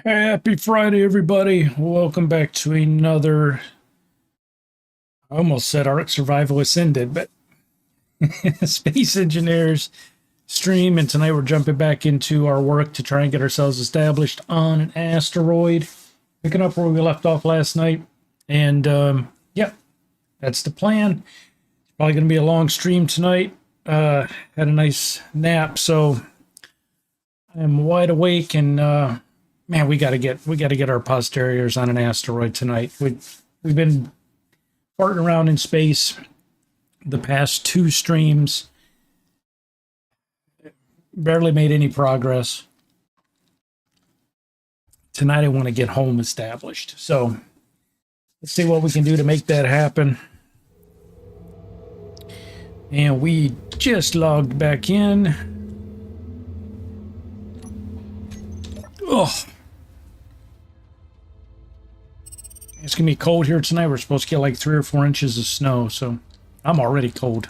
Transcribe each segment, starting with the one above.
Happy Friday, everybody. Welcome back to another, I almost said Ark Survival Ascended, but Space Engineers stream. And tonight we're jumping back into our work to try and get ourselves established on an asteroid. Picking up where we left off last night. And, yep, that's the plan. It's probably going to be a long stream tonight. Had a nice nap, so I'm wide awake and, man, we gotta get our posteriors on an asteroid tonight. We've been farting around in space the past two streams. Barely made any progress. Tonight I want to get home established. So let's see what we can do to make that happen. And we just logged back in. Oh. It's going to be cold here tonight. We're supposed to get like 3 or 4 inches of snow, so I'm already cold.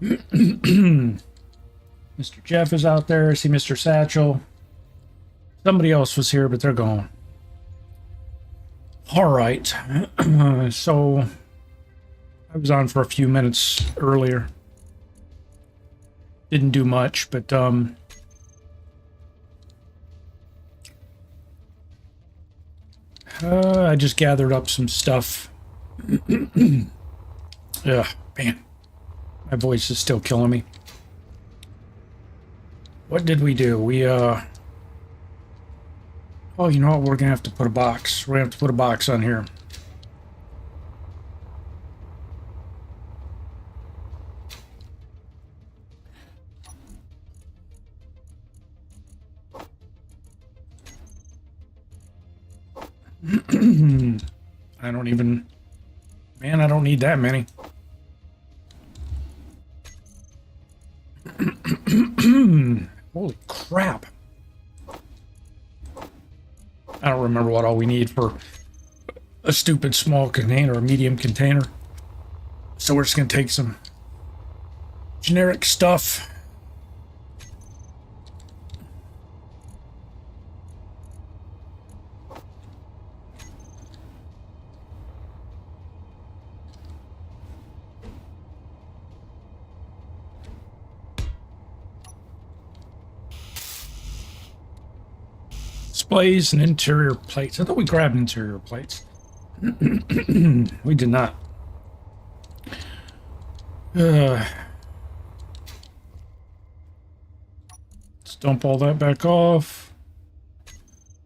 Mr. Jeff is out there. I see Mr. Satchel. Somebody else was here, but they're gone. All right. So I was on for a few minutes earlier. Didn't do much, but I just gathered up some stuff. Yeah, man. My voice is still killing me. What did we do? Oh, you know what? We're going to have to put a box. We're going to have to put a box on here. I don't even... Man, I don't need that many. Holy crap. I don't remember what all we need for a stupid small container, a medium container. So we're just going to take some generic stuff. Displays and interior plates. I thought we grabbed interior plates. We did not. Let's dump all that back off.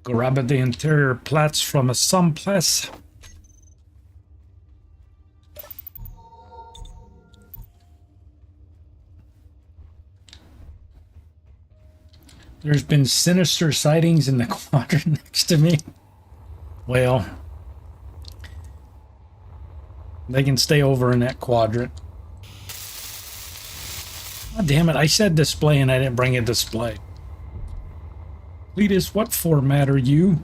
Grab the interior plates from someplace. There's been sinister sightings in the quadrant next to me. Well, they can stay over in that quadrant. Oh, damn it, I said display and I didn't bring a display. Cletus, what format are you?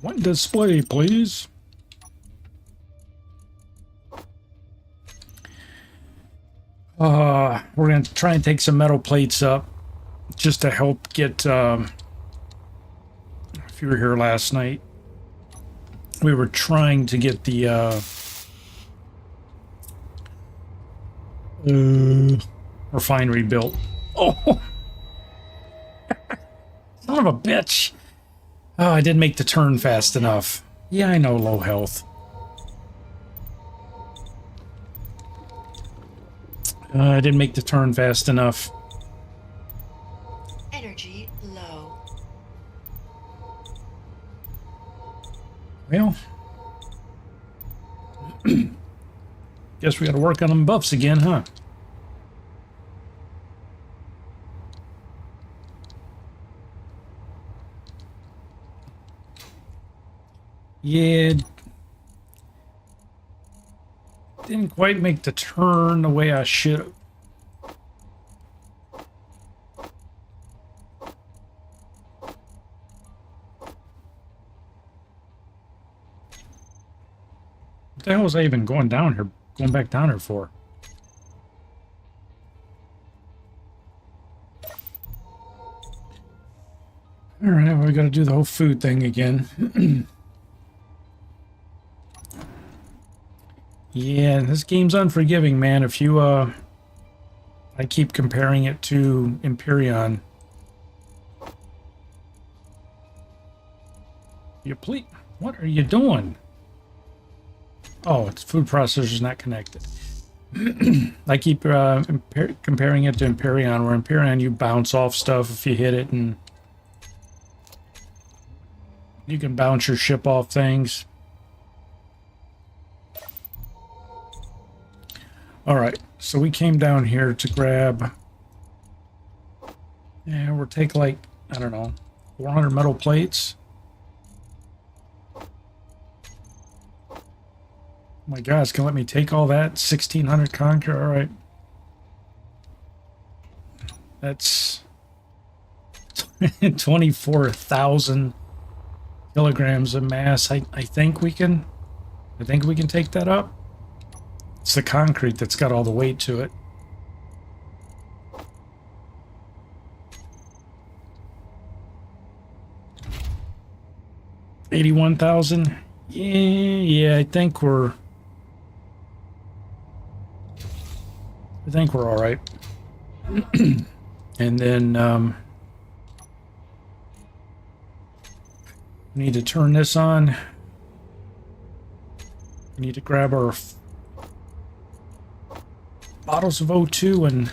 One display, please. We're going to try and take some metal plates up just to help get, if you were here last night, we were trying to get the, refinery built. Oh! Son of a bitch! Oh, I didn't make the turn fast enough. Yeah, I know, low health. I didn't make the turn fast enough. Energy low. Well, guess we got to work on them buffs again, huh? Yeah. Didn't quite make the turn the way I should have. What the hell was I even going down here? Going back down here for? we got to do the whole food thing again. Yeah, this game's unforgiving, man. If you, I keep comparing it to Empyrean. You please, what are you doing? Oh, its food processor's not connected. I keep comparing it to Empyrean, where Empyrean you bounce off stuff if you hit it, and you can bounce your ship off things. Alright, so we came down here to grab... Yeah, we'll take like, I don't know, 400 metal plates. Oh my gosh, can let me take all that? 1,600 concrete, alright. That's 24,000 kilograms of mass. I think we can take that up. It's the concrete that's got all the weight to it. $81,000. Yeah, I think we're all right. And then we need to turn this on. We need to grab our bottles of O2 and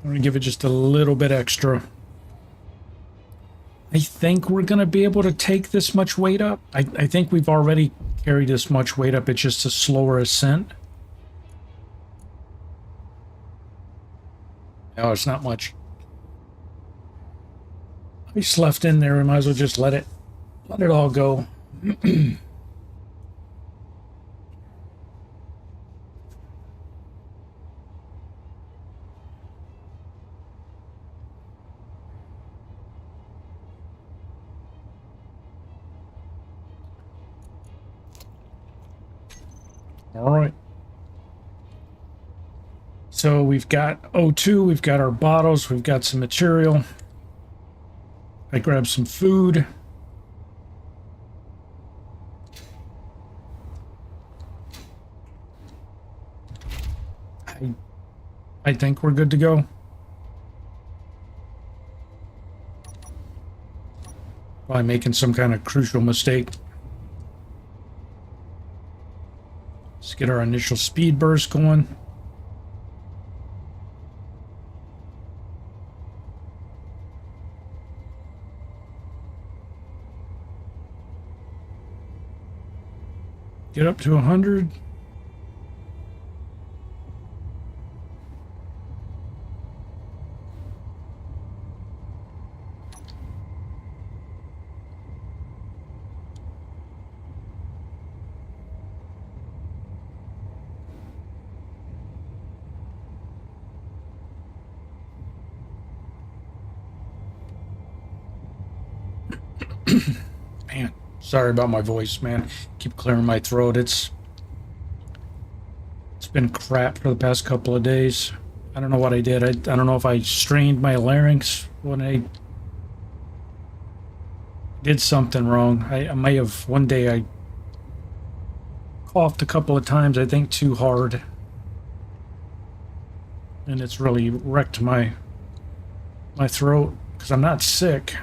I'm going to give it just a little bit extra. I think we're going to be able to take this much weight up. I think we've already carried this much weight up. It's just a slower ascent. No, it's not much. Ice left in there. We might as well just let it all go. All right. So we've got O2, we've got our bottles, we've got some material. I grabbed some food. I think we're good to go. Probably making some kind of crucial mistake. Let's get our initial speed burst going. Get up to 100. Man, sorry about my voice, man. Keep clearing my throat. It's been crap for the past couple of days. I don't know what I did. I don't know if I strained my larynx when I did something wrong. I may have, one day I coughed a couple of times, I think too hard. And it's really wrecked my throat, because I'm not sick.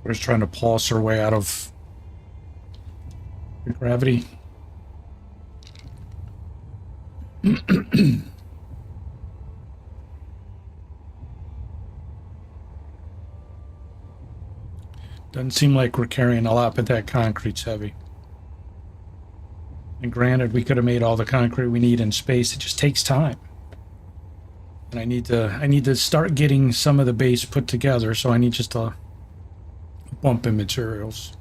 We're just trying to pulse our way out of the gravity. Doesn't seem like we're carrying a lot, but that concrete's heavy. And granted, we could have made all the concrete we need in space. It just takes time. And I need to start getting some of the base put together, so I need just a bump in materials.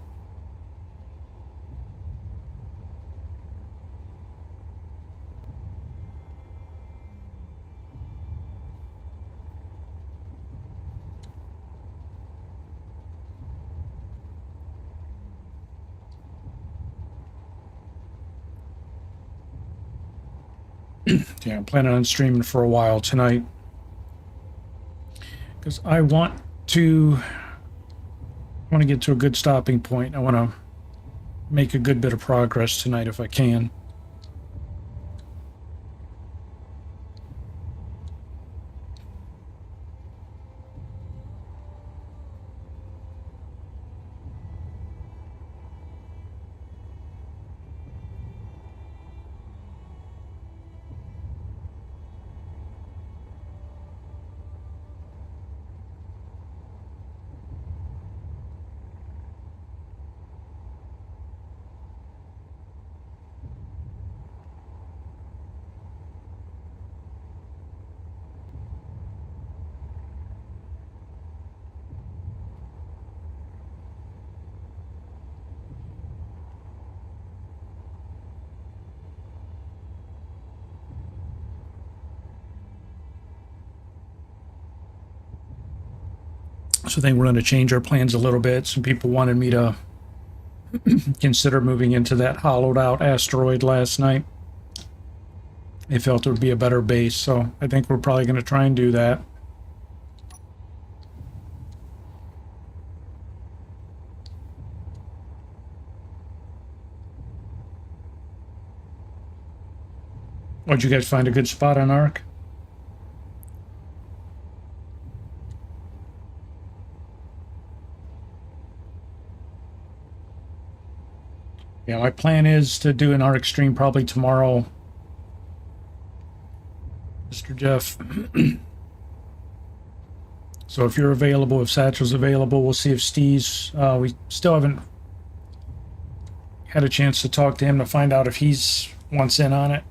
Yeah, I'm planning on streaming for a while tonight because I want to get to a good stopping point. I want to make a good bit of progress tonight if I can. So I think we're going to change our plans a little bit. Some people wanted me to consider moving into that hollowed out asteroid last night. They felt it would be a better base, so I think we're probably going to try and do that. Did you guys find a good spot on Ark? Yeah, my plan is to do an Ark stream probably tomorrow, Mr. Jeff. So if you're available, if Satchel's available, we'll see if Steve's... we still haven't had a chance to talk to him to find out if he's wants in on it.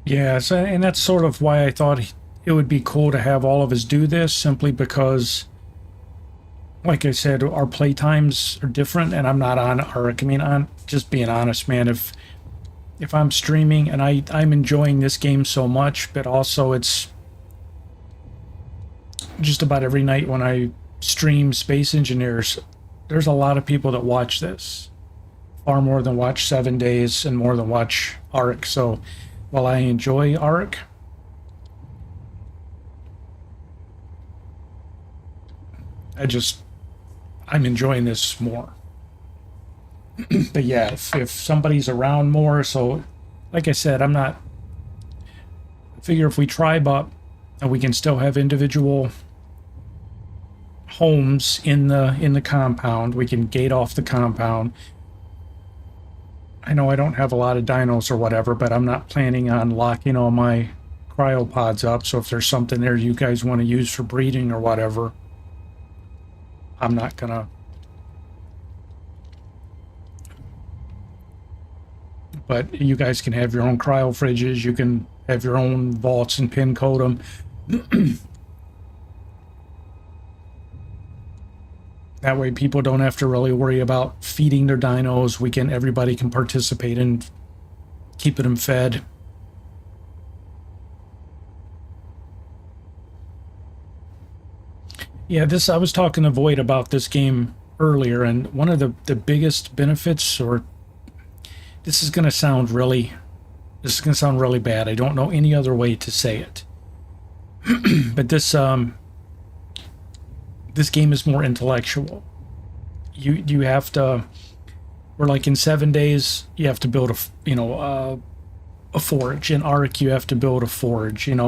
Yeah, so, and that's sort of why I thought it would be cool to have all of us do this, simply because, like I said, our play times are different, and I'm not on Ark. I mean, I'm just being honest, man. If I'm streaming and I'm enjoying this game so much, but also it's just about every night when I stream Space Engineers, there's a lot of people that watch this, far more than watch 7 Days and more than watch Ark. So while I enjoy Ark, I'm enjoying this more. But yeah, if somebody's around more, so like I said, I figure if we tribe up and we can still have individual homes in the compound, we can gate off the compound. I know I don't have a lot of dinos or whatever, but I'm not planning on locking all my cryopods up, so if there's something there you guys want to use for breeding or whatever, I'm not gonna. But you guys can have your own cryo fridges, you can have your own vaults and pin code them. That way people don't have to really worry about feeding their dinos. Everybody can participate in keeping them fed. Yeah, this I was talking to Void about this game earlier, and one of the biggest benefits, or this is going to sound really, this is going to sound really bad. I don't know any other way to say it, but this game is more intellectual. You have to, or like in 7 days, you have to build a forge. In Ark, you have to build a forge. And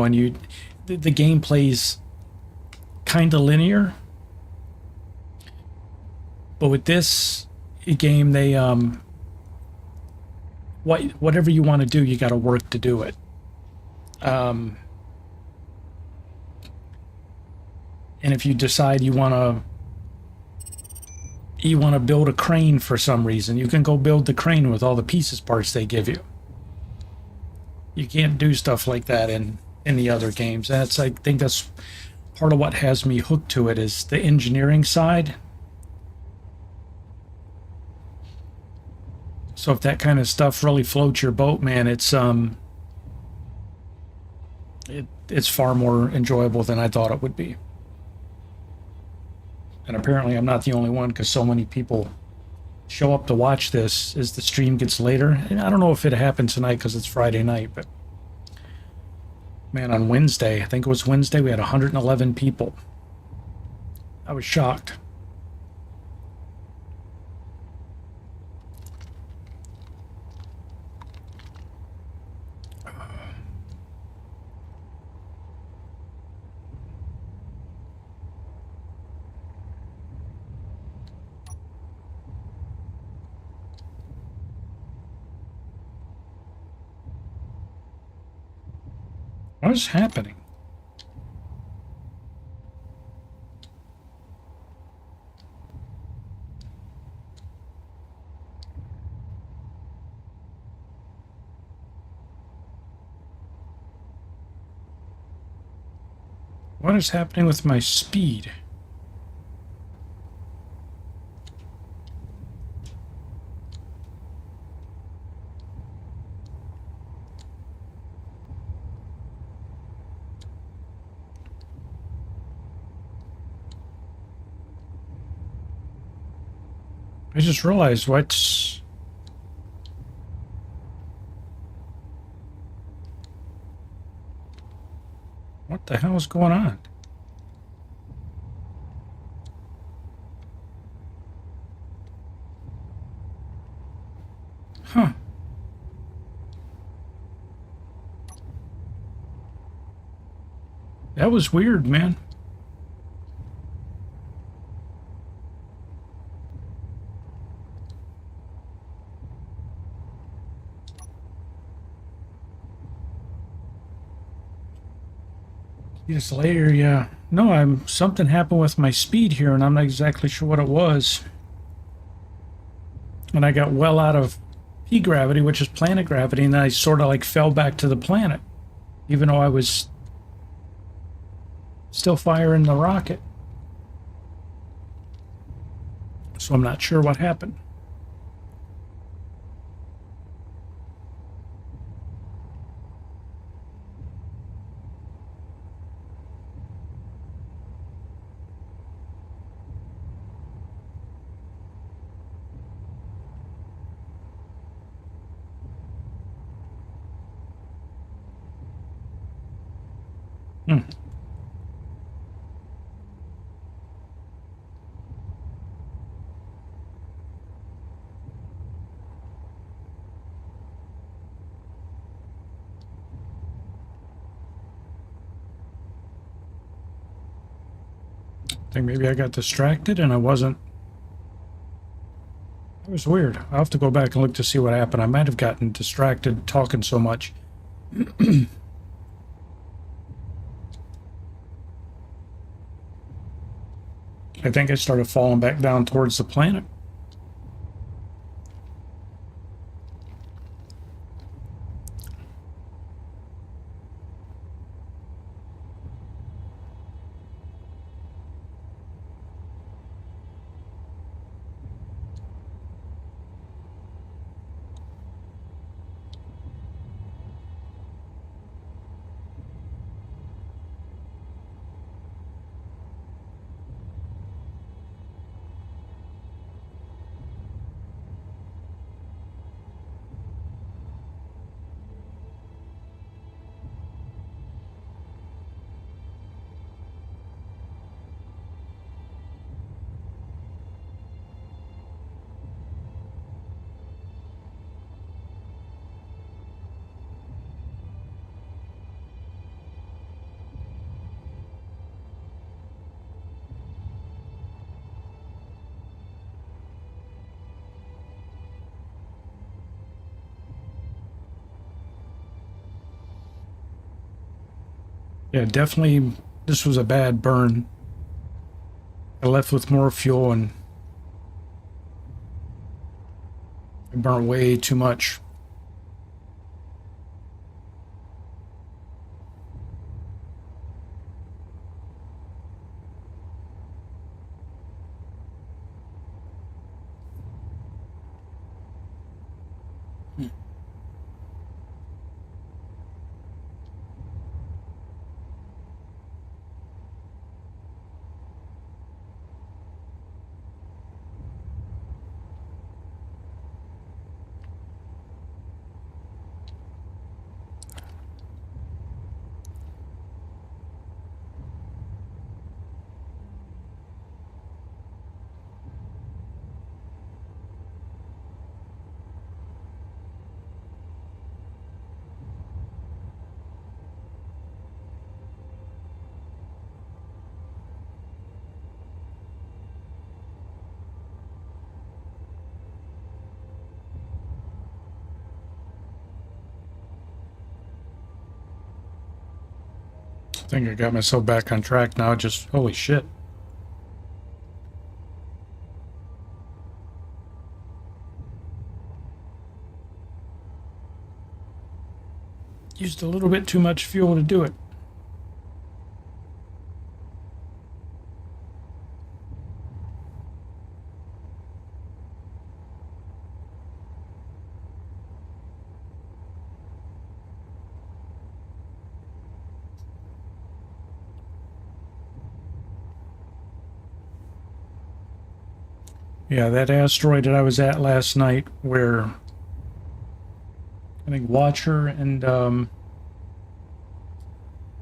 the game plays kind of linear. But with this game, they whatever you want to do, you got to work to do it. And if you decide you want to build a crane for some reason, you can go build the crane with all the pieces parts they give you. You can't do stuff like that in the other games. And I think that's part of what has me hooked to it, is the engineering side. So if that kind of stuff really floats your boat, man, it's far more enjoyable than I thought it would be. And apparently I'm not the only one, because so many people show up to watch this as the stream gets later. And I don't know if it happened tonight because it's Friday night, but man, on Wednesday, I think it was Wednesday, we had 111 people. I was shocked. What is happening? What is happening with my speed? I just realized what the hell is going on? Huh. That was weird, man. Yes, later, yeah. No, something happened with my speed here, and I'm not exactly sure what it was. And I got well out of P gravity, which is planet gravity, and then I sort of like fell back to the planet, even though I was still firing the rocket. So I'm not sure what happened. Hmm. I think maybe I got distracted and I wasn't. It was weird. I'll have to go back and look to see what happened. I might have gotten distracted talking so much. I think I started falling back down towards the planet. Yeah, definitely this was a bad burn. I left with more fuel and I burnt way too much. I think I got myself back on track now. Just holy shit. Used a little bit too much fuel to do it. Yeah, that asteroid that I was at last night where I think Watcher and oh,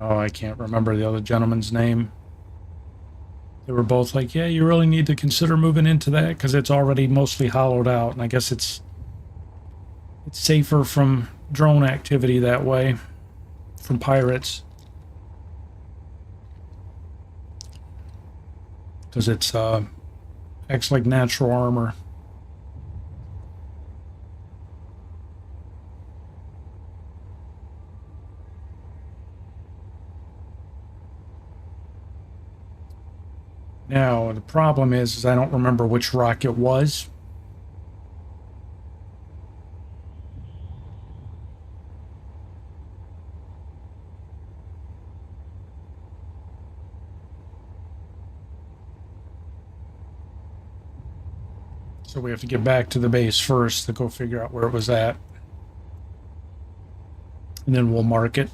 I can't remember the other gentleman's name. They were both like, yeah, you really need to consider moving into that because it's already mostly hollowed out, and I guess it's safer from drone activity that way, from pirates, because it's acts like natural armor. Now, the problem is I don't remember which rock it was. So we have to get back to the base first to go figure out where it was at. And then we'll mark it.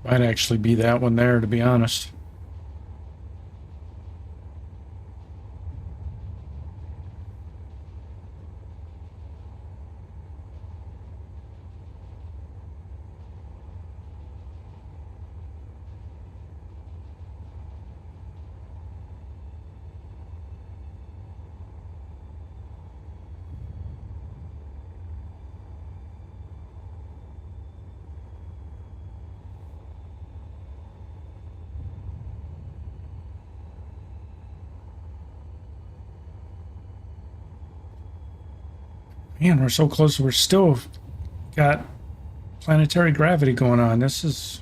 Might actually be that one there, to be honest. Man, we're so close. We're still got planetary gravity going on. This is...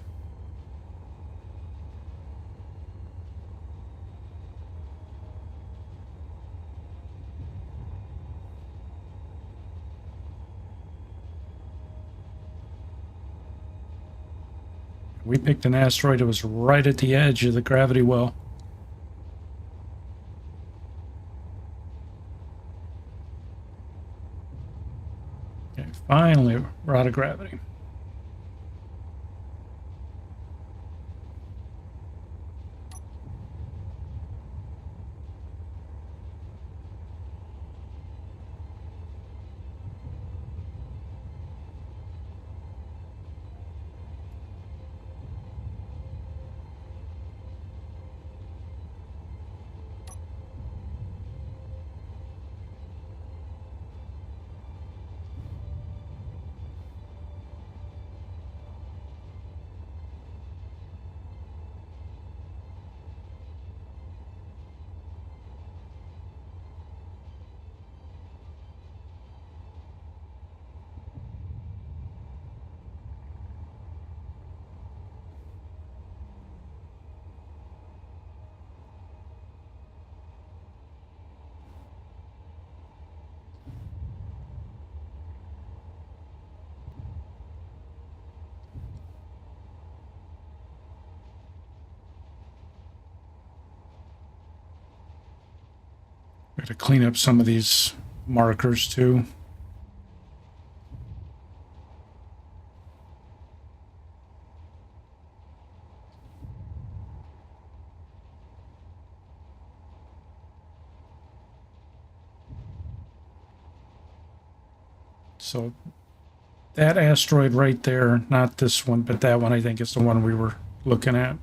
We picked an asteroid that was right at the edge of the gravity well. Okay, finally, we're out of gravity. Got to clean up some of these markers too. So that asteroid right there, not this one, but that one I think is the one we were looking at.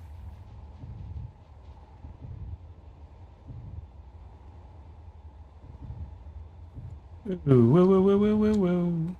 Ooh, woo, woo, woo, woo, woo, woo.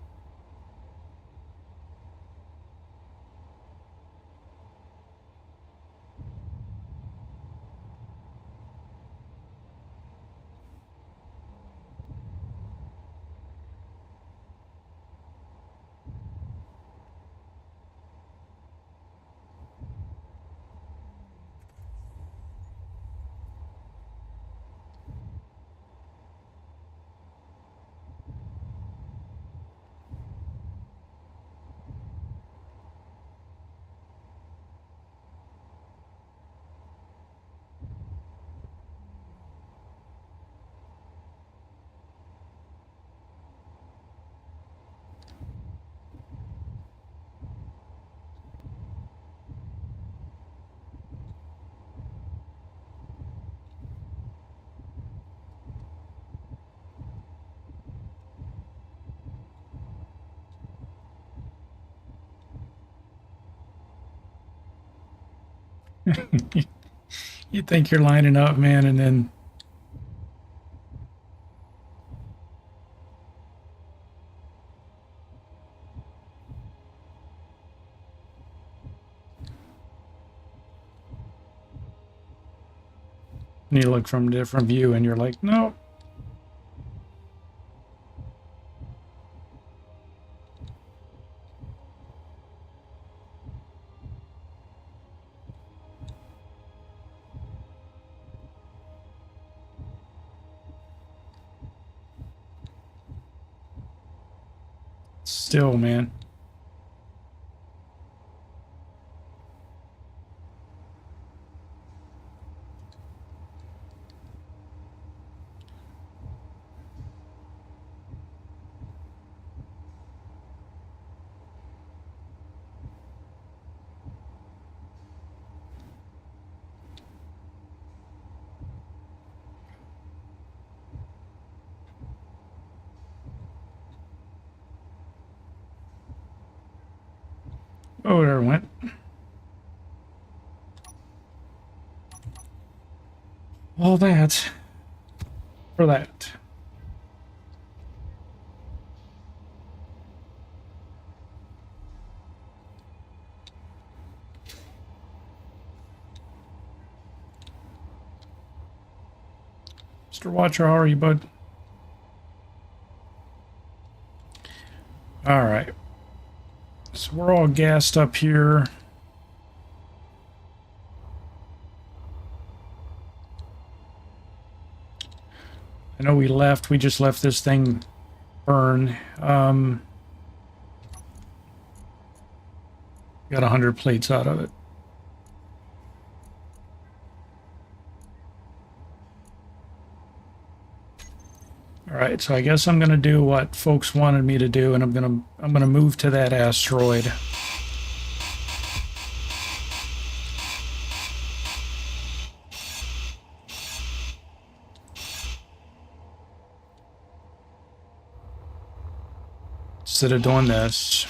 You think you're lining up, man, and then you look from a different view and you're like, no. Still, man. Oh, there it went. All that for that. Mr. Watcher, how are you, bud? All right. So we're all gassed up here. I know we just left this thing burn. Got 100 plates out of it. All right, so I guess I'm gonna do what folks wanted me to do, and I'm gonna move to that asteroid. Instead of doing this.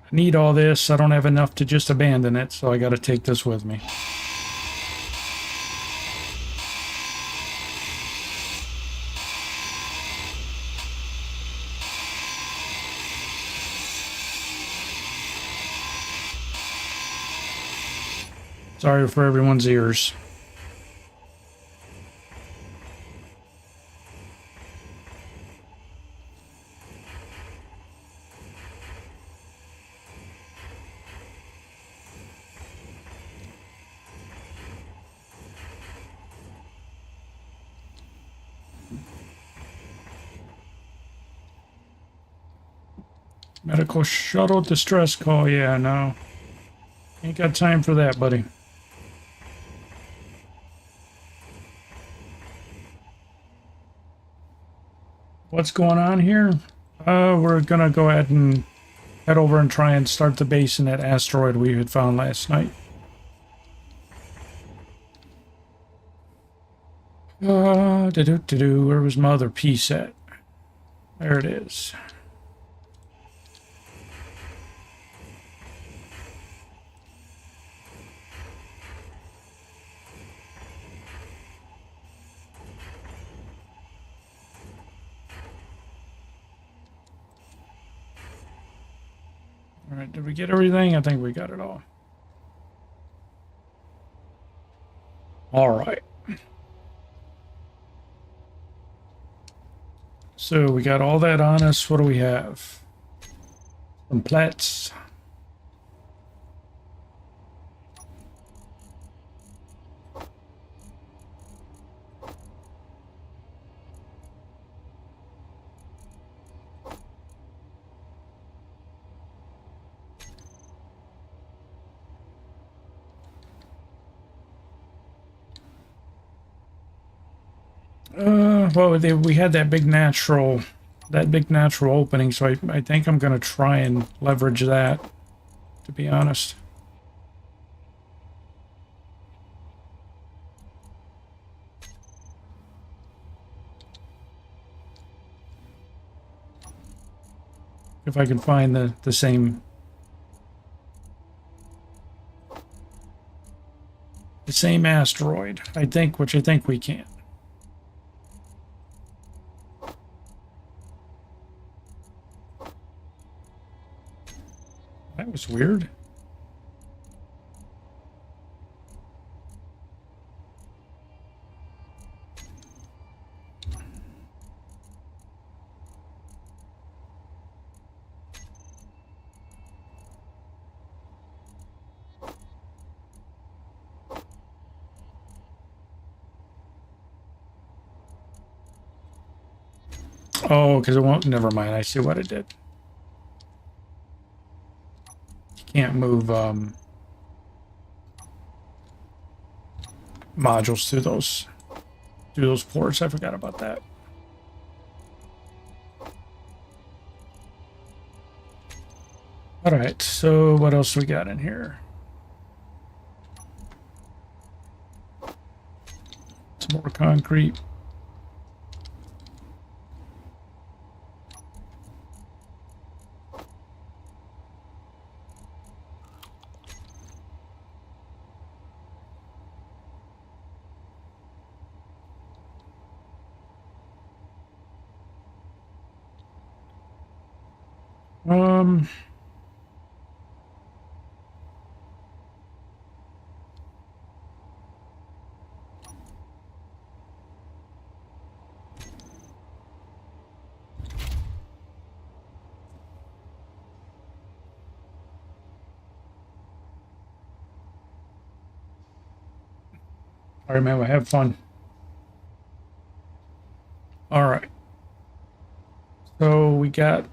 I need all this. I don't have enough to just abandon it, so I got to take this with me. Sorry for everyone's ears. Medical shuttle distress call. Yeah, no. Ain't got time for that, buddy. What's going on here? We're gonna go ahead and head over and try and start the base in that asteroid we had found last night. Where was my other piece at? There it is. All right, did we get everything? I think we got it all. All right. So we got all that on us. What do we have? Some plats. Well, we had that big natural opening, so I think I'm going to try and leverage that, to be honest. If I can find the same asteroid, which I think we can. That was weird. Oh, because it won't. Never mind. I see what it did. Can't move modules through those ports. I forgot about that. All right, so what else we got in here? Some more concrete. All right, man, we'll have fun. All right. So we got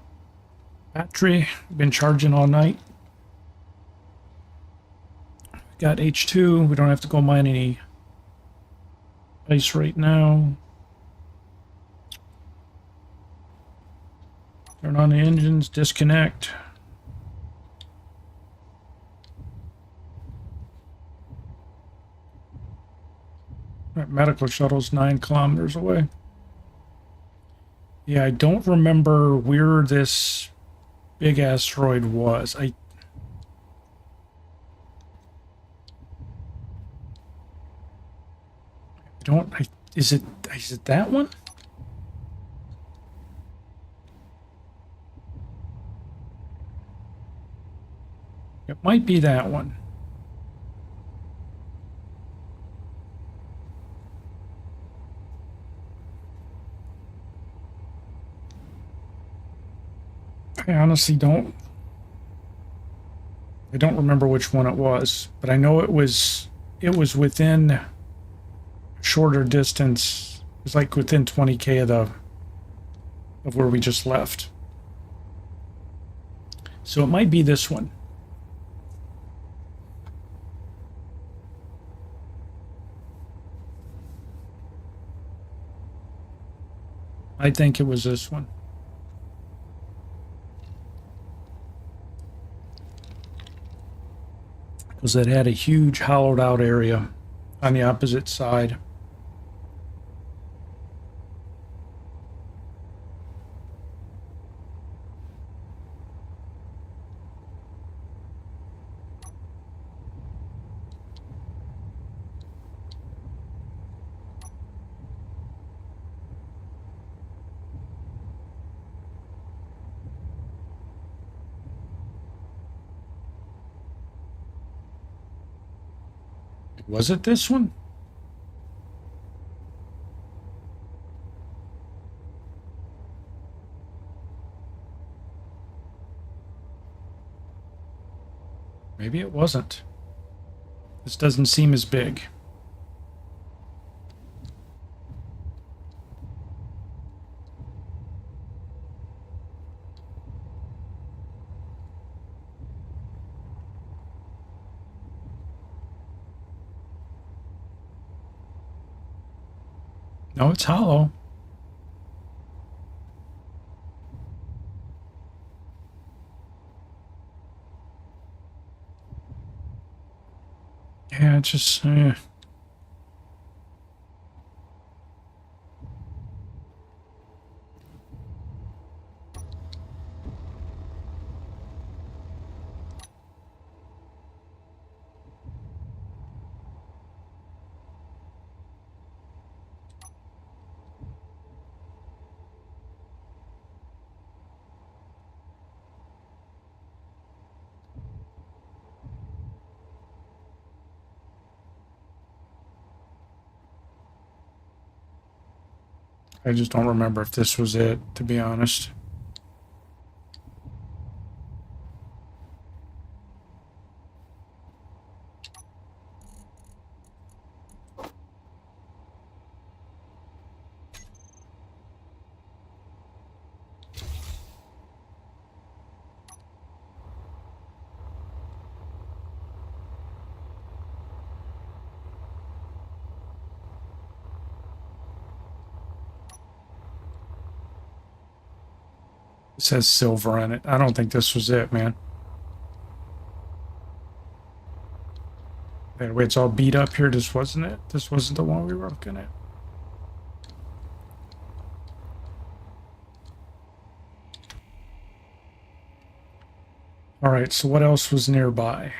battery, been charging all night. Got H2, we don't have to go mine any ice right now. Turn on the engines, disconnect. That medical shuttle's 9 kilometers away. Yeah, I don't remember where this big asteroid was. Is it that one? It might be that one. I honestly don't remember which one it was, but I know it was within a shorter distance. It was like within 20K of where we just left. So it might be this one. I think it was this one. Because it had a huge hollowed out area on the opposite side. Was it this one? Maybe it wasn't. This doesn't seem as big. No, it's hollow. Yeah, it's just... I just don't remember if this was it, to be honest. It says silver in it. I don't think this was it, man. Anyway, it's all beat up here. This wasn't it. This wasn't the one we were looking at. All right, so what else was nearby?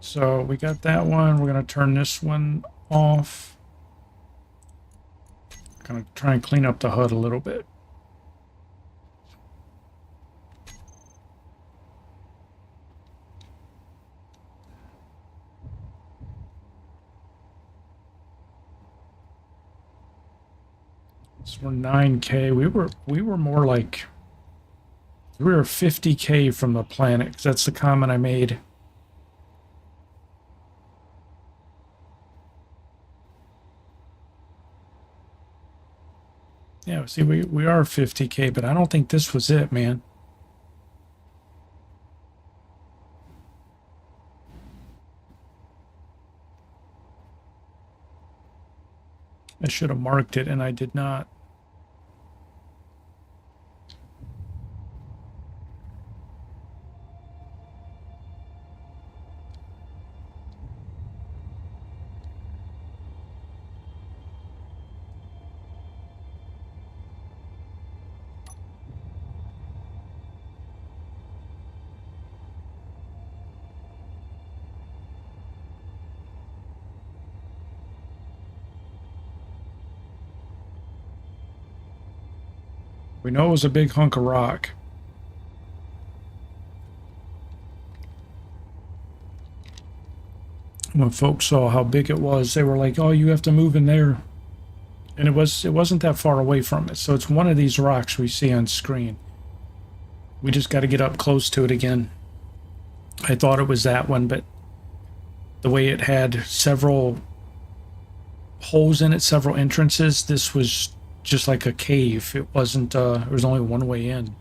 So we got that one. We're going to turn this one off. Going to try and clean up the HUD a little bit. So we're 9K. We were more like, we were 50K from the planet. That's the comment I made. Yeah, see, we are 50K, but I don't think this was it, man. I should have marked it, and I did not. We know it was a big hunk of rock. When folks saw how big it was, they were like, "Oh, you have to move in there." And it wasn't that far away from it. So it's one of these rocks we see on screen. We just got to get up close to it again. I thought it was that one, but the way it had several holes in it, several entrances, this was just like a cave. It wasn't, there was only one way in.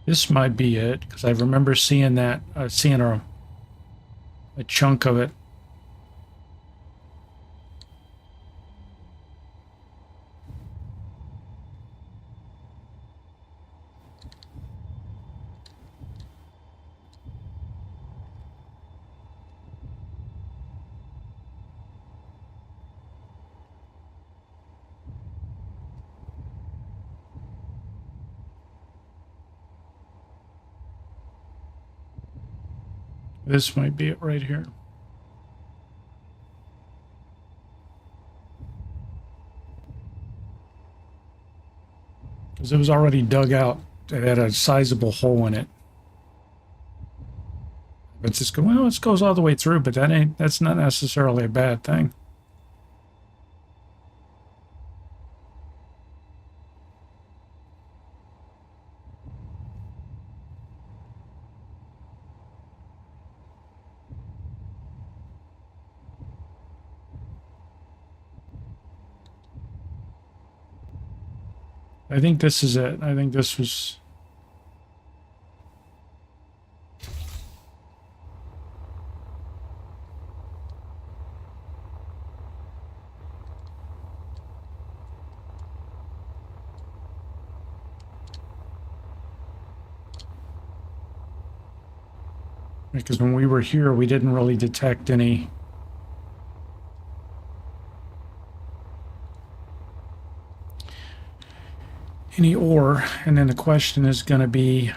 This might be it, because I remember seeing that, seeing a chunk of it. This might be it right here. Because it was already dug out. It had a sizable hole in it. But just go, well, it goes all the way through, but that's not necessarily a bad thing. I think this is it. I think this was... Because when we were here, we didn't really detect any ore, and then the question is going to be,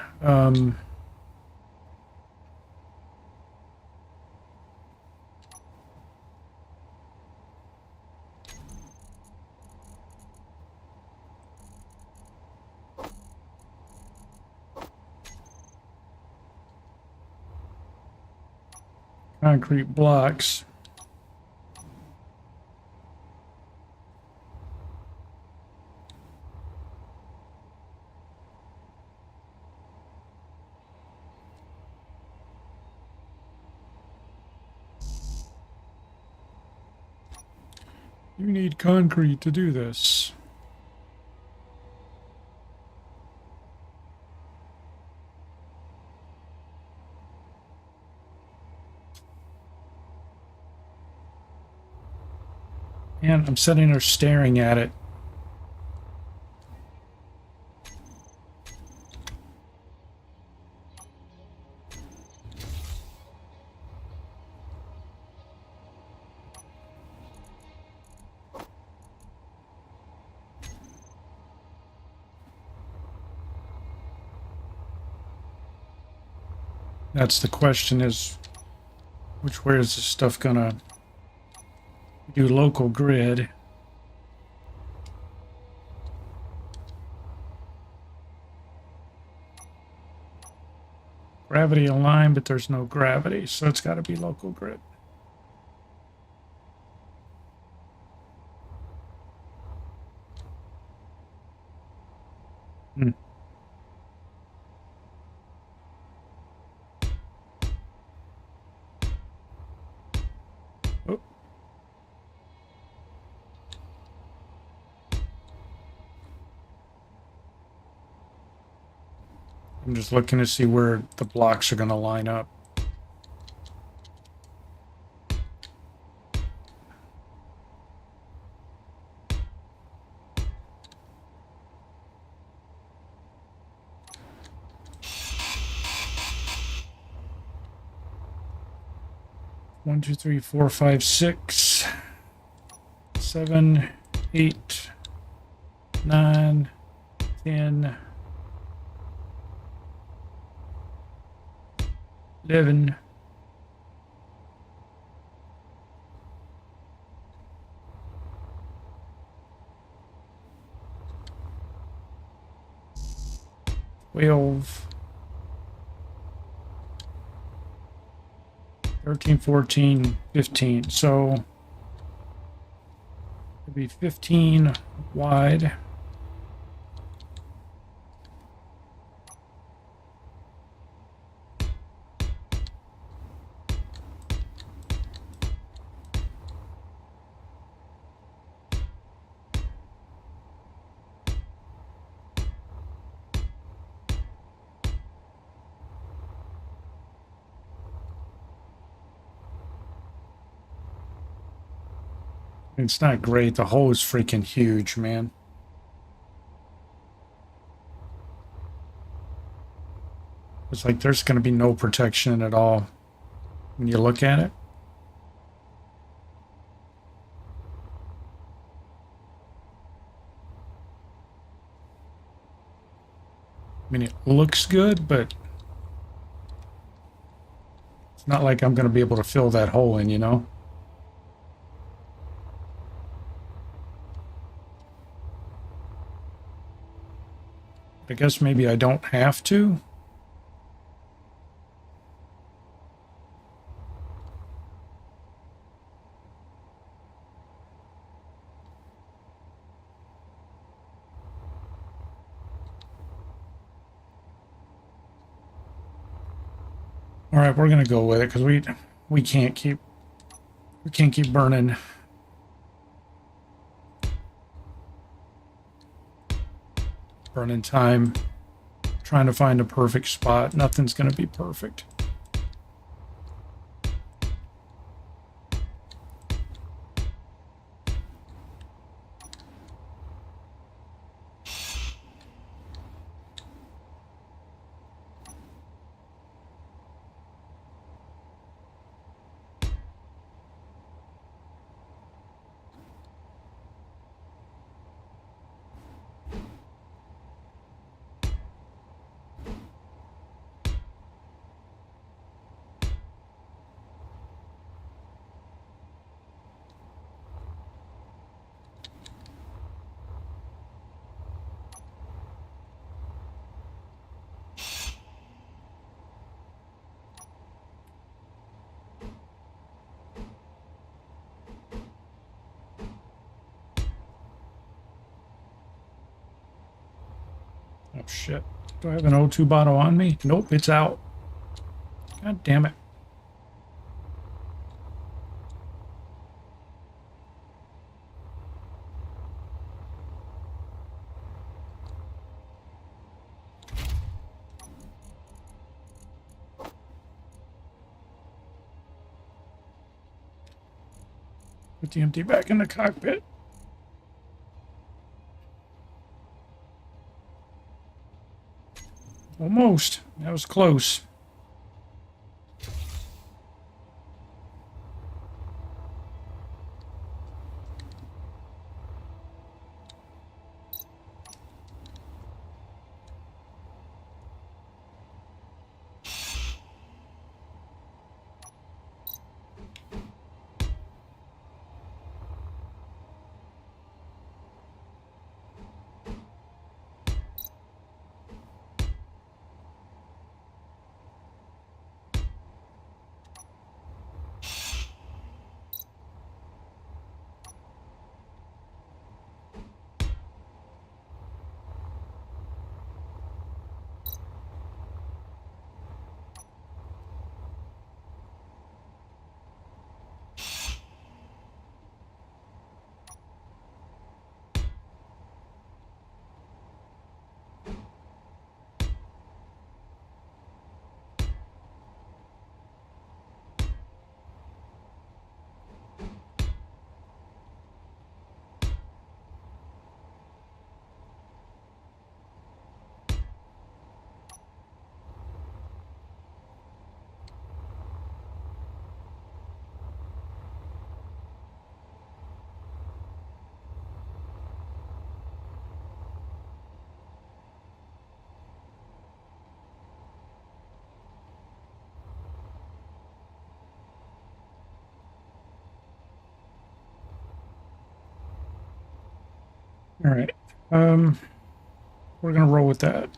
concrete blocks. You need concrete to do this. And I'm sitting there staring at it. That's the question, is which way is this stuff gonna do? Local grid. Gravity aligned, but there's no gravity, so it's got to be local grid. Hmm. Oh. I'm just looking to see where the blocks are going to line up. 1, 2, 3, 4, 5, 6, 7, 8, 9, 10, 11, 12, 13, 14, 15. So it'd be 15 wide. It's not great. The hole is freaking huge, man. It's like there's going to be no protection at all when you look at it. I mean, it looks good, but it's not like I'm going to be able to fill that hole in, you know? I guess maybe I don't have to. All right, we're gonna go with it because we can't keep burning. Burning time, trying to find a perfect spot. Nothing's gonna be perfect. Oh shit. Do I have an O2 bottle on me? Nope, it's out. God damn it. Put the empty back in the cockpit. Almost. That was close. All right. We're gonna roll with that.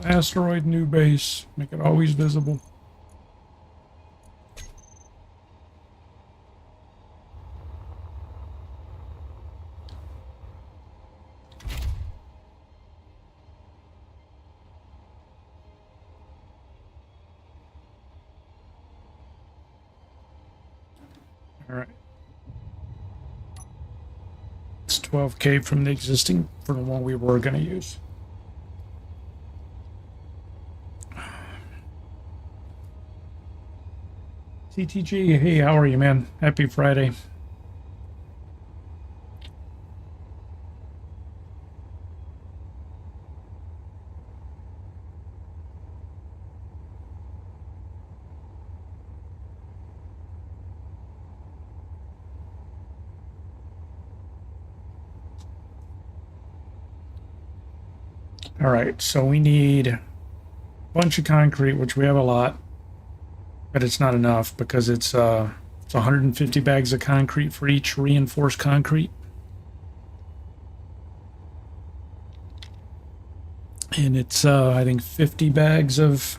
Asteroid, new base. Make it always visible. All right. It's 12K from the existing, from the one we were going to use. CTG, hey, how are you, man? Happy Friday. All right, so we need a bunch of concrete, which we have a lot, but it's not enough because it's 150 bags of concrete for each reinforced concrete. And it's, I think, 50 bags of...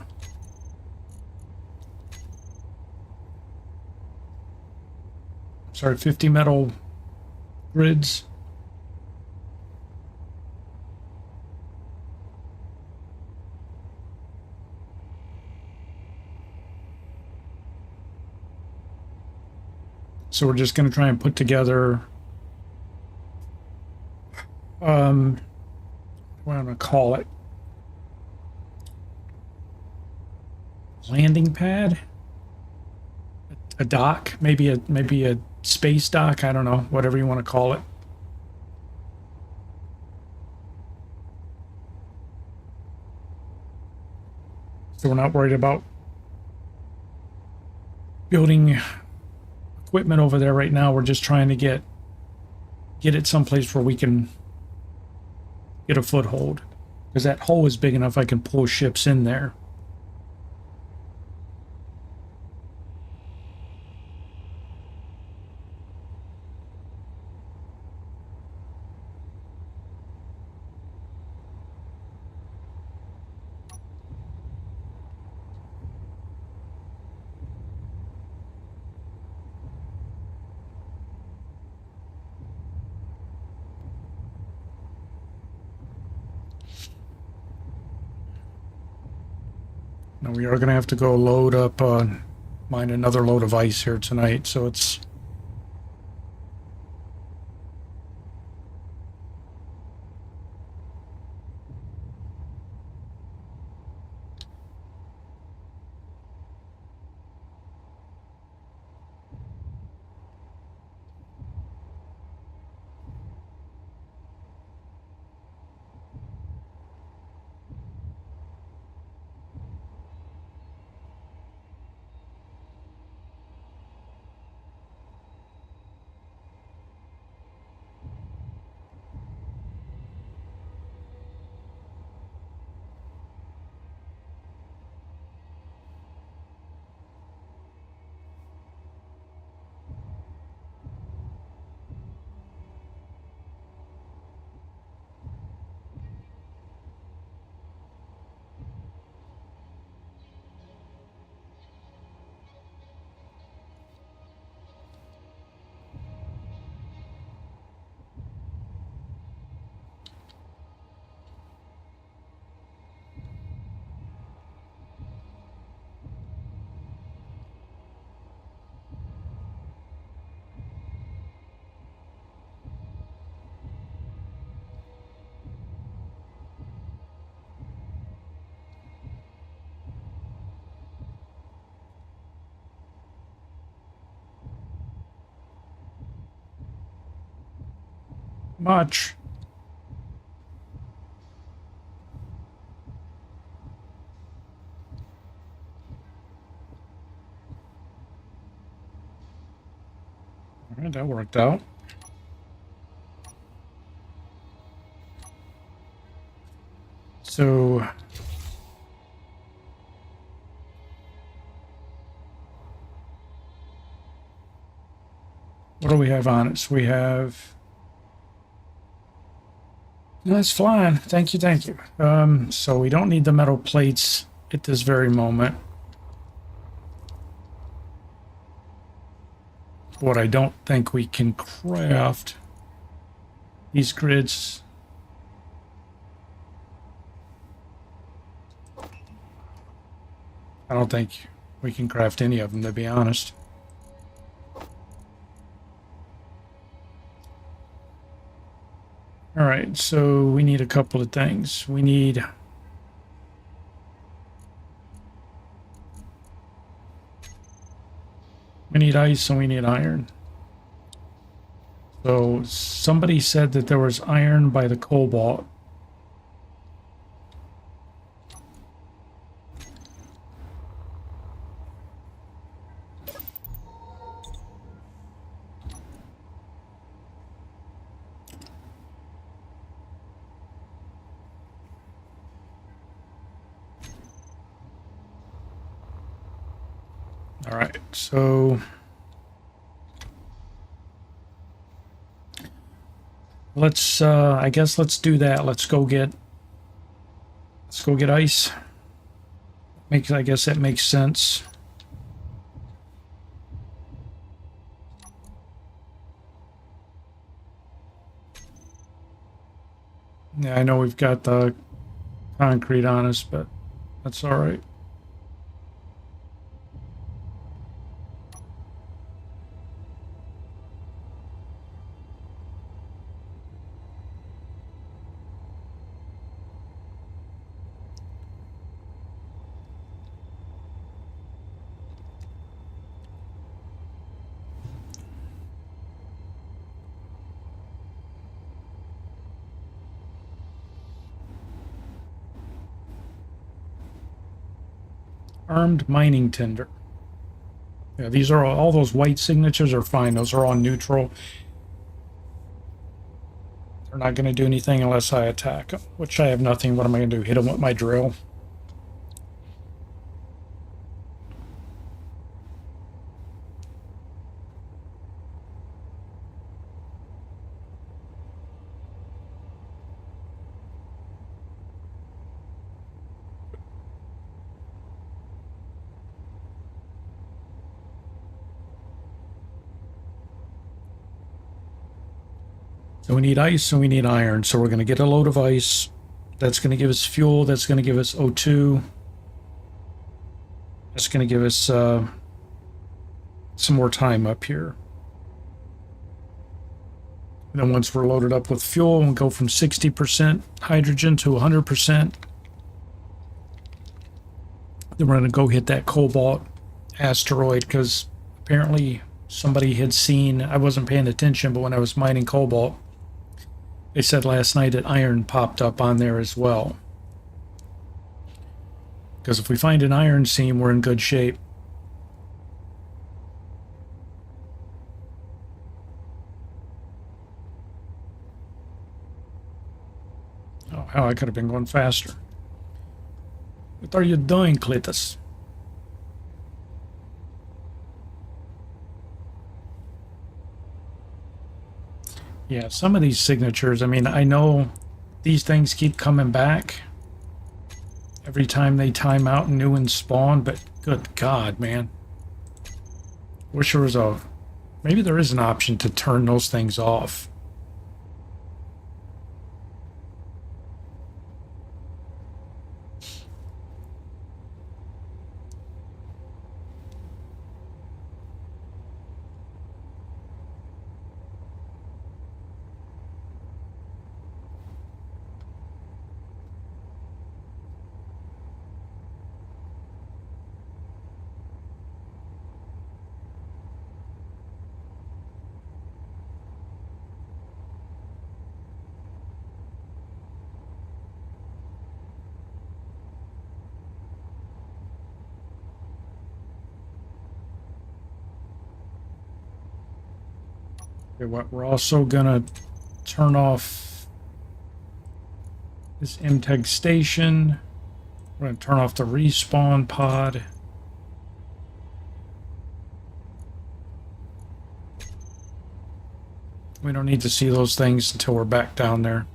Sorry, 50 metal grids. So we're just going to try and put together, what am I going to call it? Landing pad? A dock? Maybe a space dock? I don't know, whatever you want to call it. So we're not worried about building equipment over there right now. We're just trying to get it someplace where we can get a foothold, because that hole is big enough I can pull ships in there. Now we are going to have to go load up, mine another load of ice here tonight, so it's... much. that worked out. So what do we have on it? So we have... No, it's flying. Thank you, thank you. So we don't need the metal plates at this very moment. What I don't think we can craft these grids. I don't think we can craft any of them, to be honest. All right, so we need a couple of things. We need ice and we need iron. So somebody said that there was iron by the cobalt. All right, so let's I guess let's do that. Let's go get ice. I guess that makes sense. Yeah, I know we've got the concrete on us, but that's all right. Armed mining tender. Yeah, these are all those white signatures are fine. Those are all neutral. They're not going to do anything unless I attack them, which I have nothing. What am I going to do? Hit them with my drill? So we need ice and we need iron. So we're going to get a load of ice. That's going to give us fuel. That's going to give us O2. That's going to give us some more time up here. And then once we're loaded up with fuel, we'll go from 60% hydrogen to 100%. Then we're going to go hit that cobalt asteroid because apparently somebody had seen, I wasn't paying attention, but when I was mining cobalt, they said last night that iron popped up on there as well. Because if we find an iron seam, we're in good shape. Oh, hell, I could have been going faster. What are you doing, Cletus? Yeah, some of these signatures, I mean, I know these things keep coming back every time they time out and new ones spawn, but good God, man. Wish there was maybe there is an option to turn those things off. Okay, what we're also gonna turn off this MTEG station. We're gonna turn off the respawn pod. We don't need to see those things until we're back down there.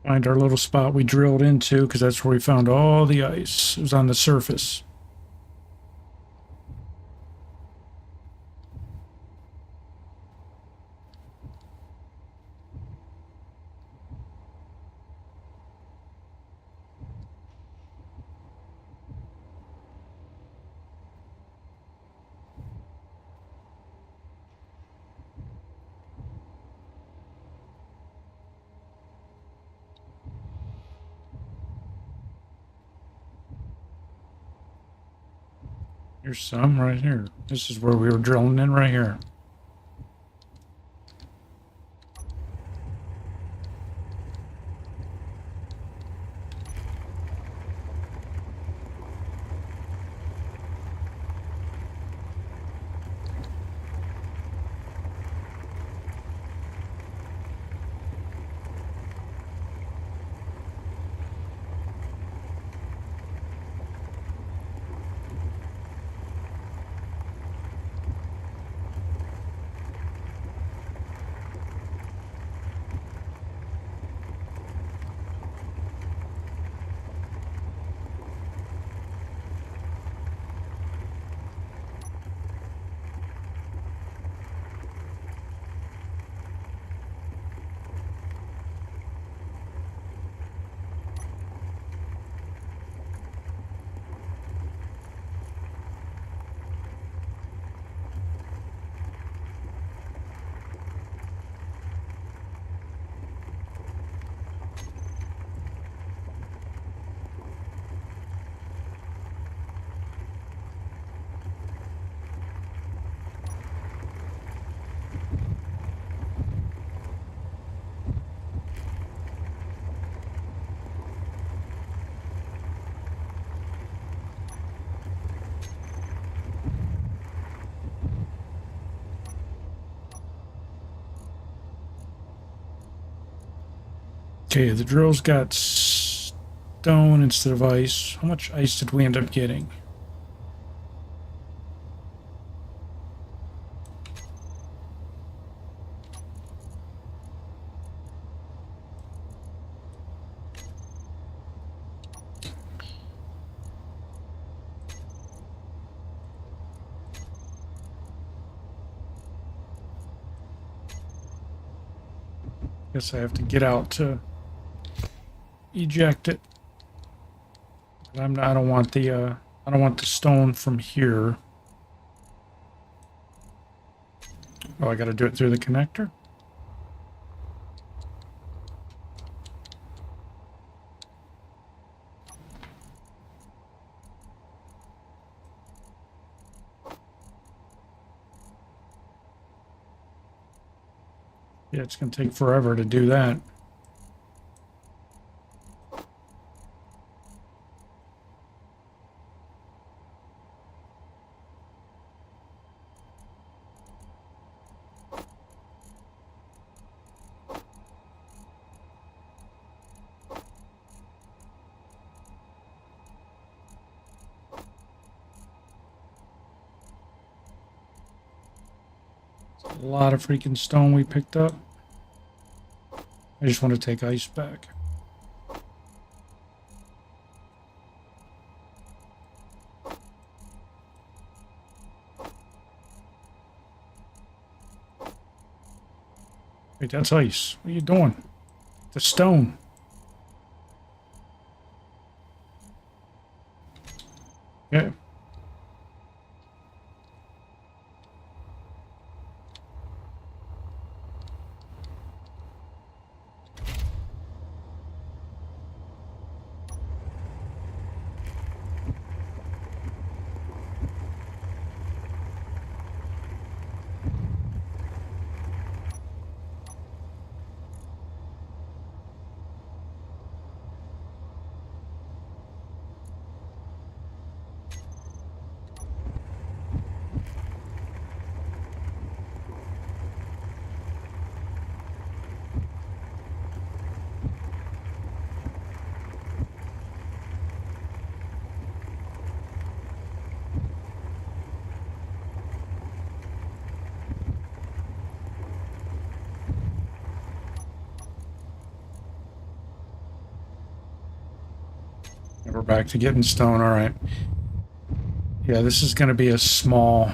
Find our little spot we drilled into, because that's where we found all the ice. It was on the surface. Here's some right here. This is where we were drilling in right here. Okay, the drill's got stone instead of ice. How much ice did we end up getting? Guess I have to get out to eject it. I don't want the stone from here. Oh, I got to do it through the connector. Yeah, it's going to take forever to do that. A lot of freaking stone we picked up. I just want to take ice back. Wait, that's ice. What are you doing? The stone. Yeah. We're back to getting stone. All right. Yeah, this is going to be a small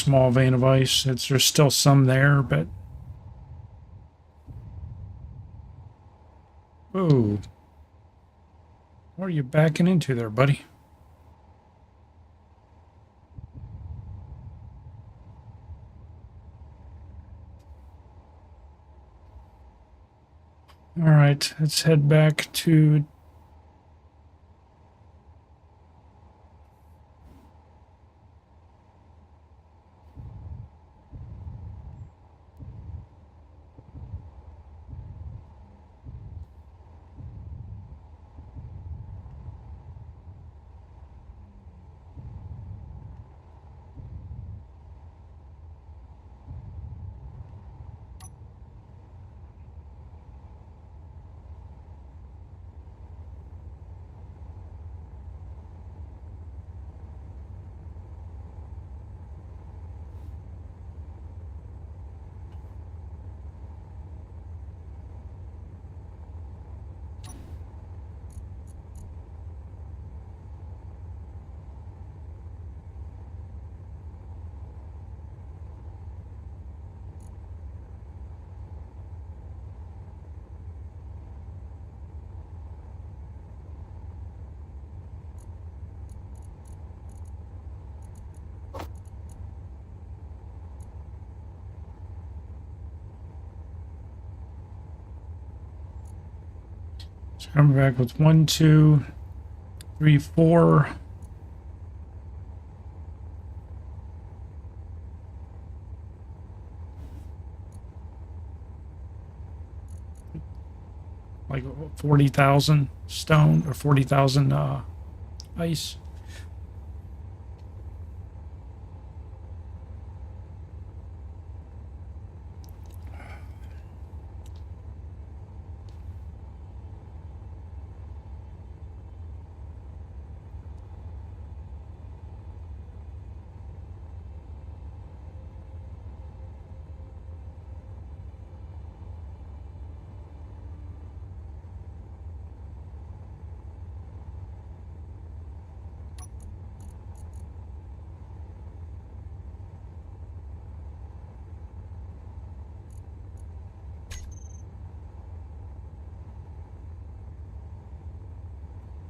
vein of ice. There's still some there, but ooh, what are you backing into there, buddy? All right, let's head back to. So I'm back with 1, 2, 3, 4. Like 40,000 stone or 40,000 ice.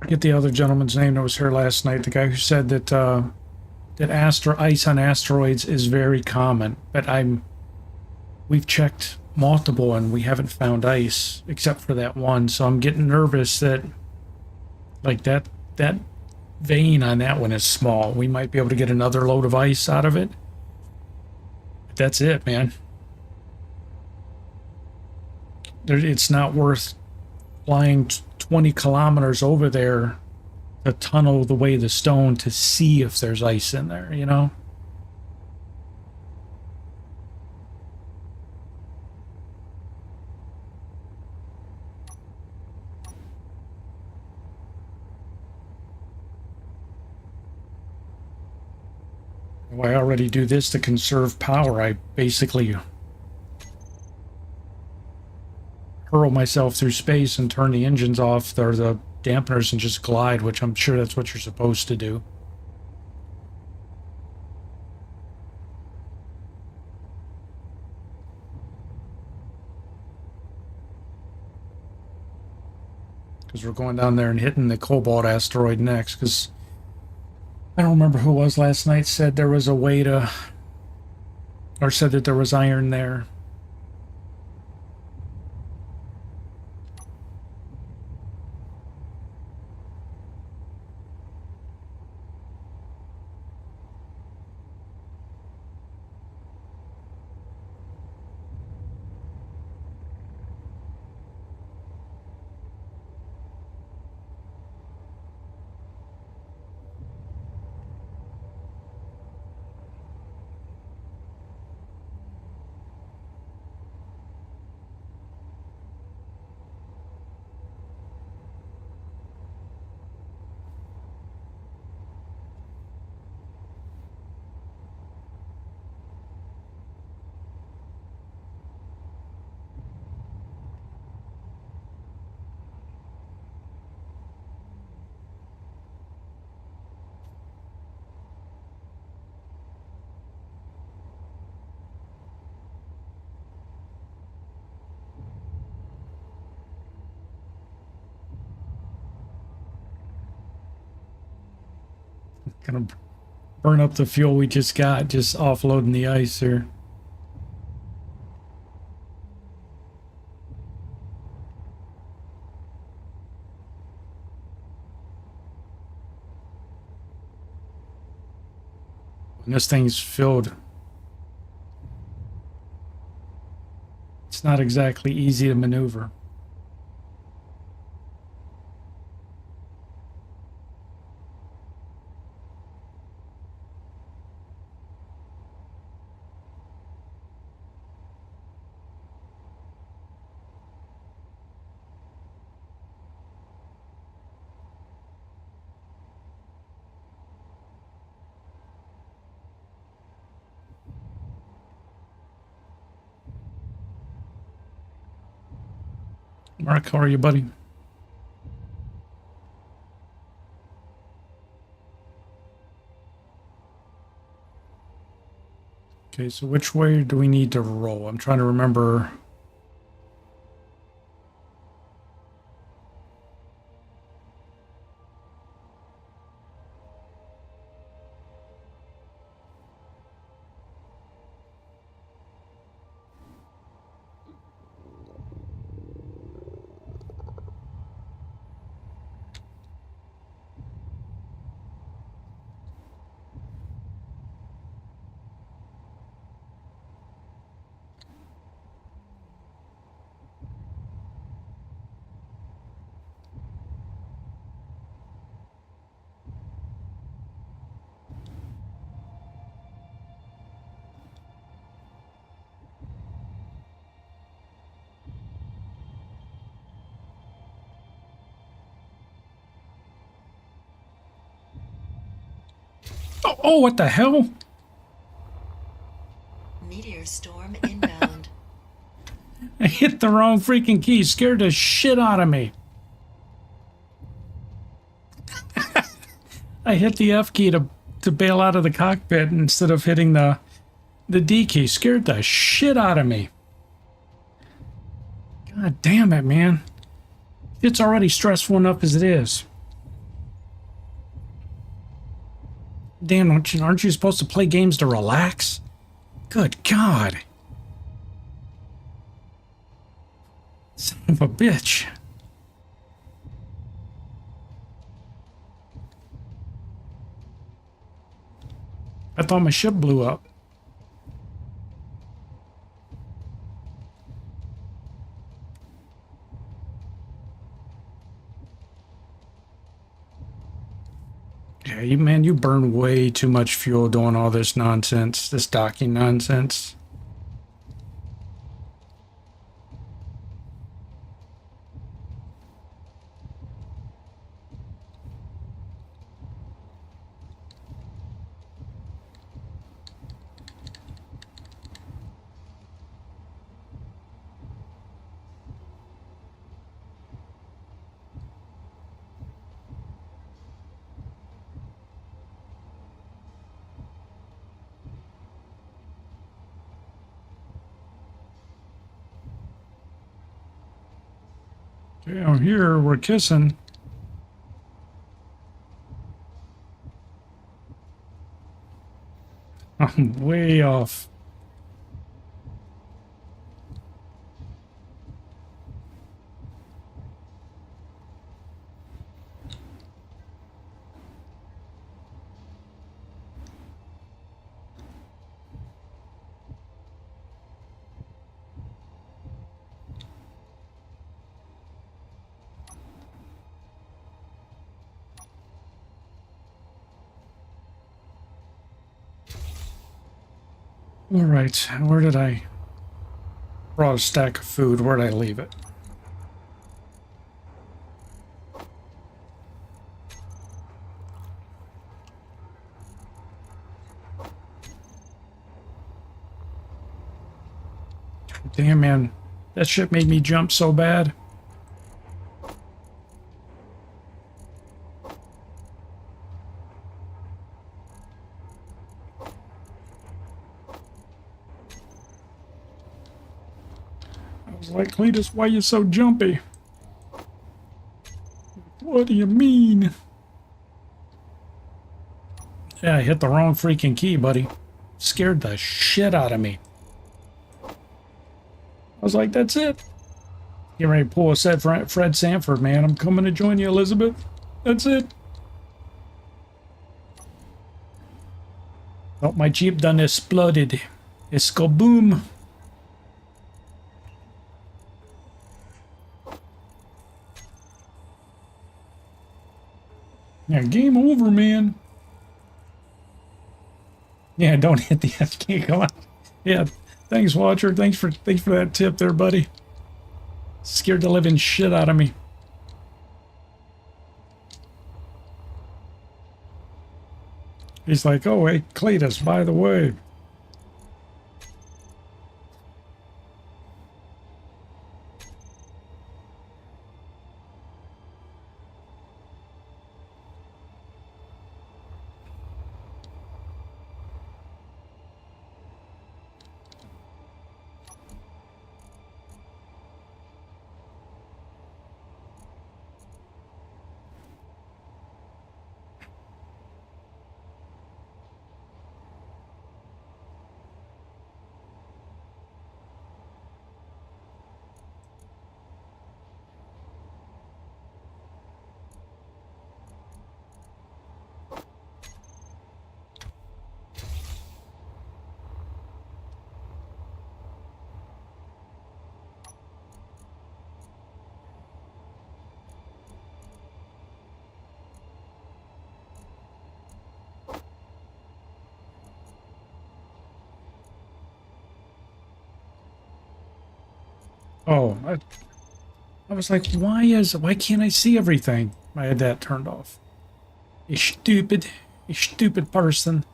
Get the other gentleman's name that was here last night. The guy who said that that ice on asteroids is very common, but we've checked multiple and we haven't found ice except for that one. So I'm getting nervous that like that vein on that one is small. We might be able to get another load of ice out of it. But that's it, man. It's not worth flying 20 kilometers over there to tunnel the way the stone to see if there's ice in there, you know? Well, I already do this to conserve power. I basically hurl myself through space and turn the engines off or the dampeners and just glide, which I'm sure that's what you're supposed to do. Because we're going down there and hitting the Cobalt asteroid next, because I don't remember who it was last night said there was a way to, or said that there was iron there. Gonna burn up the fuel we just got, just offloading the ice here. When this thing's filled, it's not exactly easy to maneuver. Mark, how are you, buddy? Okay, so which way do we need to roll? I'm trying to remember. Oh, what the hell? Meteor storm inbound. I hit the wrong freaking key. Scared the shit out of me. I hit the F key to bail out of the cockpit instead of hitting the D key. Scared the shit out of me. God damn it, man. It's already stressful enough as it is. Damn, aren't you supposed to play games to relax? Good God. Son of a bitch. I thought my ship blew up. Yeah, you burn way too much fuel doing all this nonsense, this docking nonsense. Down here, we're kissing. I'm way off. All right, where did I... Brought a stack of food. Where'd I leave it? Damn, man. That shit made me jump so bad. I was like, Cletus, why you so jumpy? What do you mean? Yeah, I hit the wrong freaking key, buddy. Scared the shit out of me. I was like, that's it. Get ready to pull a set Fred Sanford, man. I'm coming to join you, Elizabeth. That's it. Oh, my Jeep done exploded. It's go boom. Yeah, game over, man. Yeah, don't hit the F key. Come on. Yeah, thanks, Watcher. Thanks for that tip there, buddy. Scared the living shit out of me. He's like, oh, hey, Cletus, by the way. Oh, I was like, why can't I see everything? I had that turned off. You stupid person.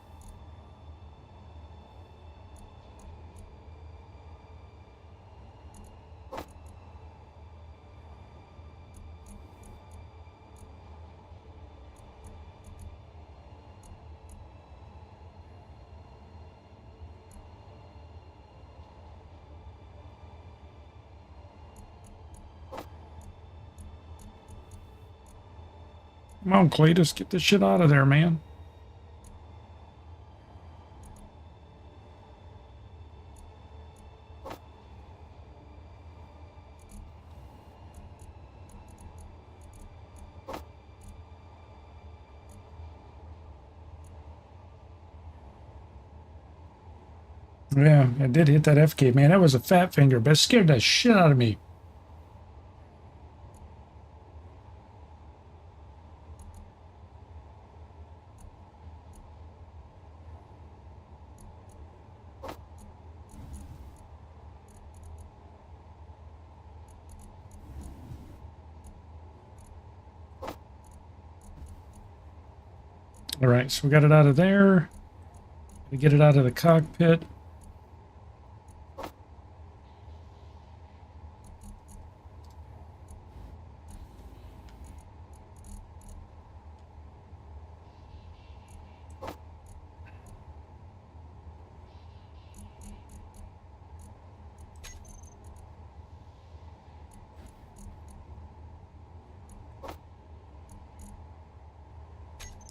Come on, Cletus, get this shit out of there, man. Yeah, I did hit that F key, man. That was a fat finger, but it scared the shit out of me. All right, so we got it out of there. We get it out of the cockpit.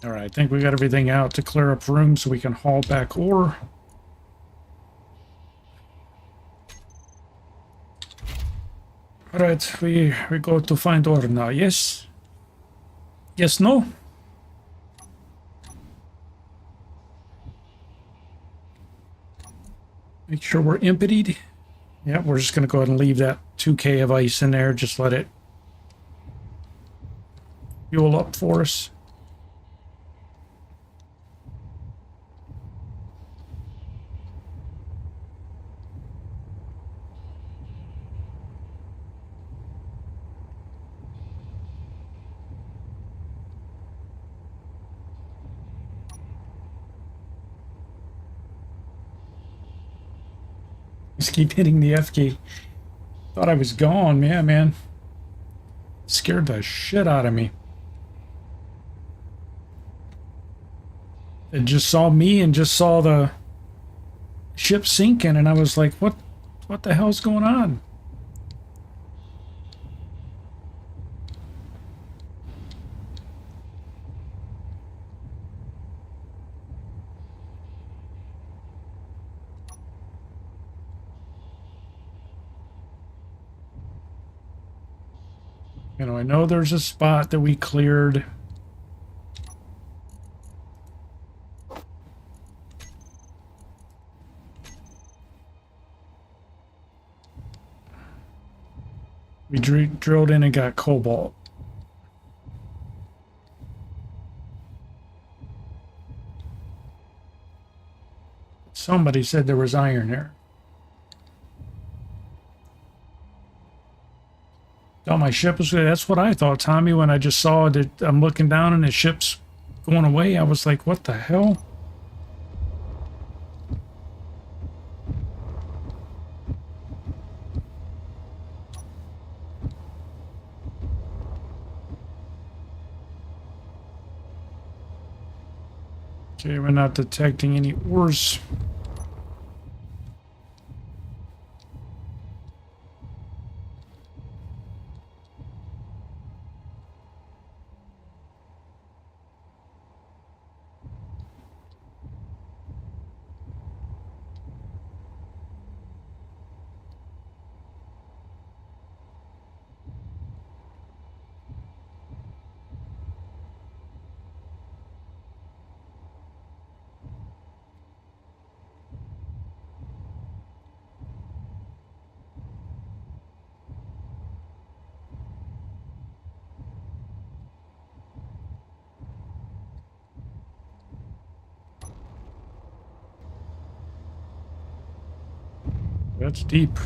All right, I think we got everything out to clear up room so we can haul back ore. All right, we go to find ore now. Yes? Yes, no? Make sure we're emptied. Yeah, we're just going to go ahead and leave that 2K of ice in there. Just let it fuel up for us. Just keep hitting the F key. Thought I was gone, man. Scared the shit out of me. It just saw me and just saw the ship sinking, and I was like, what the hell's going on? You know, I know there's a spot that we cleared. We drilled in and got cobalt. Somebody said there was iron there. Thought my ship was. That's what I thought, Tommy, when I just saw that I'm looking down and the ship's going away. I was like, what the hell? Okay, we're not detecting any ores. That's deep.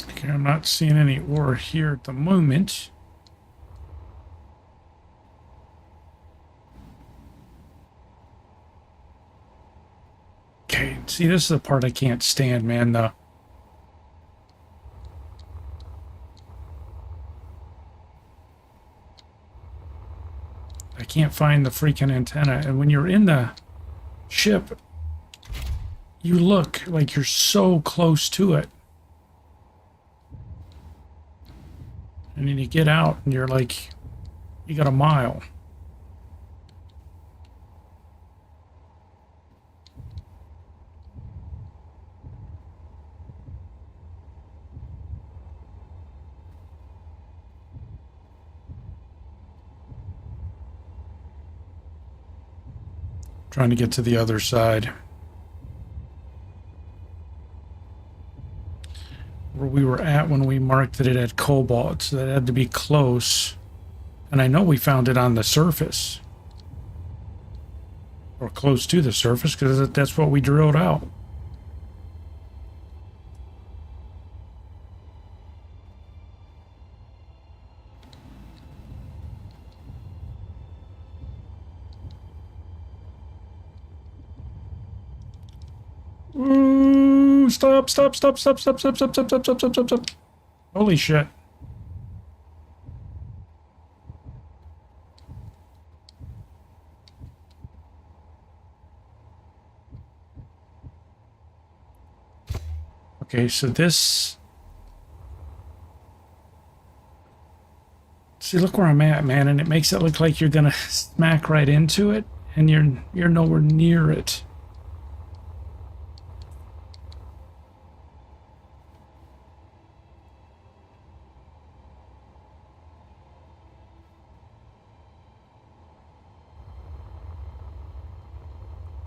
Okay, I'm not seeing any ore here at the moment. Okay, see, this is the part I can't stand, man. I can't find the freaking antenna. And when you're in the ship, you look like you're so close to it. And then you get out and you're like, you got a mile. Trying to get to the other side. we were at when we marked that it had cobalt, so that had to be close. And I know we found it on the surface. Or close to the surface, because that's what we drilled out. Ooh, stop. Holy shit. Okay, so this... See, look where I'm at, man, and it makes it look like you're gonna smack right into it, and you're nowhere near it.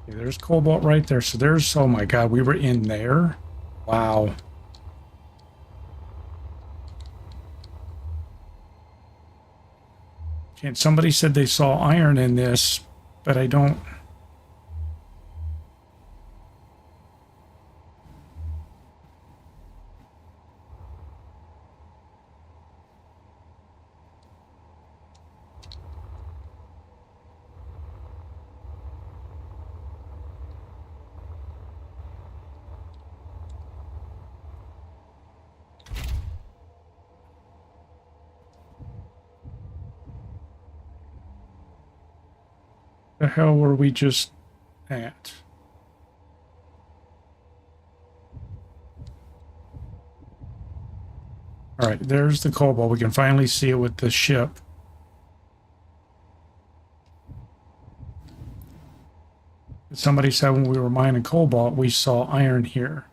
Okay, there's cobalt right there. So there's, oh my god, we were in there. Wow. And somebody said they saw iron in this, but I don't. The hell were we just at? All right, there's the cobalt. We can finally see it with the ship. Somebody said when we were mining cobalt, we saw iron here.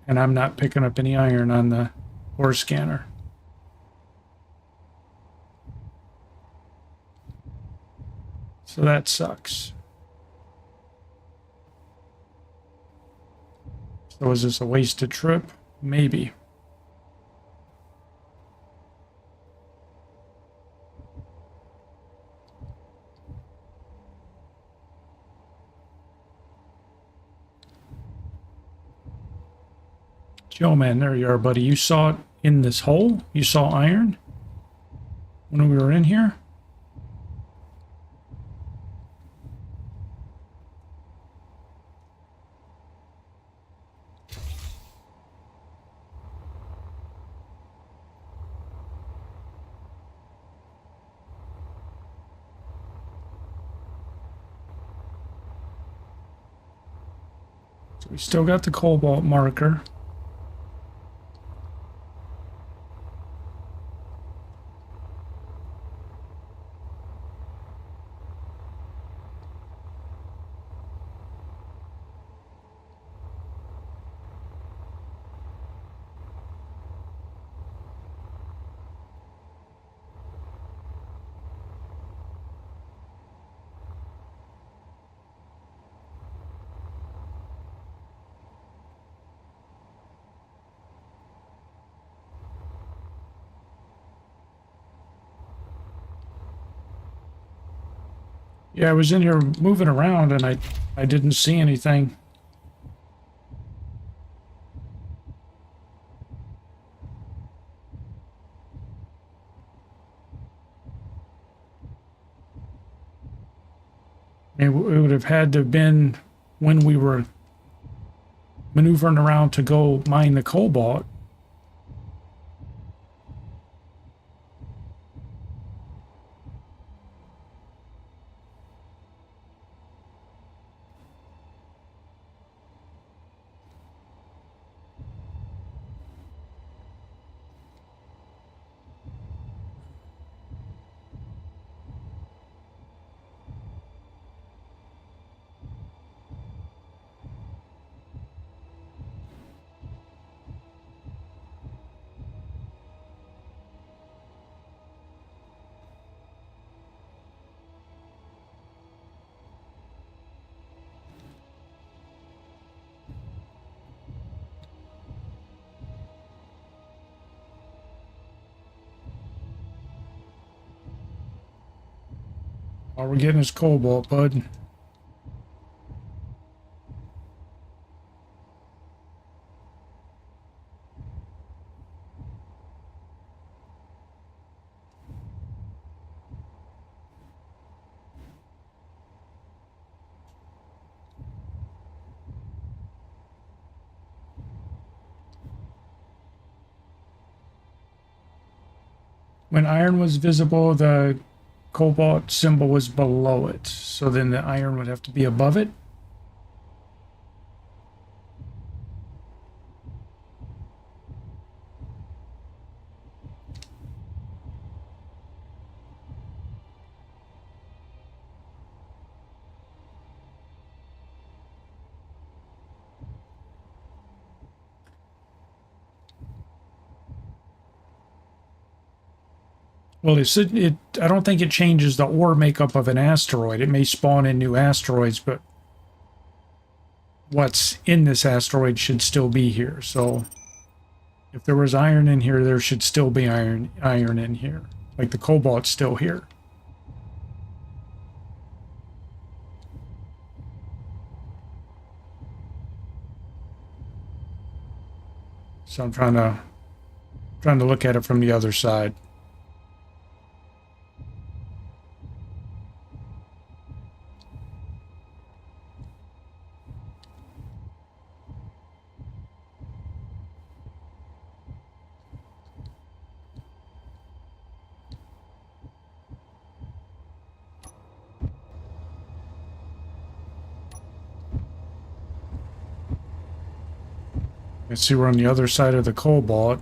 And I'm not picking up any iron on the ore scanner. So that sucks. So is this a wasted trip? Maybe. Joe, man, there you are, buddy. You saw it in this hole? You saw iron when we were in here? So we still got the cobalt marker. Yeah, I was in here moving around and I didn't see anything. It would have had to have been when we were maneuvering around to go mine the cobalt. All we're getting is cobalt, bud. When iron was visible, the cobalt symbol was below it. So then the iron would have to be above it. Well, I don't think it changes the ore makeup of an asteroid. It may spawn in new asteroids, but what's in this asteroid should still be here. So if there was iron in here, there should still be iron in here. Like the cobalt's still here. So I'm trying to look at it from the other side. Let's see, we're on the other side of the cobalt.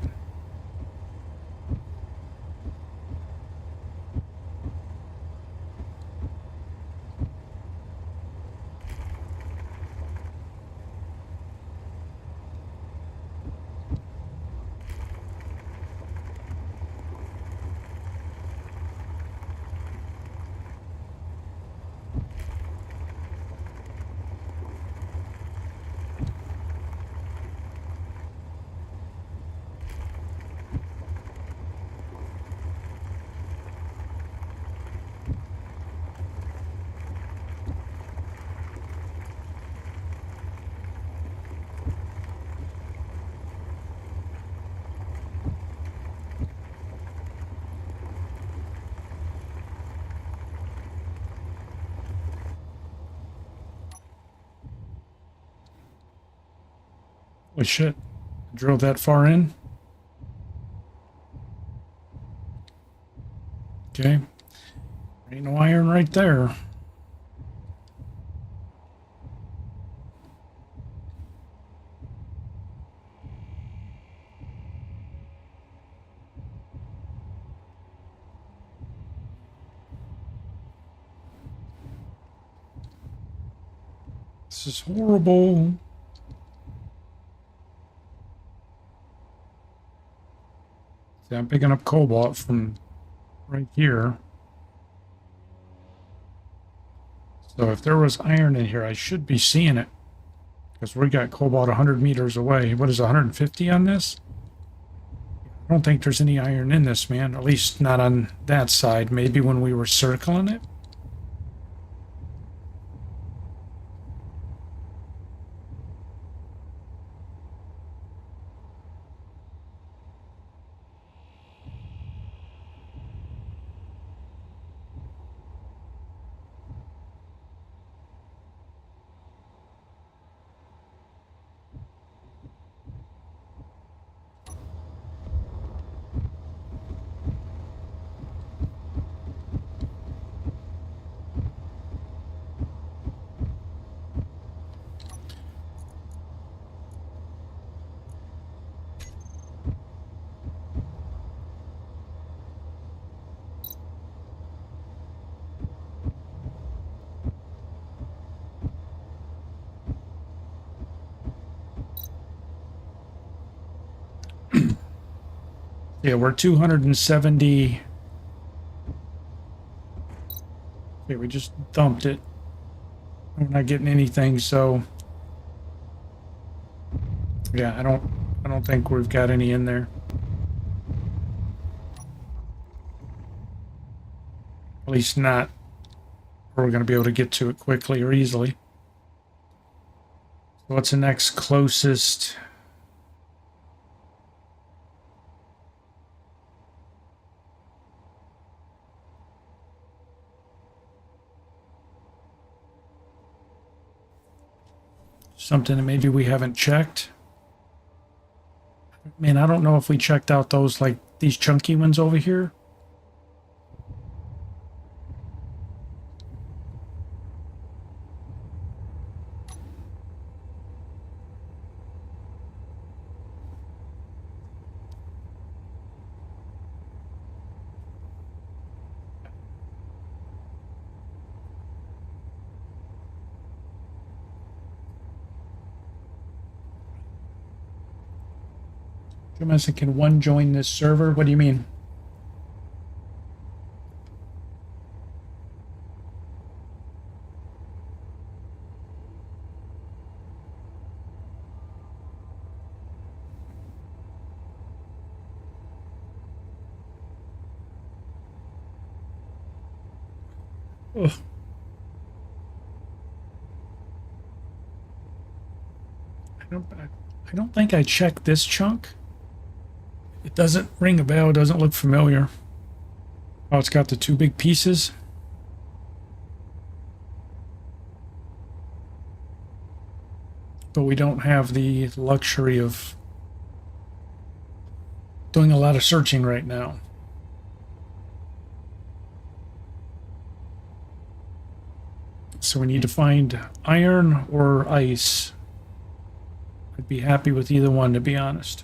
Holy shit. Drilled that far in. Okay. Ain't no iron right there. This is horrible. See, I'm picking up cobalt from right here. So if there was iron in here, I should be seeing it. Because we got cobalt 100 meters away. What is 150 on this? I don't think there's any iron in this, man. At least not on that side. Maybe when we were circling it. Yeah, we're 270. Okay, we just dumped it. We're not getting anything, so yeah, I don't think we've got any in there. At least not we're going to be able to get to it quickly or easily. So what's the next closest? Something that maybe we haven't checked. Man, I don't know if we checked out those, like, these chunky ones over here. Kenison, can one join this server? What do you mean? Ugh. I don't think I checked this chunk. It doesn't ring a bell. It doesn't look familiar. Oh, it's got the two big pieces. But we don't have the luxury of doing a lot of searching right now. So we need to find iron or ice. I'd be happy with either one, to be honest.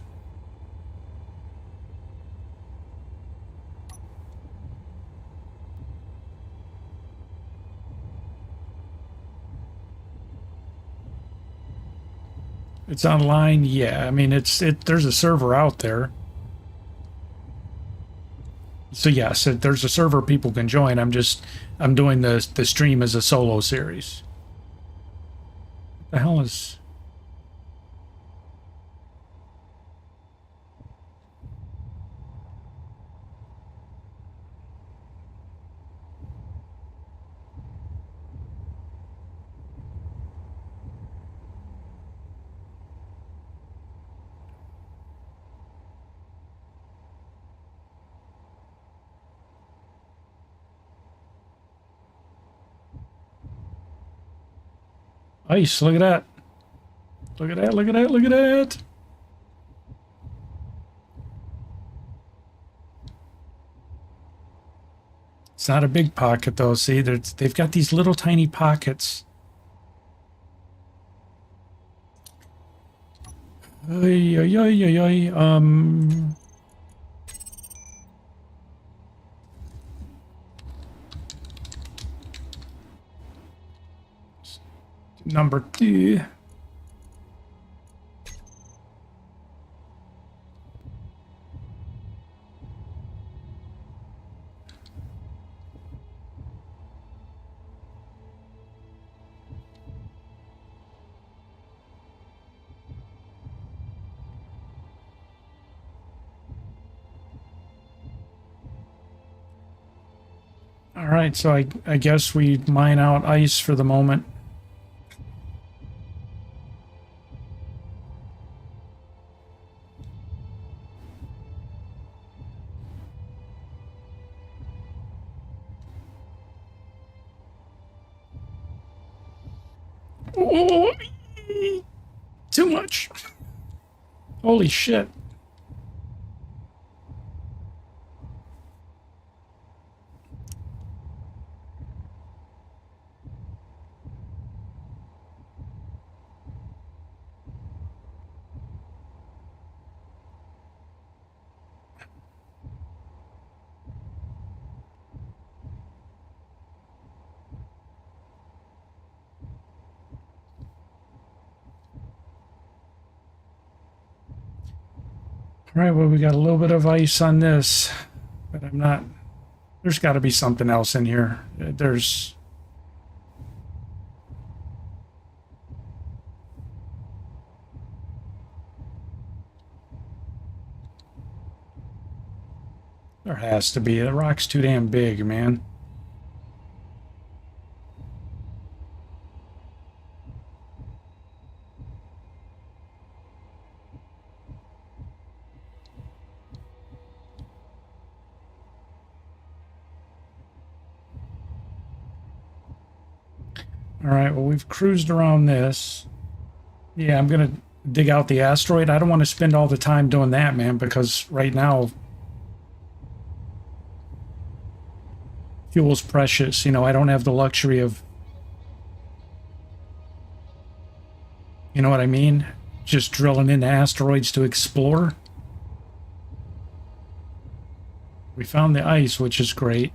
It's online, yeah. I mean, there's a server out there. So yes, there's a server people can join. I'm doing the stream as a solo series. What the hell is? Ice, look at that. Look at that, look at that, look at that. It's not a big pocket though. See, they've got these little tiny pockets. Ay, ay, ay, ay, ay. Number 2. All right, so I guess we mine out ice for the moment. Oh, too much. Holy shit. All right, well, we got a little bit of ice on this, but I'm not... There's got to be something else in here. There's... There has to be. The rock's too damn big, man. All right, well, we've cruised around this. Yeah, I'm going to dig out the asteroid. I don't want to spend all the time doing that, man, because right now fuel's precious. You know, I don't have the luxury of, you know what I mean? Just drilling into asteroids to explore. We found the ice, which is great.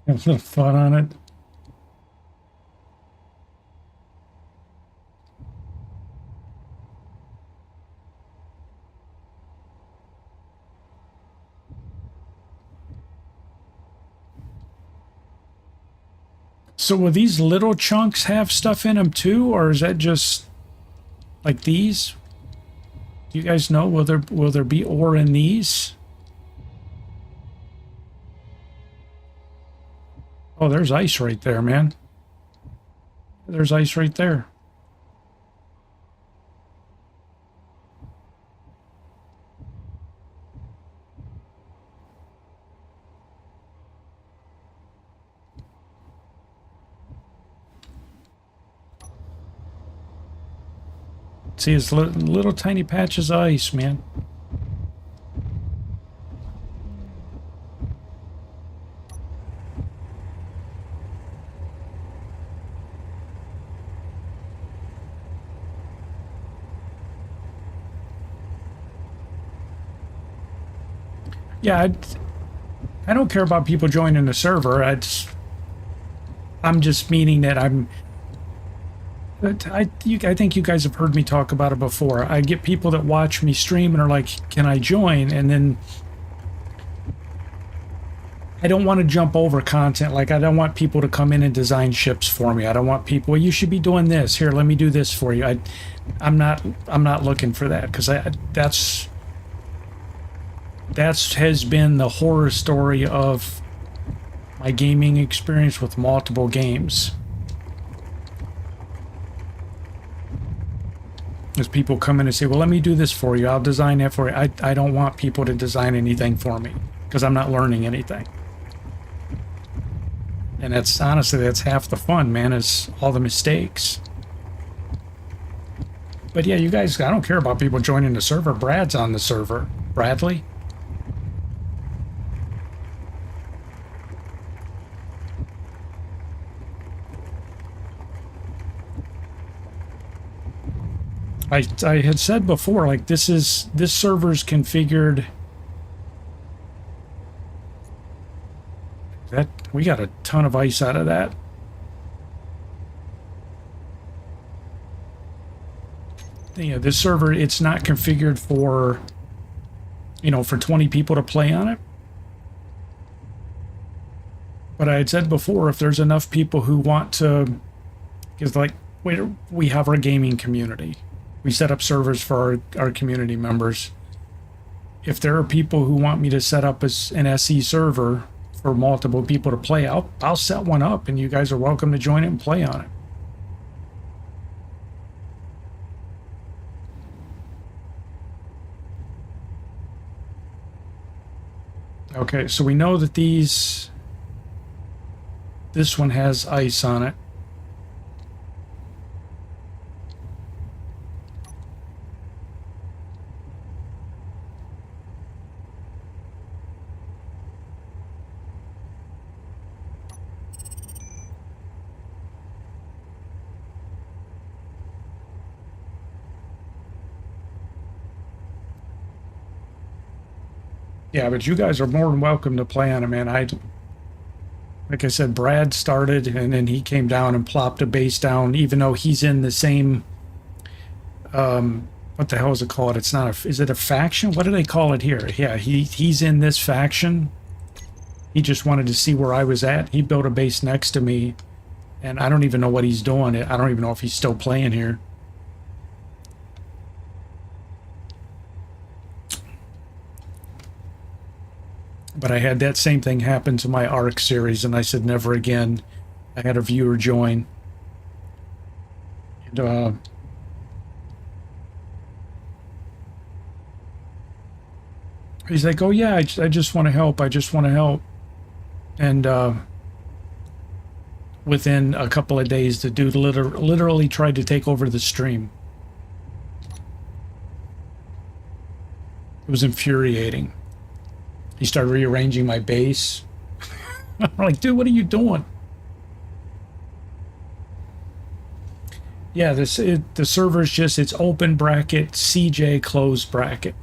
Have a little fun on it. So will these little chunks have stuff in them too, or is that just like these? Do you guys know? Will there be ore in these? Oh, there's ice right there, man. There's ice right there. See, it's little tiny patches of ice, man. Yeah, I don't care about people joining the server. I'm just meaning that I think you guys have heard me talk about it before. I get people that watch me stream and are like, "Can I join?" And then I don't want to jump over content. Like, I don't want people to come in and design ships for me. I don't want people, "Well, you should be doing this. Here, let me do this for you." I'm not looking for that, because that has been the horror story of my gaming experience with multiple games. As people come in and say, "Well, let me do this for you. I'll design that for you." I don't want people to design anything for me, because I'm not learning anything. And that's honestly, that's half the fun, man, is all the mistakes. But yeah, you guys, I don't care about people joining the server. Brad's on the server. Bradley? I had said before, like, this server's configured. That we got a ton of ice out of that. Yeah, this server, it's not configured for, you know, for 20 people to play on it. But I had said before, if there's enough people who want to, because, like, we have our gaming community. We set up servers for our community members. If there are people who want me to set up as an SE server for multiple people to play, I'll set one up, and you guys are welcome to join it and play on it. Okay, so we know that this one has ice on it. Yeah, but you guys are more than welcome to play on it, man. Like I said, Brad started, and then he came down and plopped a base down, even though he's in the same, what the hell is it called? It's not is it a faction? What do they call it here? Yeah, he's in this faction. He just wanted to see where I was at. He built a base next to me, and I don't even know what he's doing. I don't even know if he's still playing here. But I had that same thing happen to my Arc series, and I said never again. I had a viewer join. And, he's like, oh yeah, I just want to help. I just want to help. And within a couple of days, the dude literally tried to take over the stream. It was infuriating. He started rearranging my base. I'm like, dude, what are you doing? Yeah, the server's just, it's open bracket, CJ closed bracket.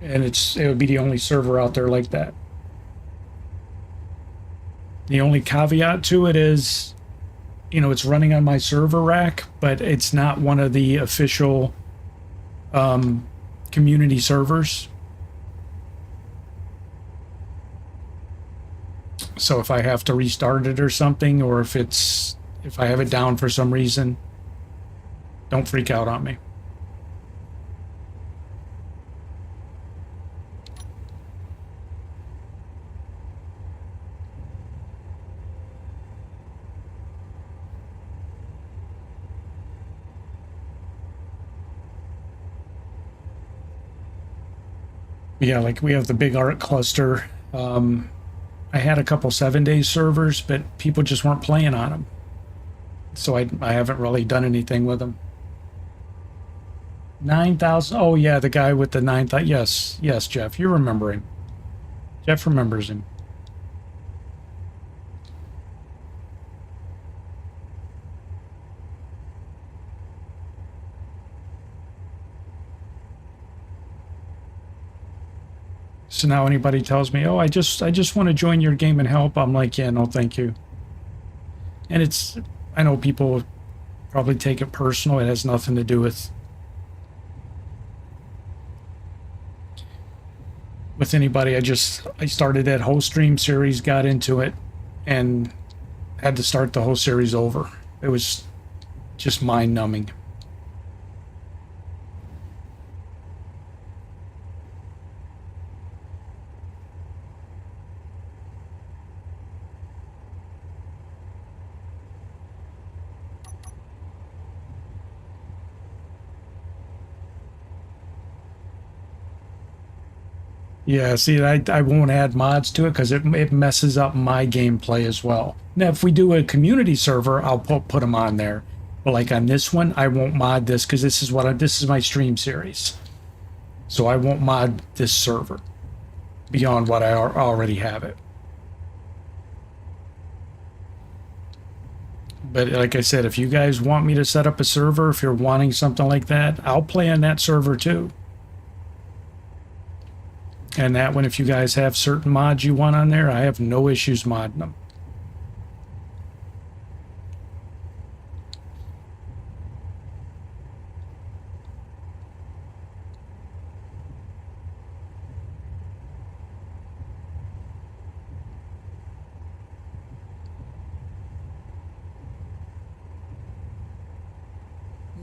And it would be the only server out there like that. The only caveat to it is, you know, it's running on my server rack, but it's not one of the official community servers. So if I have to restart it or something, or if I have it down for some reason, don't freak out on me. Yeah, like we have the big art cluster. I had a couple 7-day servers, but people just weren't playing on them. So I haven't really done anything with them. 9,000. Oh yeah, the guy with the 9,000. Yes, yes, Jeff, you remember him. Jeff remembers him. So now anybody tells me, oh, I just want to join your game and help, I'm like, yeah, no, thank you. And it's, I know people probably take it personal. It has nothing to do with anybody. I started that whole stream series, got into it, and had to start the whole series over. It was just mind-numbing. Yeah, see, I won't add mods to it because it messes up my gameplay as well. Now, if we do a community server, I'll put them on there. But like on this one, I won't mod this because this is my stream series. So I won't mod this server beyond what I already have it. But like I said, if you guys want me to set up a server, if you're wanting something like that, I'll play on that server too. And that one, if you guys have certain mods you want on there, I have no issues modding them.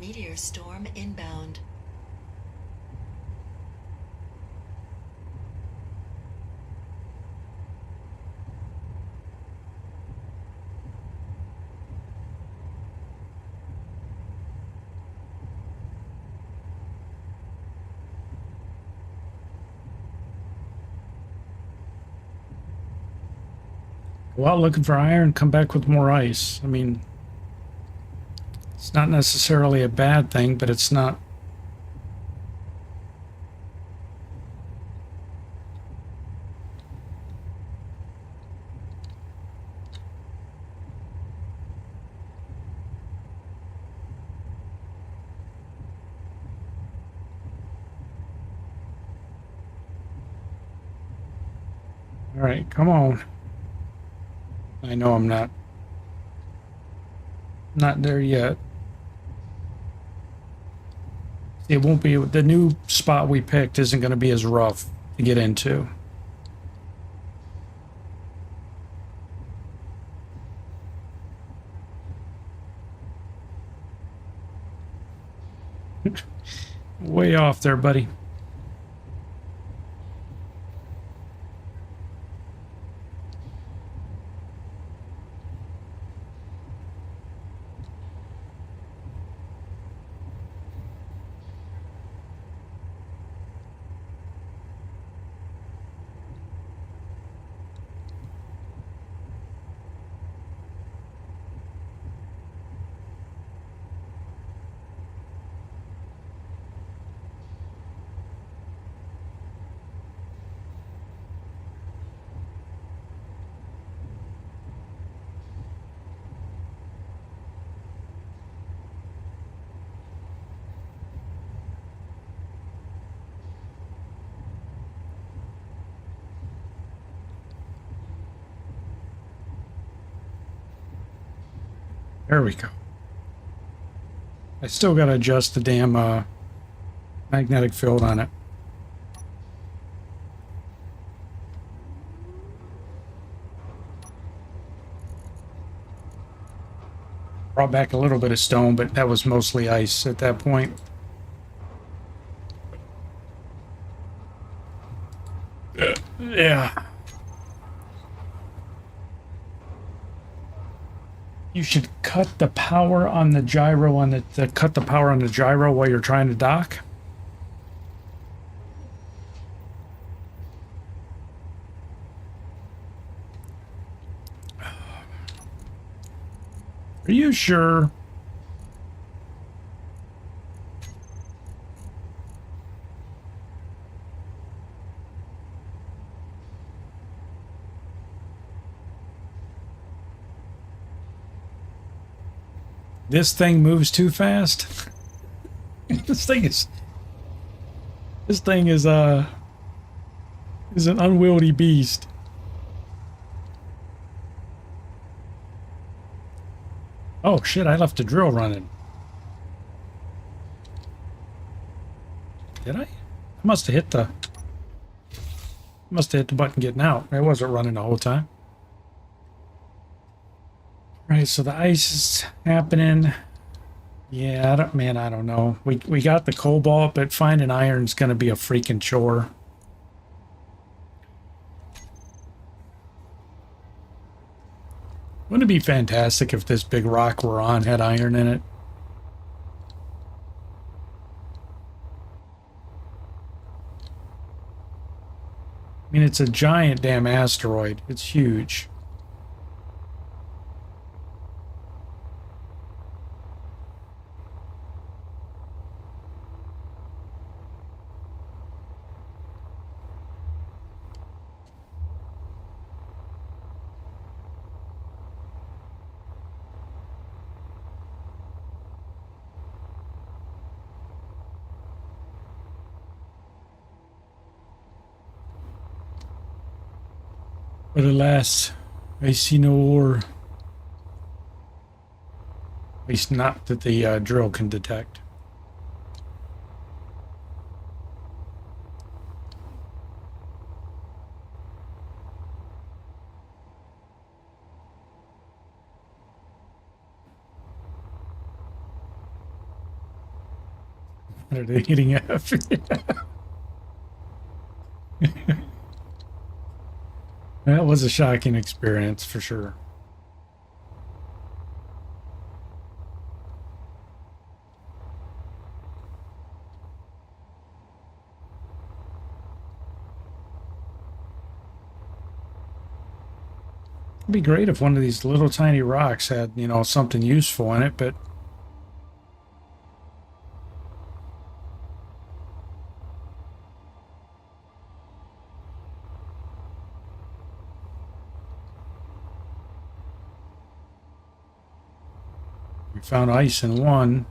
Meteor storm inbound. Go out looking for iron, come back with more ice. I mean, it's not necessarily a bad thing, but it's not. All right, come on. I know I'm not there yet. It won't be, the new spot we picked isn't going to be as rough to get into. Way off there, buddy. There we go. I still got to adjust the damn magnetic field on it. Brought back a little bit of stone, but that was mostly ice at that point. Yeah. You should cut the power on the gyro on the cut the power on the gyro while you're trying to dock. Are you sure? This thing moves too fast. This thing is an unwieldy beast. Oh shit, I left the drill running. Did I? I must have hit the button getting out. I wasn't running the whole time. Right, so the ice is happening. Yeah, I don't know. We got the cobalt, but finding iron's gonna be a freaking chore. Wouldn't it be fantastic if this big rock we're on had iron in it? I mean, it's a giant damn asteroid. It's huge. But alas, I see no ore. At least not that the drill can detect. What are they hitting F? That was a shocking experience for sure. It'd be great if one of these little tiny rocks had, you know, something useful in it, but we found ice in one.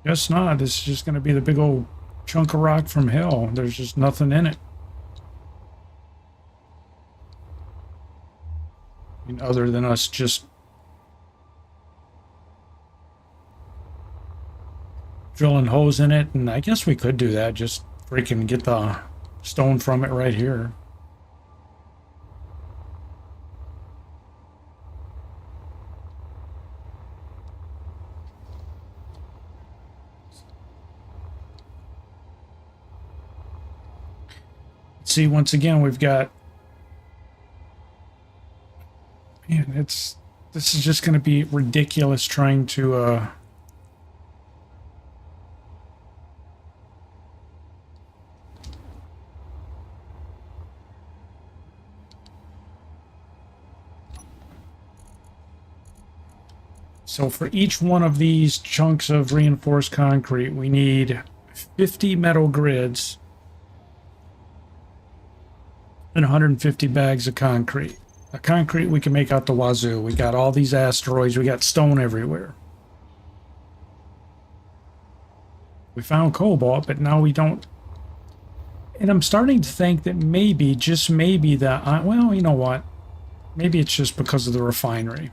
Guess not. This is just going to be the big old chunk of rock from hell. There's just nothing in it. I mean, other than us just drilling holes in it, and I guess we could do that. Just freaking get the stone from it right here. See, once again, we've got, man, this is just going to be ridiculous trying to So for each one of these chunks of reinforced concrete, we need 50 metal grids and 150 bags of concrete. The concrete we can make out the wazoo. We got all these asteroids. We got stone everywhere. We found cobalt, but now we don't. And I'm starting to think that maybe, just maybe that, well, you know what? Maybe it's just because of the refinery.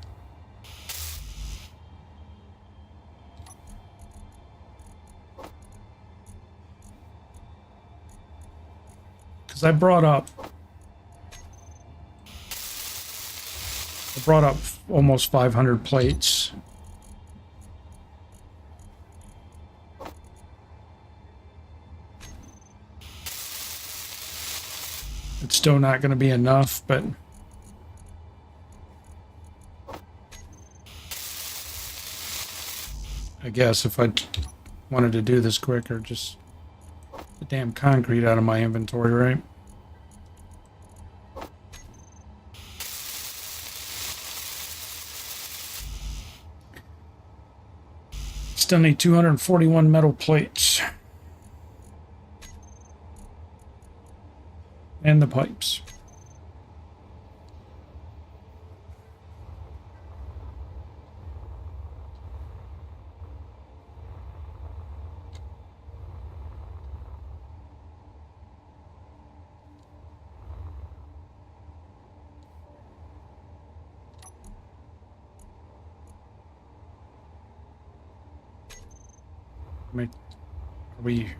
Because I brought up almost 500 plates. It's still not going to be enough, but I guess if I wanted to do this quicker, just the damn concrete out of my inventory, right? Still need 241 metal plates. And the pipes. Are we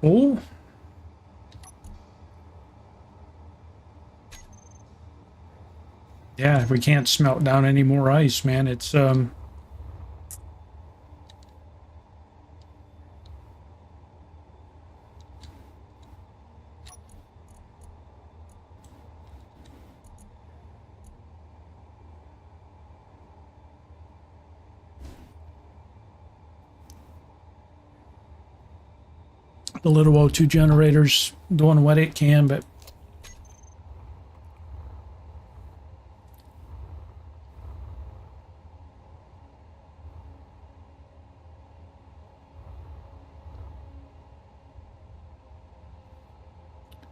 full? Yeah, we can't smelt down any more ice, man. It's the little O2 generators doing what it can, but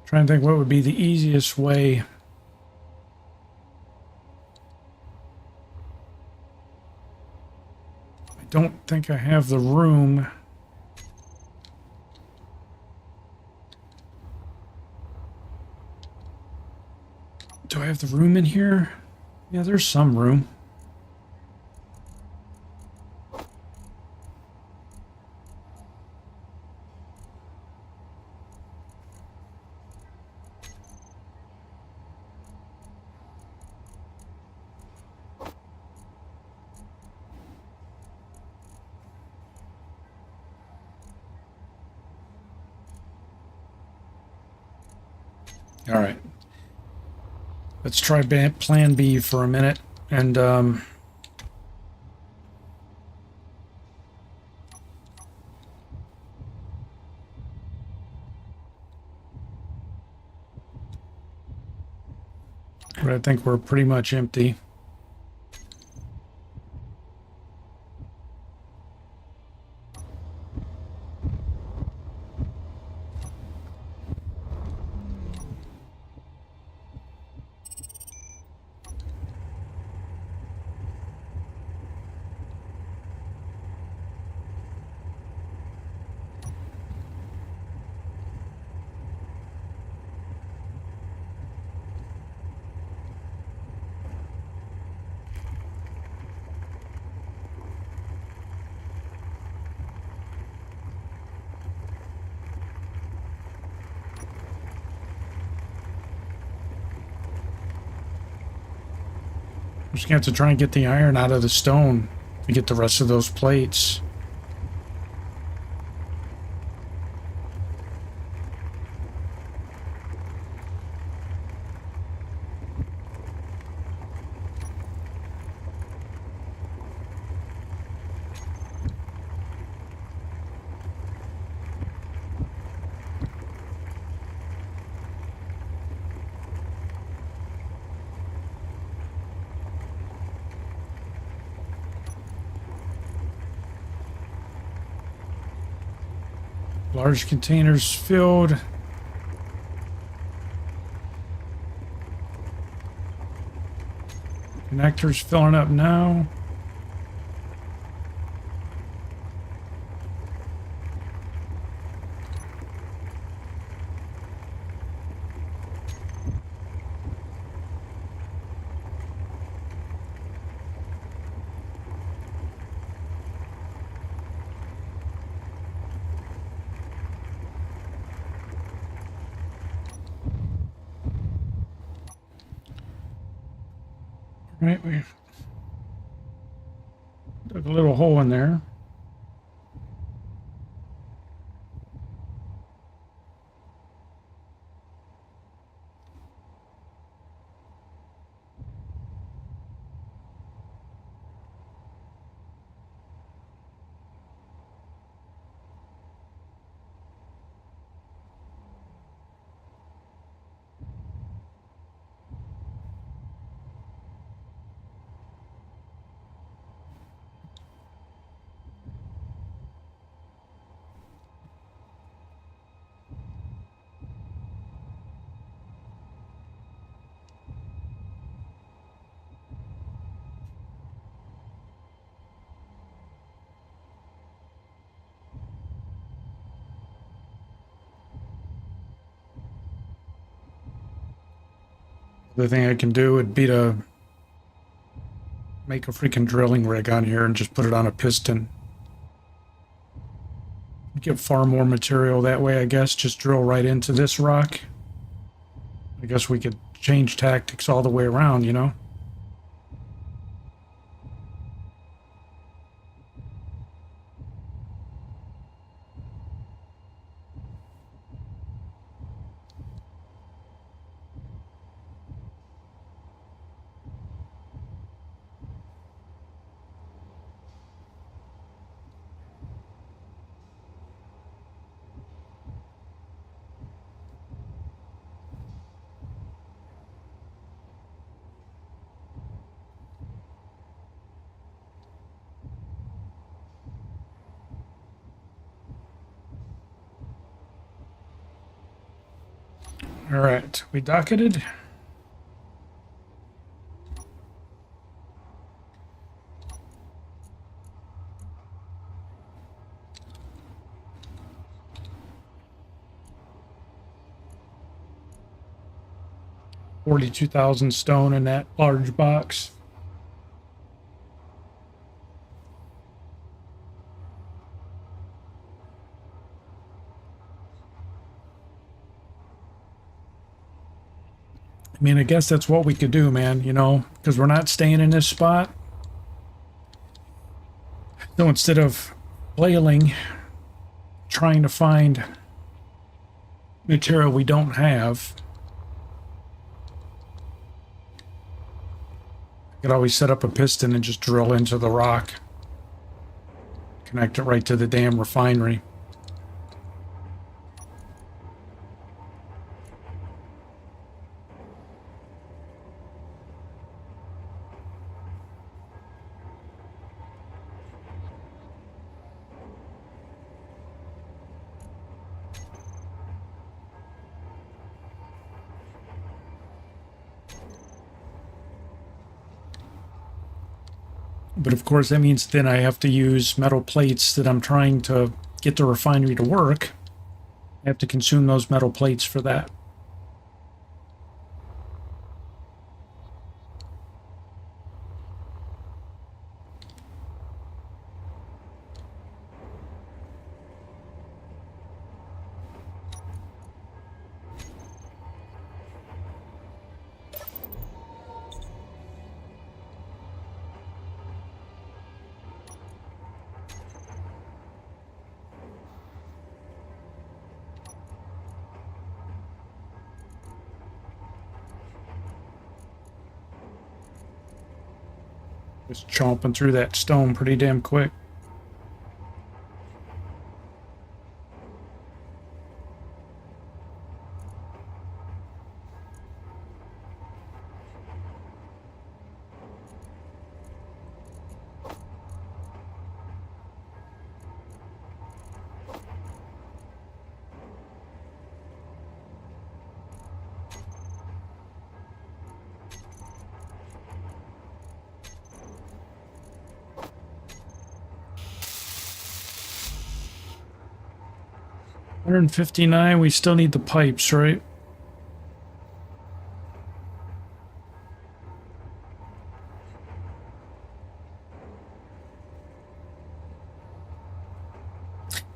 trying to think what would be the easiest way. I don't think I have the room. Do I have the room in here? Yeah, there's some room. All right. Let's try plan B for a minute, and but I think we're pretty much empty. We're just gonna have to try and get the iron out of the stone to get the rest of those plates. Large containers filled. Connectors filling up now. Right, we dug a little hole in there. The thing I can do would be to make a freaking drilling rig on here and just put it on a piston. Get far more material that way, I guess. Just drill right into this rock. I guess we could change tactics all the way around, you know? All right, we docketed. $42,000 stone in that large box. I mean, I guess that's what we could do, man, you know, because we're not staying in this spot. So instead of flailing, trying to find material we don't have, I could always set up a piston and just drill into the rock. Connect it right to the damn refinery. But of course, that means then I have to use metal plates that I'm trying to get the refinery to work. I have to consume those metal plates for that. Just chomping through that stone pretty damn quick. 159, we still need the pipes, right?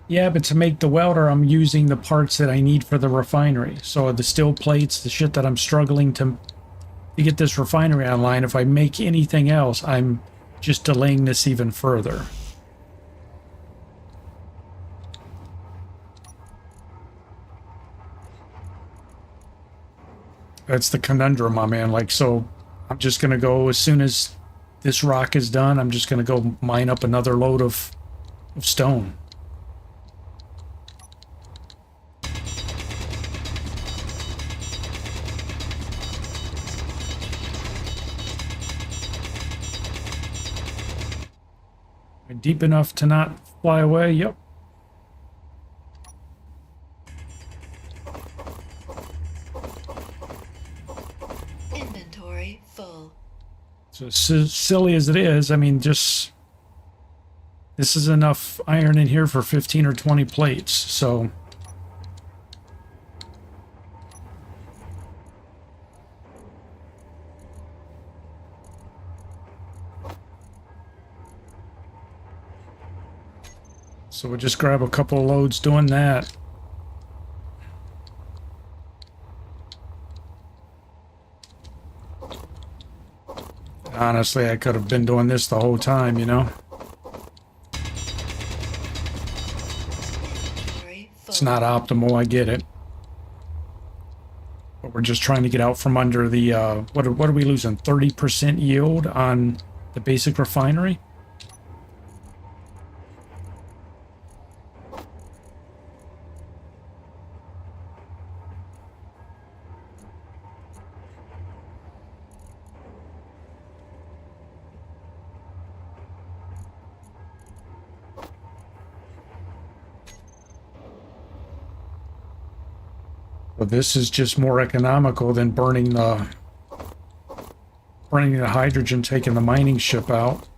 Yeah, but to make the welder, I'm using the parts that I need for the refinery. So the steel plates, the shit that I'm struggling to get this refinery online, if I make anything else, I'm just delaying this even further. That's the conundrum I'm in. Like, so I'm just going to go, as soon as this rock is done, I'm just going to go mine up another load of stone. Deep enough to not fly away? Yep. Inventory full. So silly as it is, I mean, just... This is enough iron in here for 15 or 20 plates, so... So we'll just grab a couple of loads doing that. Honestly, I could have been doing this the whole time, you know? It's not optimal, I get it. But we're just trying to get out from under the, what are we losing? 30% yield on the basic refinery? Well, this is just more economical than burning the hydrogen, taking the mining ship out.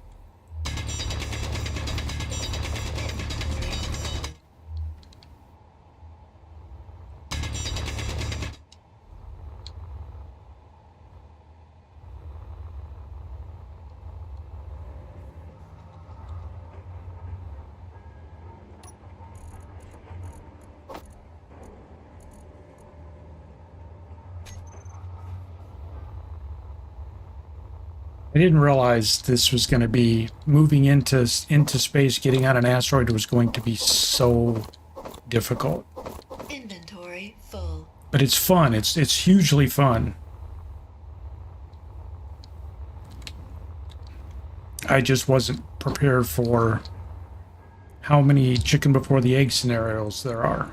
I didn't realize this was going to be moving into space, getting on an asteroid was going to be so difficult. Inventory full. But it's fun. It's hugely fun. I just wasn't prepared for how many chicken before the egg scenarios there are.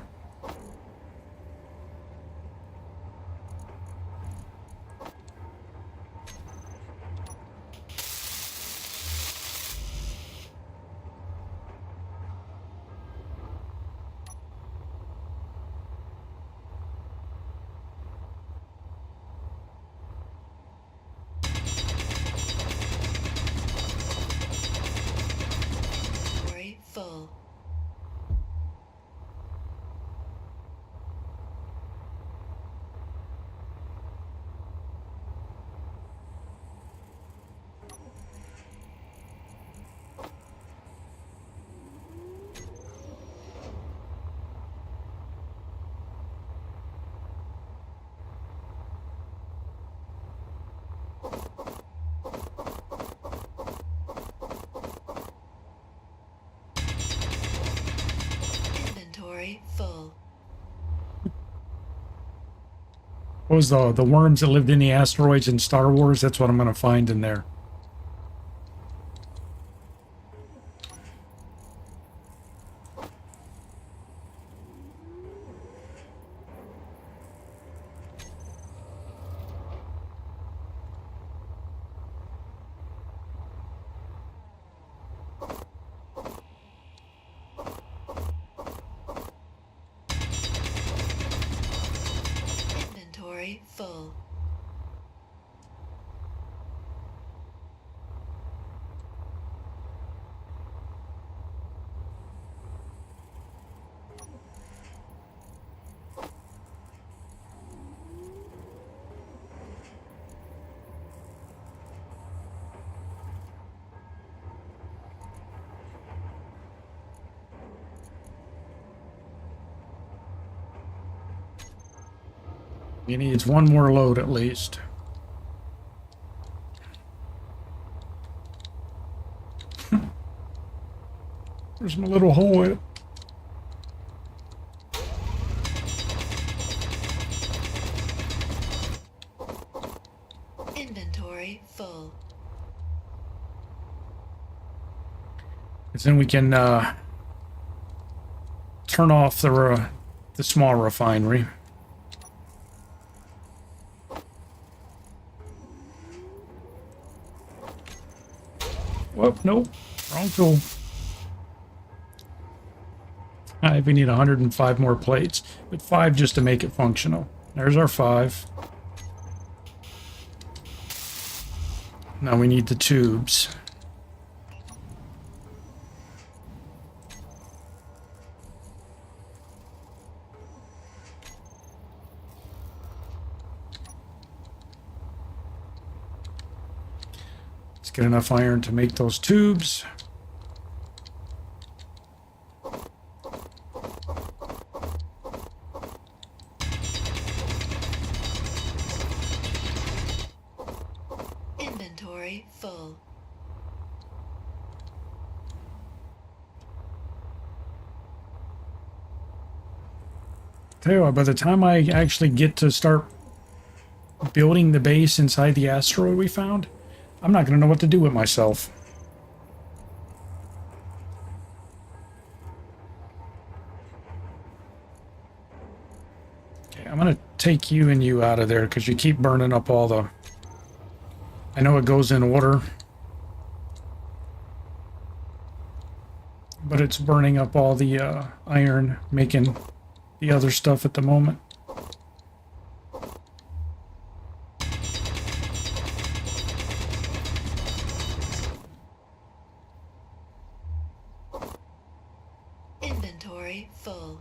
Full. Full. What was the worms that lived in the asteroids in Star Wars? That's what I'm going to find in there. Full. He needs one more load at least. There's my little hole in it. Inventory full. Because then we can turn off the small refinery. Whoop, nope. Wrong tool. We need 105 more plates, but 5 just to make it functional. There's our 5. Now we need the tubes. Let's get enough iron to make those tubes. Inventory full. Tell you what, by the time I actually get to start building the base inside the asteroid we found, I'm not going to know what to do with myself. Okay, I'm going to take you and you out of there because you keep burning up all the... I know it goes in order, but it's burning up all the iron, making the other stuff at the moment. Inventory full.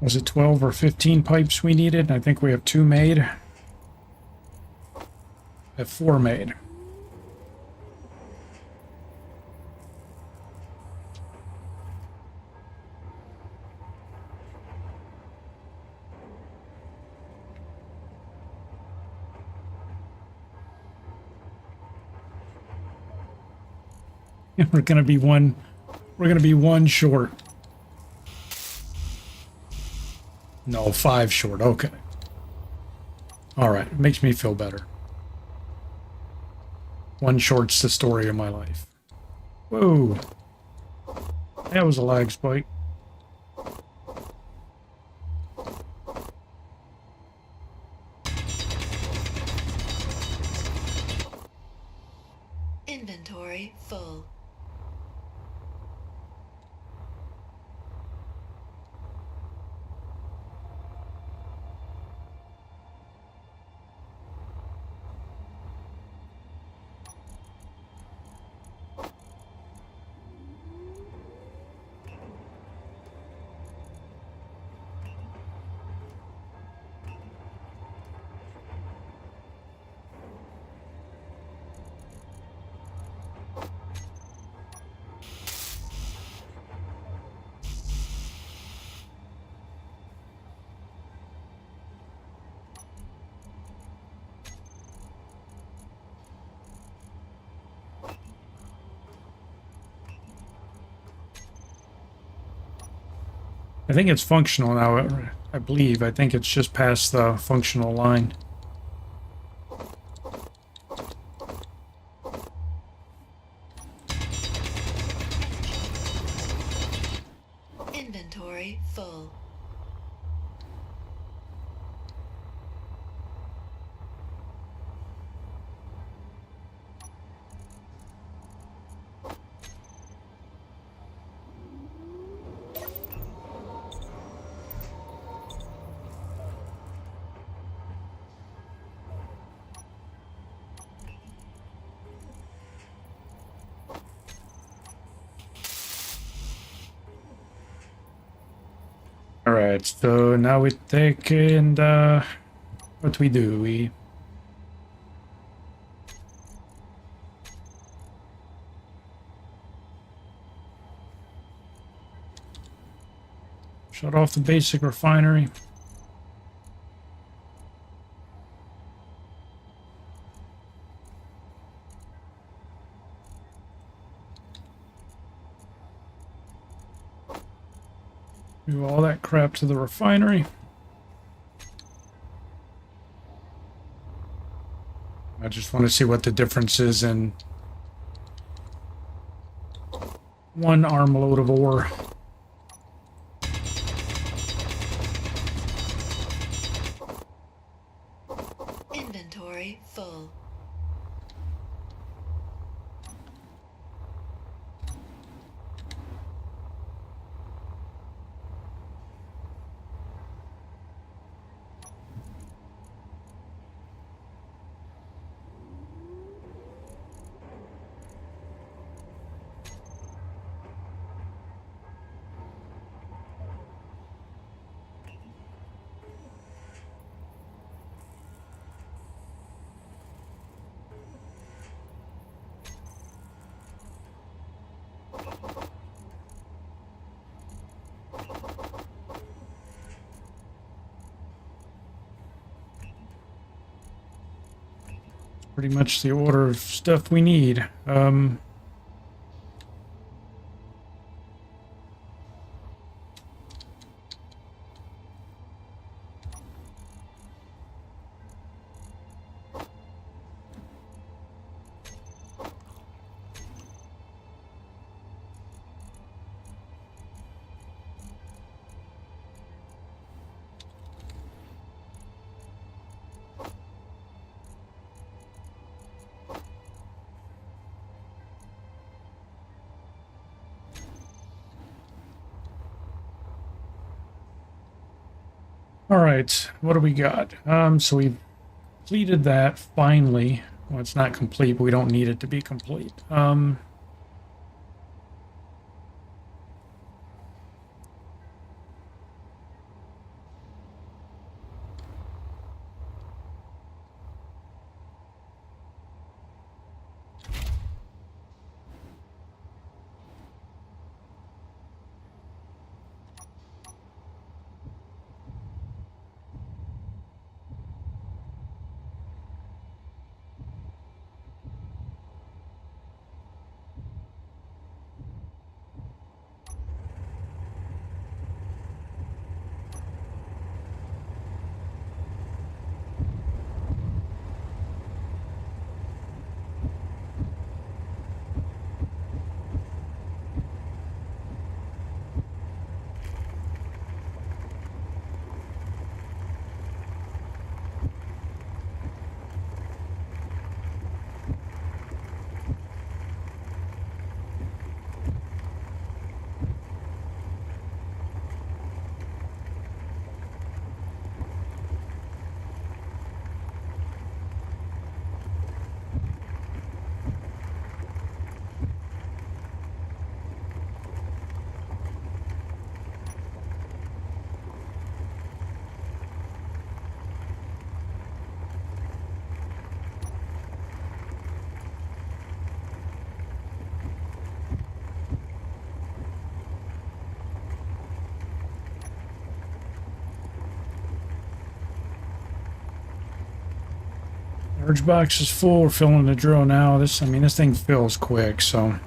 Was it 12 or 15 pipes we needed? And I think we have 2 made. I have 4 made. We're gonna be one short. No, 5 short. Okay. All right. It makes me feel better. 1 short's the story of my life. Whoa. That was a lag spike. Inventory full. I think it's functional now, I believe. I think it's just past the functional line. Inventory full. Alright, so now we take and what we do? We Shut off the basic refinery. Do all that crap to the refinery. I just want to see what the difference is in one armload of ore. Inventory full. Pretty much the order of stuff we need. All right, what do we got? So we completed that finally. Well, it's not complete, but we don't need it to be complete. Large box is full. We're filling the drill now. This thing fills quick, so.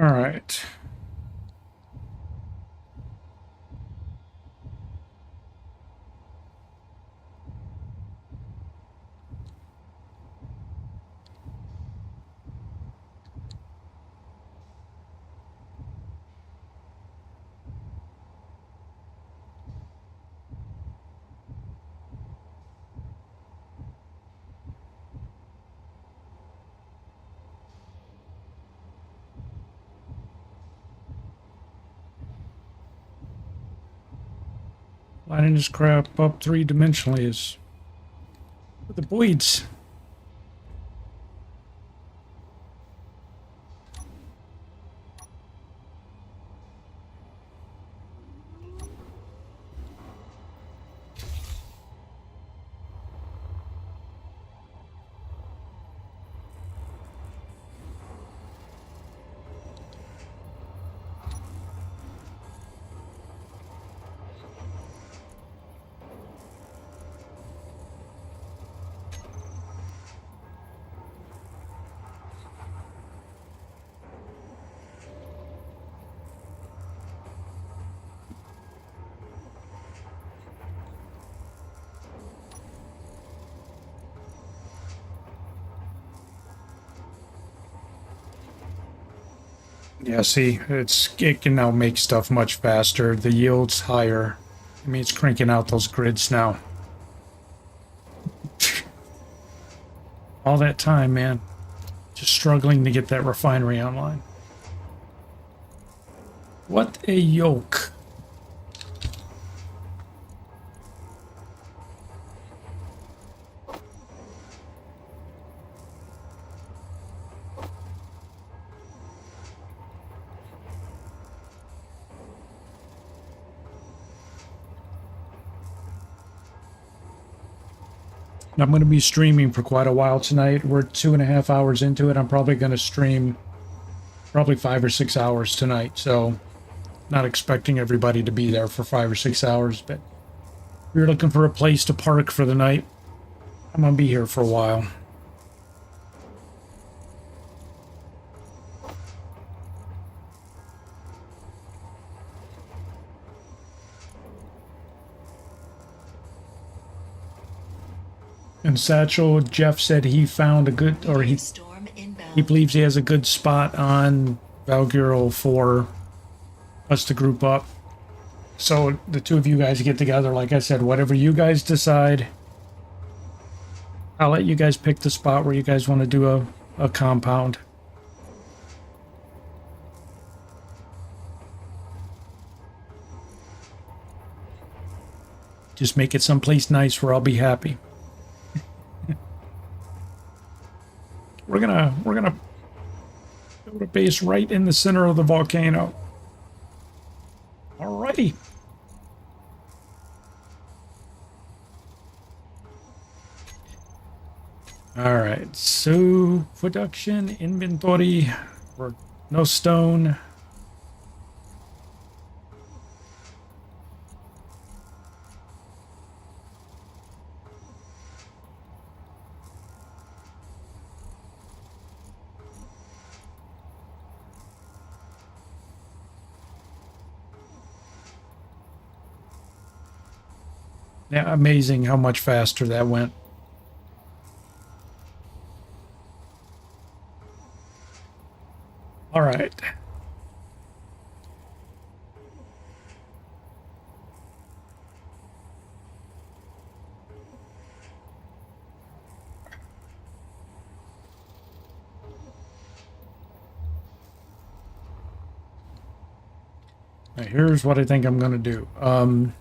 All right. Lining this crap up three-dimensionally is for the bleeds. Yeah, see, it can now make stuff much faster. The yield's higher. I mean, it's cranking out those grids now. All that time, man. Just struggling to get that refinery online. What a yoke. I'm going to be streaming for quite a while tonight. We're 2.5 hours into it. I'm probably going to stream probably 5 or 6 hours tonight. So not expecting everybody to be there for 5 or 6 hours, but if you're looking for a place to park for the night, I'm going to be here for a while. And Satchel, Jeff said he found a good, or he believes he has a good spot on Valguero for us to group up. So the two of you guys get together. Like I said, whatever you guys decide, I'll let you guys pick the spot where you guys want to do a compound. Just make it someplace nice where I'll be happy. We're gonna build a base right in the center of the volcano. Alrighty. Alright, so production, inventory, we're no stone. Yeah, amazing how much faster that went. All right. Now here's what I think I'm going to do. I'm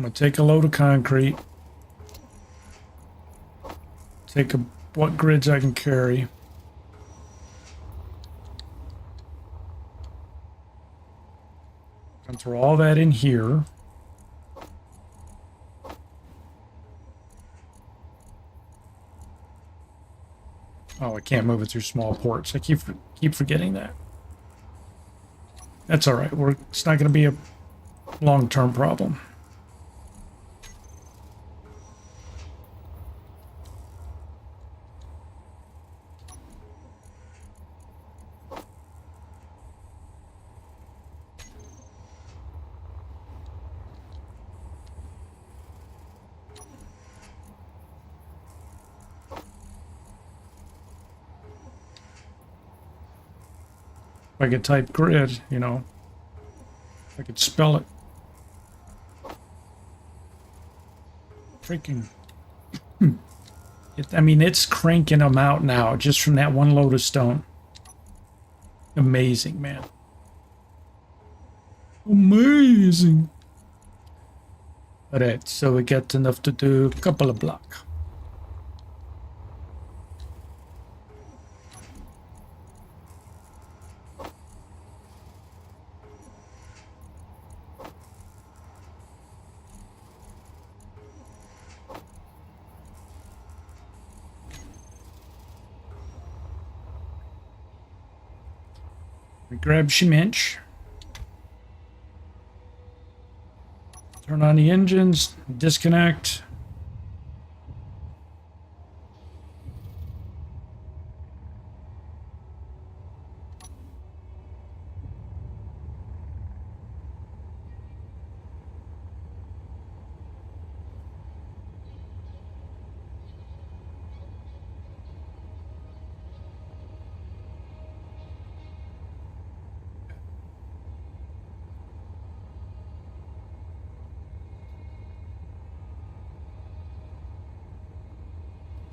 going to take a load of concrete. Take what grids I can carry. And throw all that in here. Oh, I can't move it through small ports. I keep forgetting that. That's all right. It's not going to be a long-term problem. I could type grid, you know, I could spell it. Freaking. I mean, it's cranking them out now just from that one load of stone. Amazing, man. Amazing. Alright, so we got enough to do a couple of blocks. We grab Sheminch. Turn on the engines, disconnect.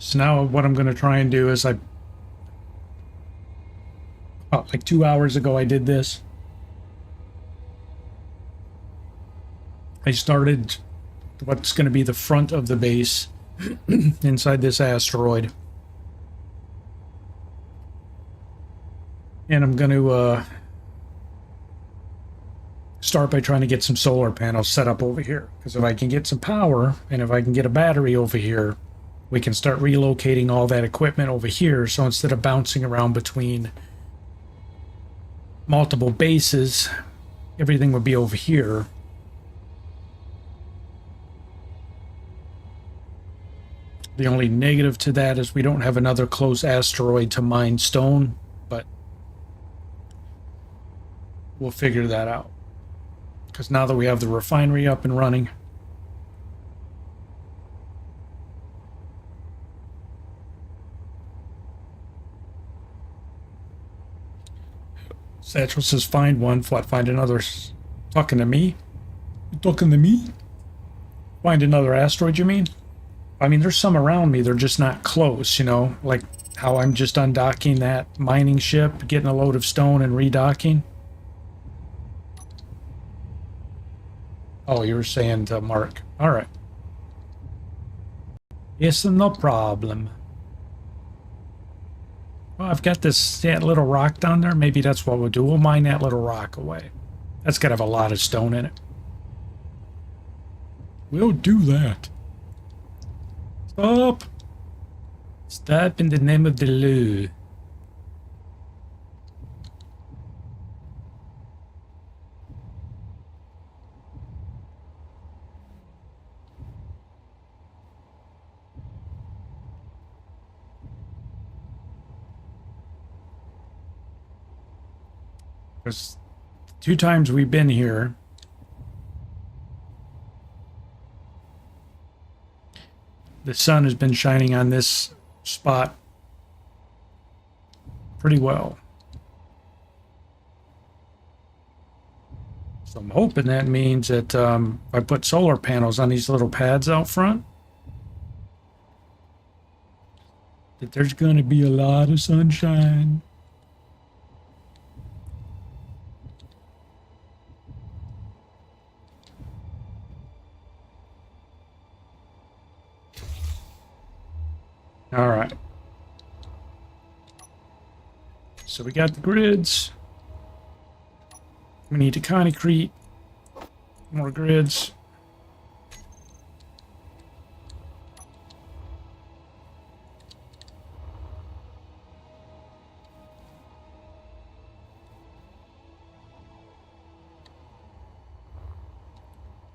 So now what I'm going to try and do is like 2 hours ago I did this. I started what's going to be the front of the base inside this asteroid. And I'm going to start by trying to get some solar panels set up over here. Because if I can get some power and if I can get a battery over here, we can start relocating all that equipment over here. So instead of bouncing around between multiple bases, everything would be over here. The only negative to that is we don't have another close asteroid to mine stone, but we'll figure that out. Because now that we have the refinery up and running, Satchel says find one, find another. Talking to me? You talking to me? Find another asteroid, you mean? I mean, there's some around me, they're just not close, you know? Like how I'm just undocking that mining ship, getting a load of stone and redocking. Oh, you were saying to Mark. Alright. Yes, no problem. Well, I've got that little rock down there. Maybe that's what we'll do. We'll mine that little rock away. That's got to have a lot of stone in it. We'll do that. Stop. Stop in the name of the law. Because 2 times we've been here, the sun has been shining on this spot pretty well. So I'm hoping that means that if I put solar panels on these little pads out front, that there's going to be a lot of sunshine. All right. So we got the grids. We need to concrete more grids.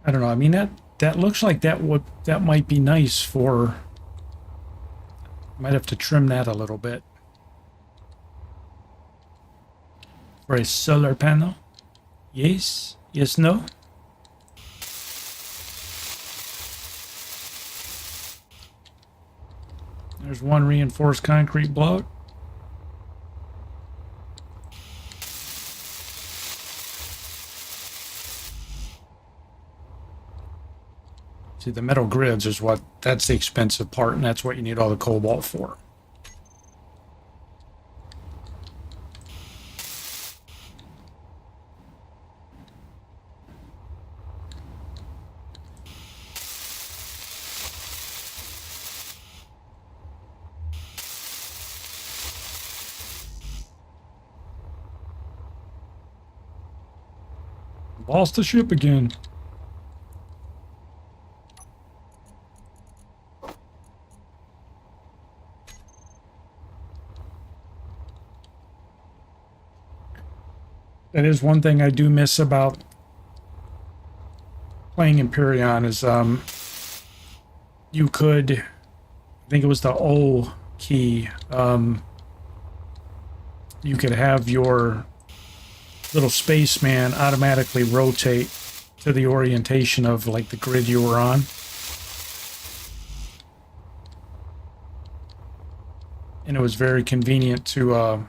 I don't know. I mean, that looks like that might be nice for. Might have to trim that a little bit. For a solar panel. Yes. Yes, no. There's one reinforced concrete block. See, the metal grids is that's the expensive part, and that's what you need all the cobalt for. Lost the ship again. That is one thing I do miss about playing Empyrean is you could, I think it was the O key, you could have your little spaceman automatically rotate to the orientation of like the grid you were on. And it was very convenient to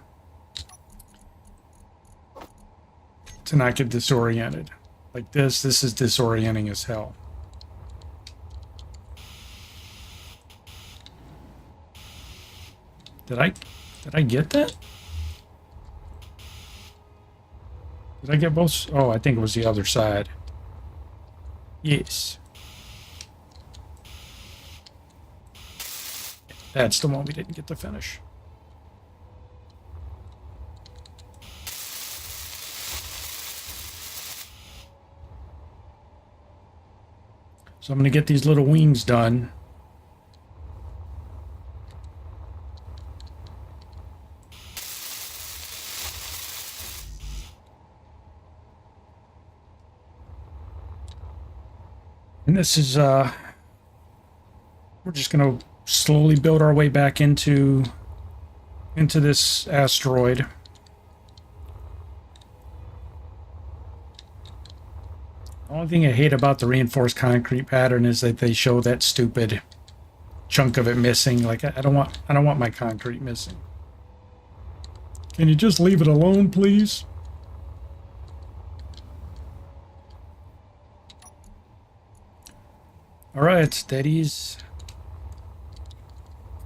not get disoriented. Like this is disorienting as hell. Did I get that? Did I get both? Oh, I think it was the other side. Yes. That's the one we didn't get to finish. So I'm going to get these little wings done. And this is, we're just going to slowly build our way back into this asteroid. The only thing I hate about the reinforced concrete pattern is that they show that stupid chunk of it missing. Like I don't want my concrete missing. Can you just leave it alone, please? All right, steadies.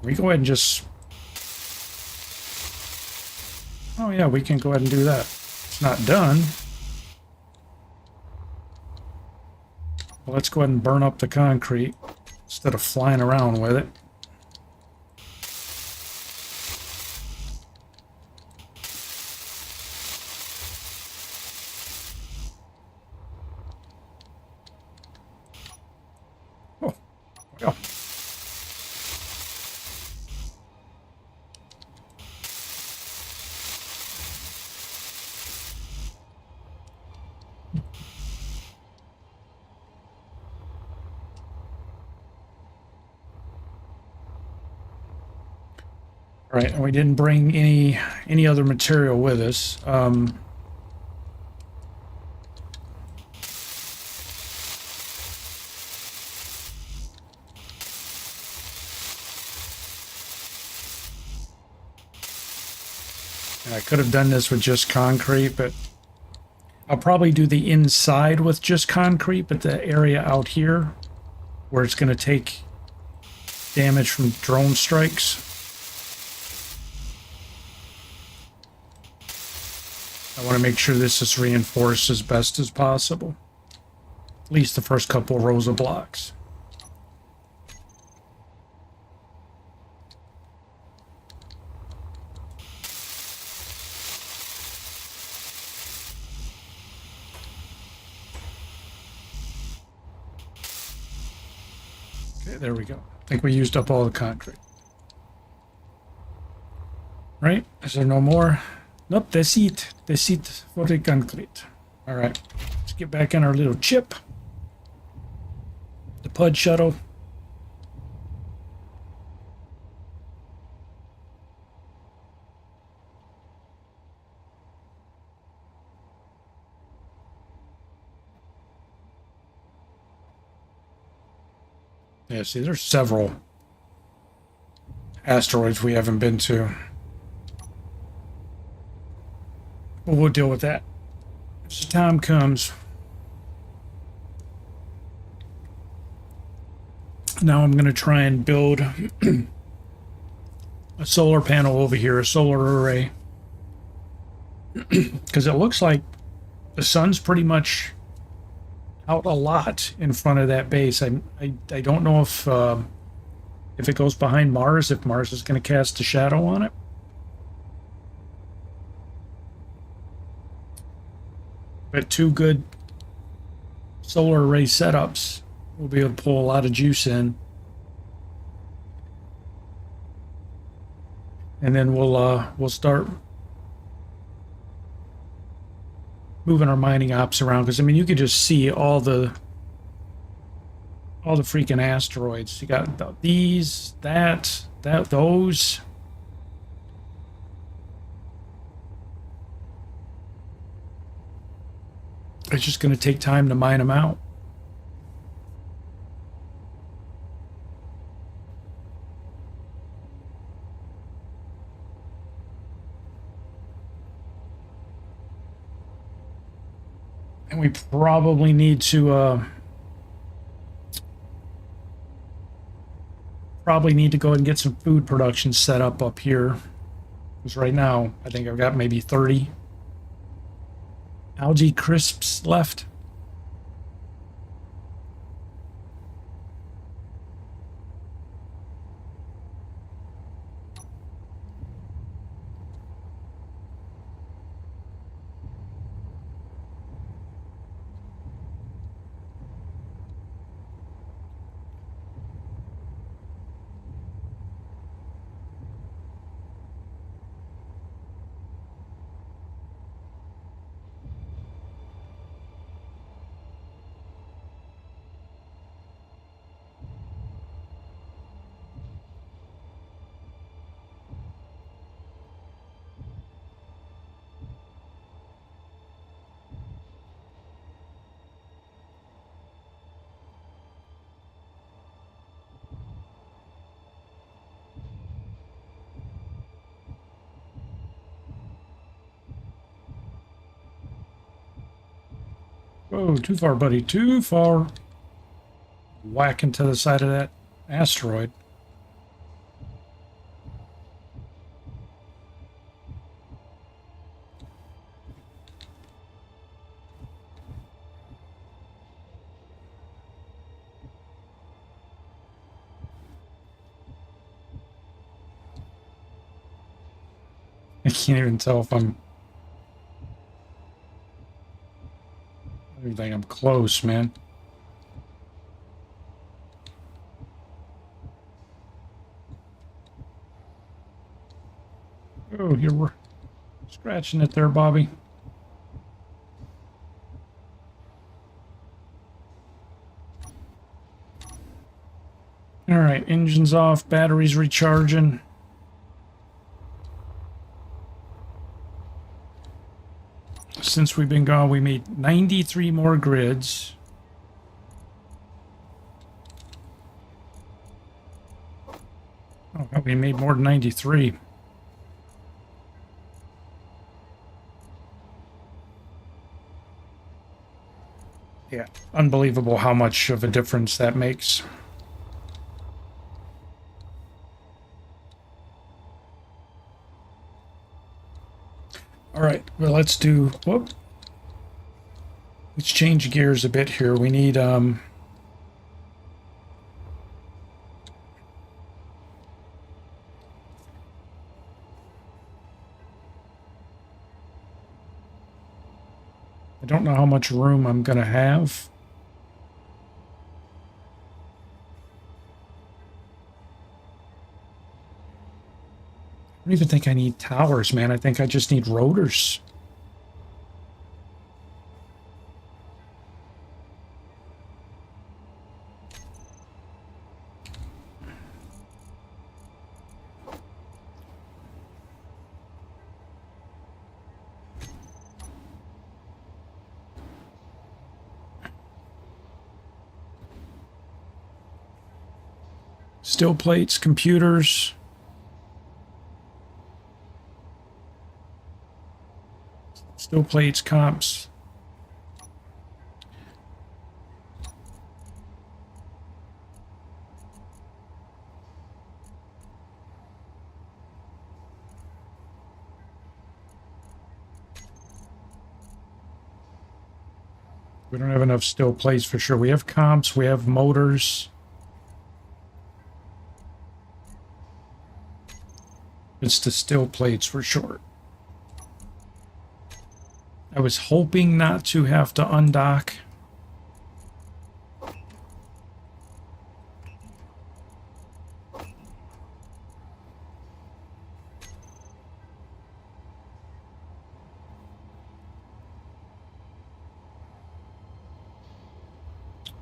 We go ahead and just... Oh yeah, we can go ahead and do that. It's not done. Well, let's go ahead and burn up the concrete instead of flying around with it. Oh, yeah. All right, and we didn't bring any other material with us. And I could have done this with just concrete, but I'll probably do the inside with just concrete, but the area out here where it's going to take damage from drone strikes, I want to make sure this is reinforced as best as possible. At least the first couple rows of blocks. Okay, there we go. I think we used up all the concrete. Right? Is there no more? Nope, that's it. That's it for the concrete. All right, let's get back in our little chip. The PUD shuttle. Yeah, see, there's several asteroids we haven't been to. But we'll deal with that as the time comes. Now I'm going to try and build a solar panel over here, a solar array. Because it looks like the sun's pretty much out a lot in front of that base. I don't know if it goes behind Mars, if Mars is going to cast a shadow on it. But two good solar array setups, we'll be able to pull a lot of juice in. And then we'll start moving our mining ops around, because I mean you could just see all the freaking asteroids. You got these, those. It's just going to take time to mine them out. And we probably need to go ahead and get some food production set up here. Because right now, I think I've got maybe 30 algae crisps left. Whoa, too far, buddy, too far. Whack into the side of that asteroid. I can't even tell if I'm... I don't think I'm close, man. Oh, you're scratching it there, Bobby. All right, engines off, batteries recharging. Since we've been gone, we made 93 more grids. Oh, we made more than 93. Yeah, unbelievable how much of a difference that makes. All right, well, let's change gears a bit here. We need, I don't know how much room I'm going to have. I don't even think I need towers, man. I think I just need rotors. Steel plates, computers. Steel plates, comps. We don't have enough steel plates for sure. We have comps, we have motors. It's the steel plates we're short. I was hoping not to have to undock.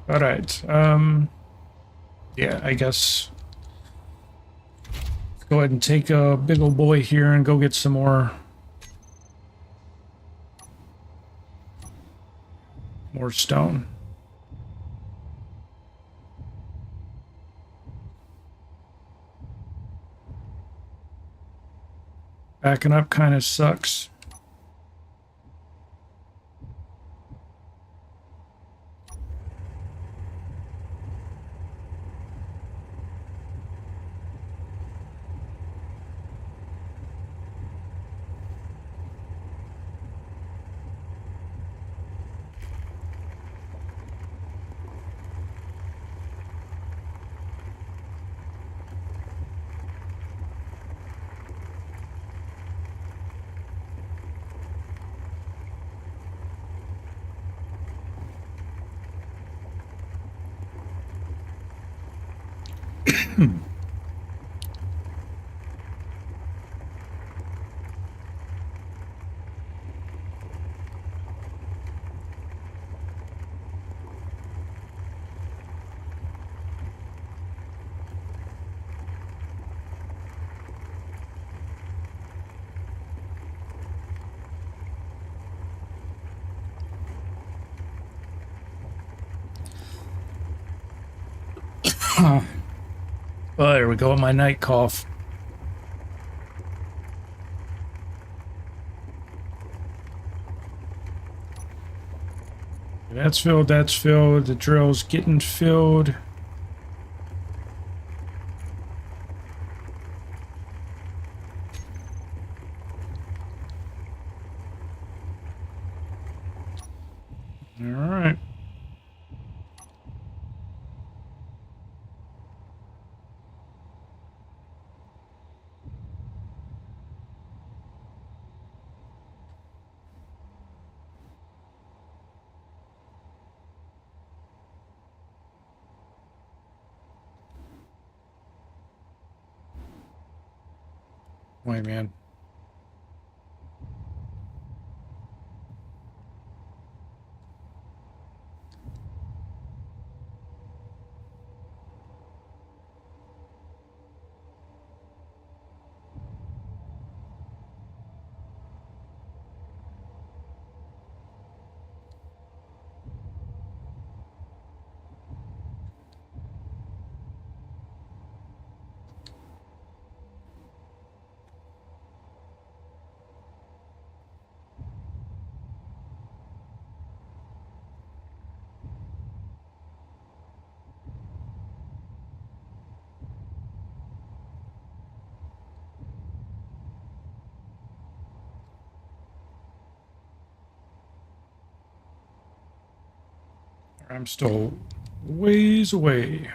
All right. Yeah, I guess let's go ahead and take a big old boy here and go get some more stone. Backing up kind of sucks. Oh, there we go with my night cough. That's filled, that's filled. The drill's getting filled. All right. Wait, man. I'm still ways away.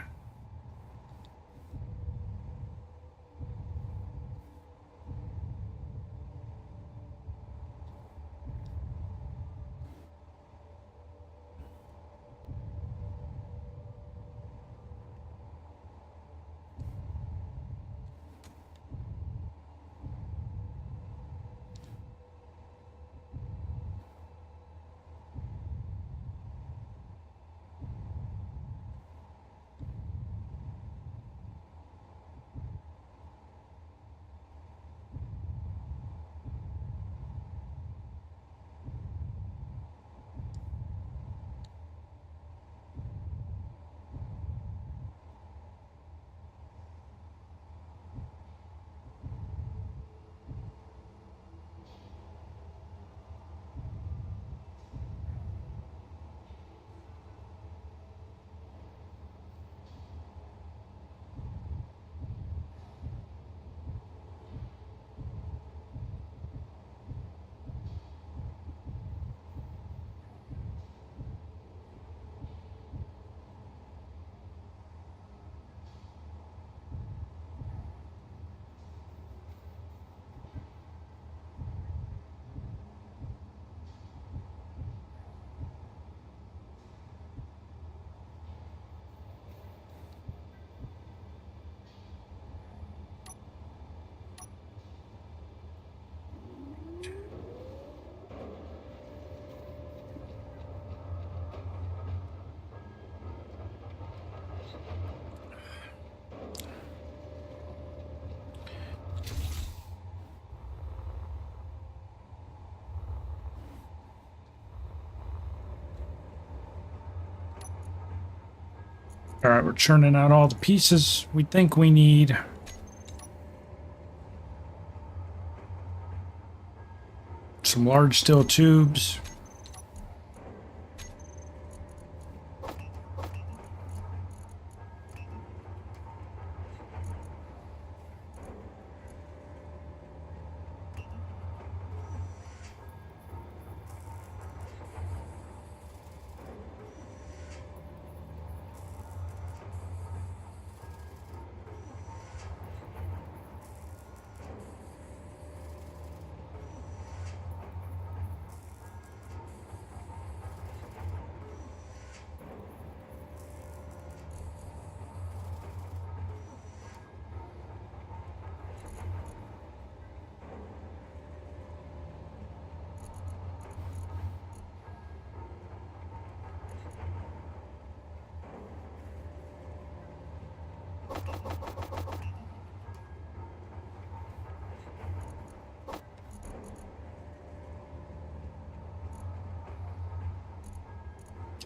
All right, we're churning out all the pieces we think we need. Some large steel tubes.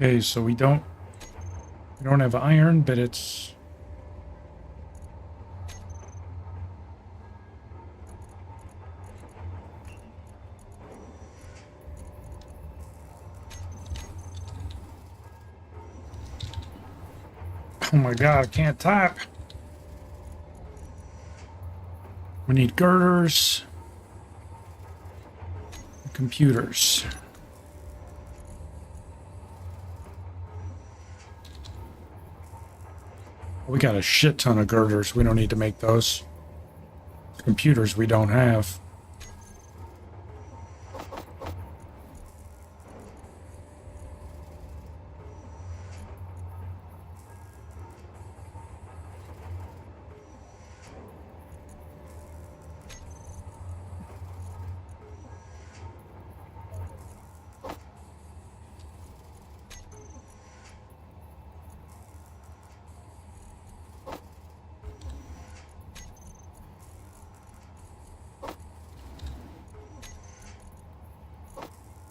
Okay, so we don't have iron, but it's oh my god, I can't type. We need girders, computers. We got a shit ton of girders. We don't need to make those. Computers we don't have.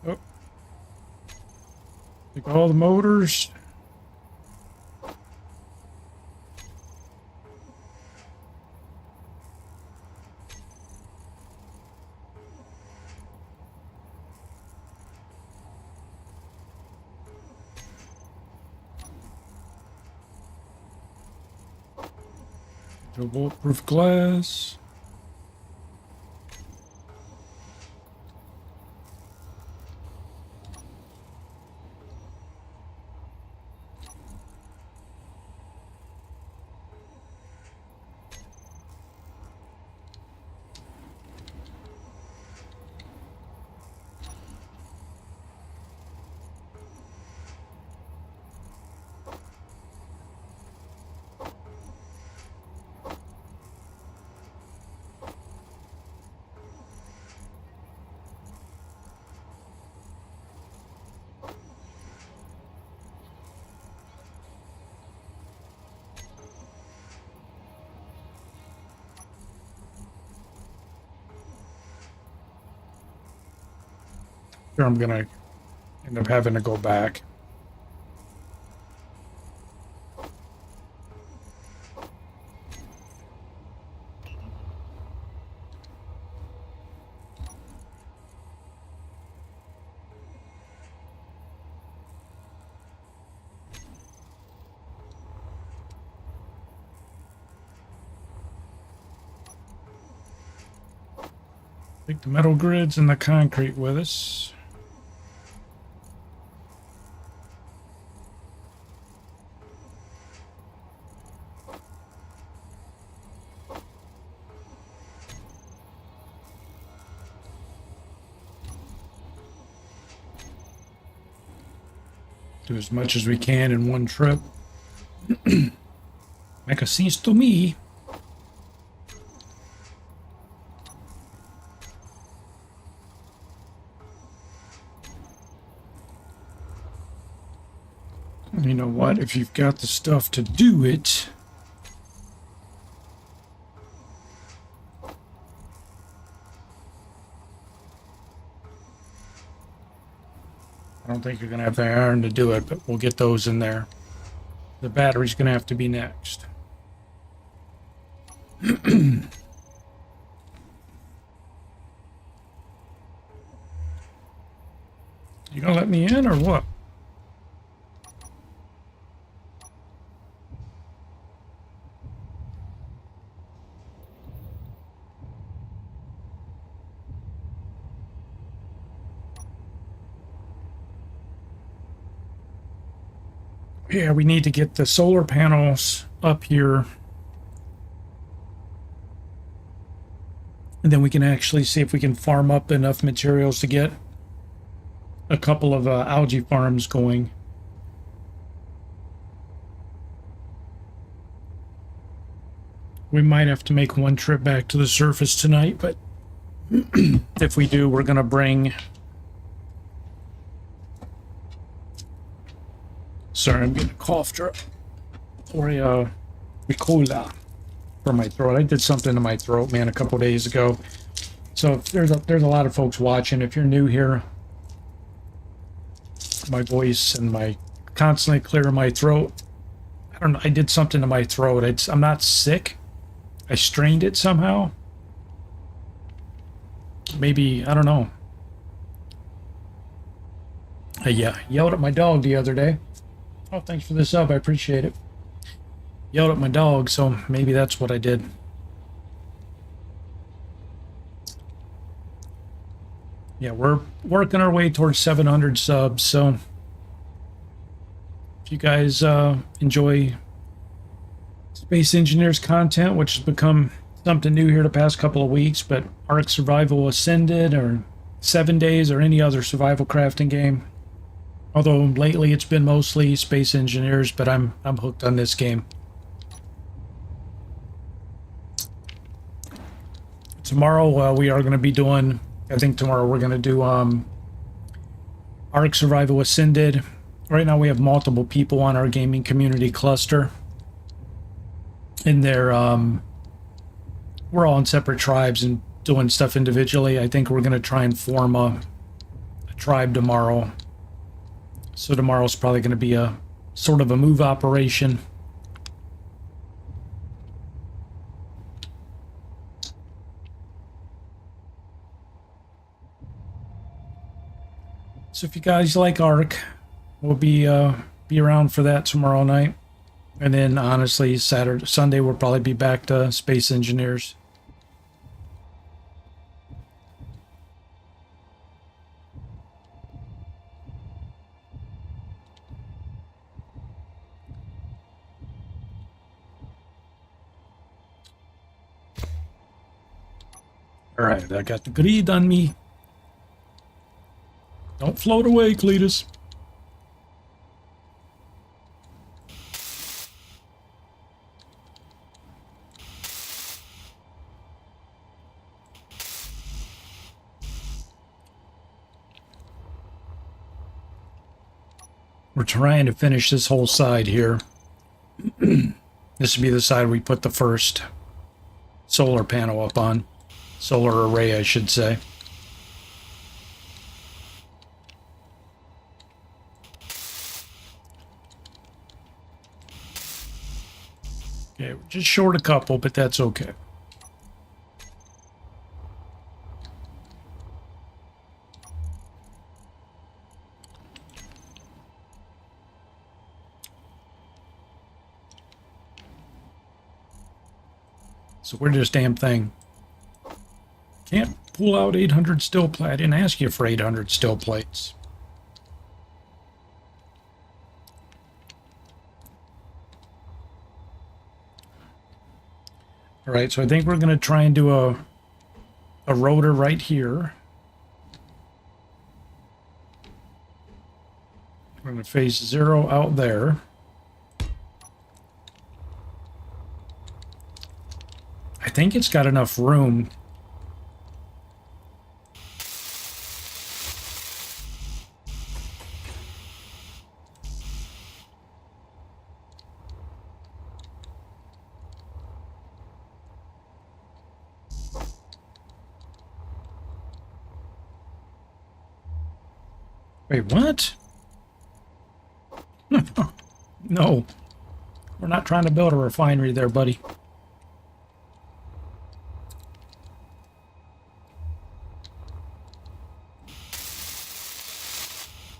Oh. Take all the motors. The bulletproof glass. Sure, I'm gonna end up having to go back. Take the metal grids and the concrete with us. Do as much as we can in one trip. Make a sense to me. You know what? If you've got the stuff to do it, I don't think you're going to have the iron to do it, but we'll get those in there. The battery's going to have to be next. You gonna let me in or what? Yeah, we need to get the solar panels up here. And then we can actually see if we can farm up enough materials to get a couple of algae farms going. We might have to make one trip back to the surface tonight, but if we do, we're going to bring... Sorry, I'm getting a cough drop. Or a Ricola for my throat. I did something to my throat, man, a couple days ago. So if there's a lot of folks watching. If you're new here, my voice and my constantly clearing my throat. I don't know. I did something to my throat. I'm not sick. I strained it somehow. Maybe, I don't know. I yelled at my dog the other day. Oh, thanks for the sub. I appreciate it. Yelled at my dog, so maybe that's what I did. Yeah, we're working our way towards 700 subs, so if you guys enjoy Space Engineers content, which has become something new here the past couple of weeks, but Ark Survival Ascended or 7 Days or any other survival crafting game. Although lately it's been mostly Space Engineers, but I'm hooked on this game. Tomorrow we are going to be doing, I think tomorrow we're going to do Ark Survival Ascended. Right now we have multiple people on our gaming community cluster. And they're, we're all in separate tribes and doing stuff individually. I think we're going to try and form a tribe tomorrow. So tomorrow's probably going to be a sort of a move operation. So if you guys like Ark, we'll be around for that tomorrow night. And then honestly, Sunday we'll probably be back to Space Engineers. All right, I got the greed on me. Don't float away, Cletus. We're trying to finish this whole side here. This would be the side we put the first solar panel up on. Solar array, I should say. Okay, we're just short a couple, but that's okay. So where's this damn thing? Can't pull out 800 steel plate. I didn't ask you for 800 steel plates. All right, so I think we're going to try and do a rotor right here. We're going to face 0 out there. I think it's got enough room. Wait, what? No. We're not trying to build a refinery there, buddy.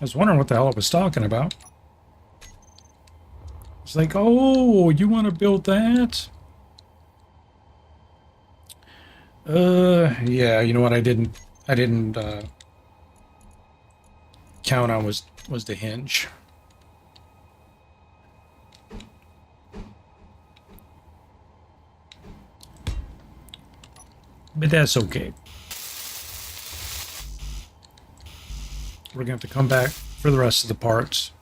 I was wondering what the hell it was talking about. It's like, oh, you want to build that? Yeah, you know what I didn't count on was the hinge. But that's okay. We're going to have to come back for the rest of the parts.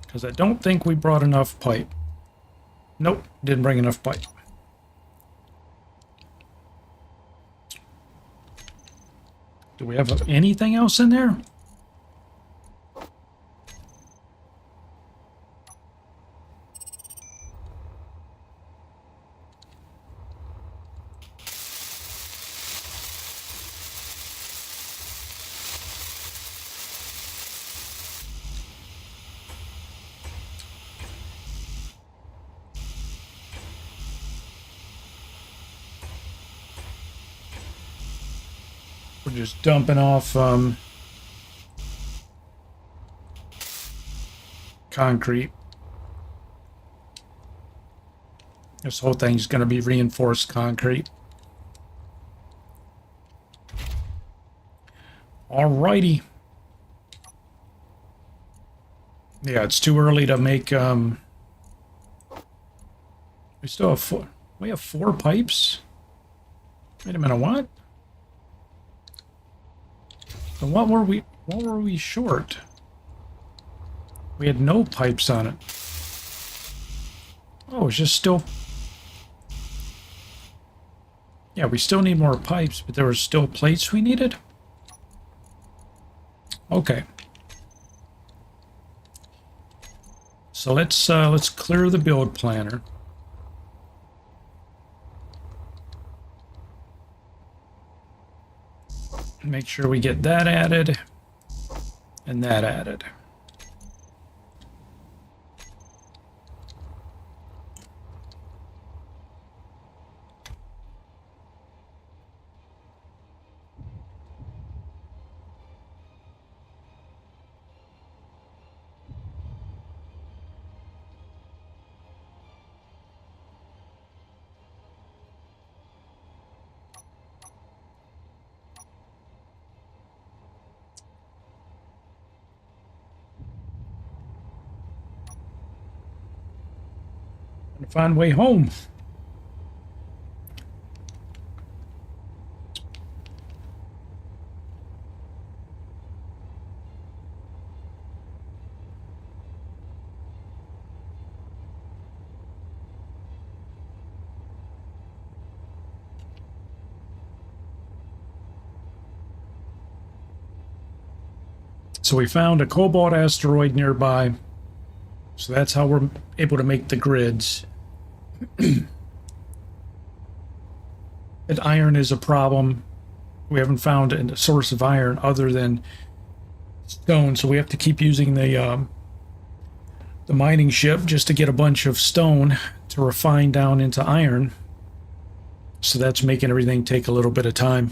Because I don't think we brought enough pipe. Nope, didn't bring enough pipe. Do we have anything else in there? We're just dumping off concrete. This whole thing's going to be reinforced concrete. Alrighty. Yeah, it's too early to make we still have we have 4 pipes? Wait a minute, what? So what were we short? We had no pipes on it. Oh, it's just still... Yeah, we still need more pipes, but there were still plates we needed? Okay. So let's clear the build planner. Make sure we get that added and that added. Find a way home. So we found a cobalt asteroid nearby. So that's how we're able to make the grids. That iron is a problem. We haven't found a source of iron other than stone, so we have to keep using the mining ship just to get a bunch of stone to refine down into iron. So that's making everything take a little bit of time.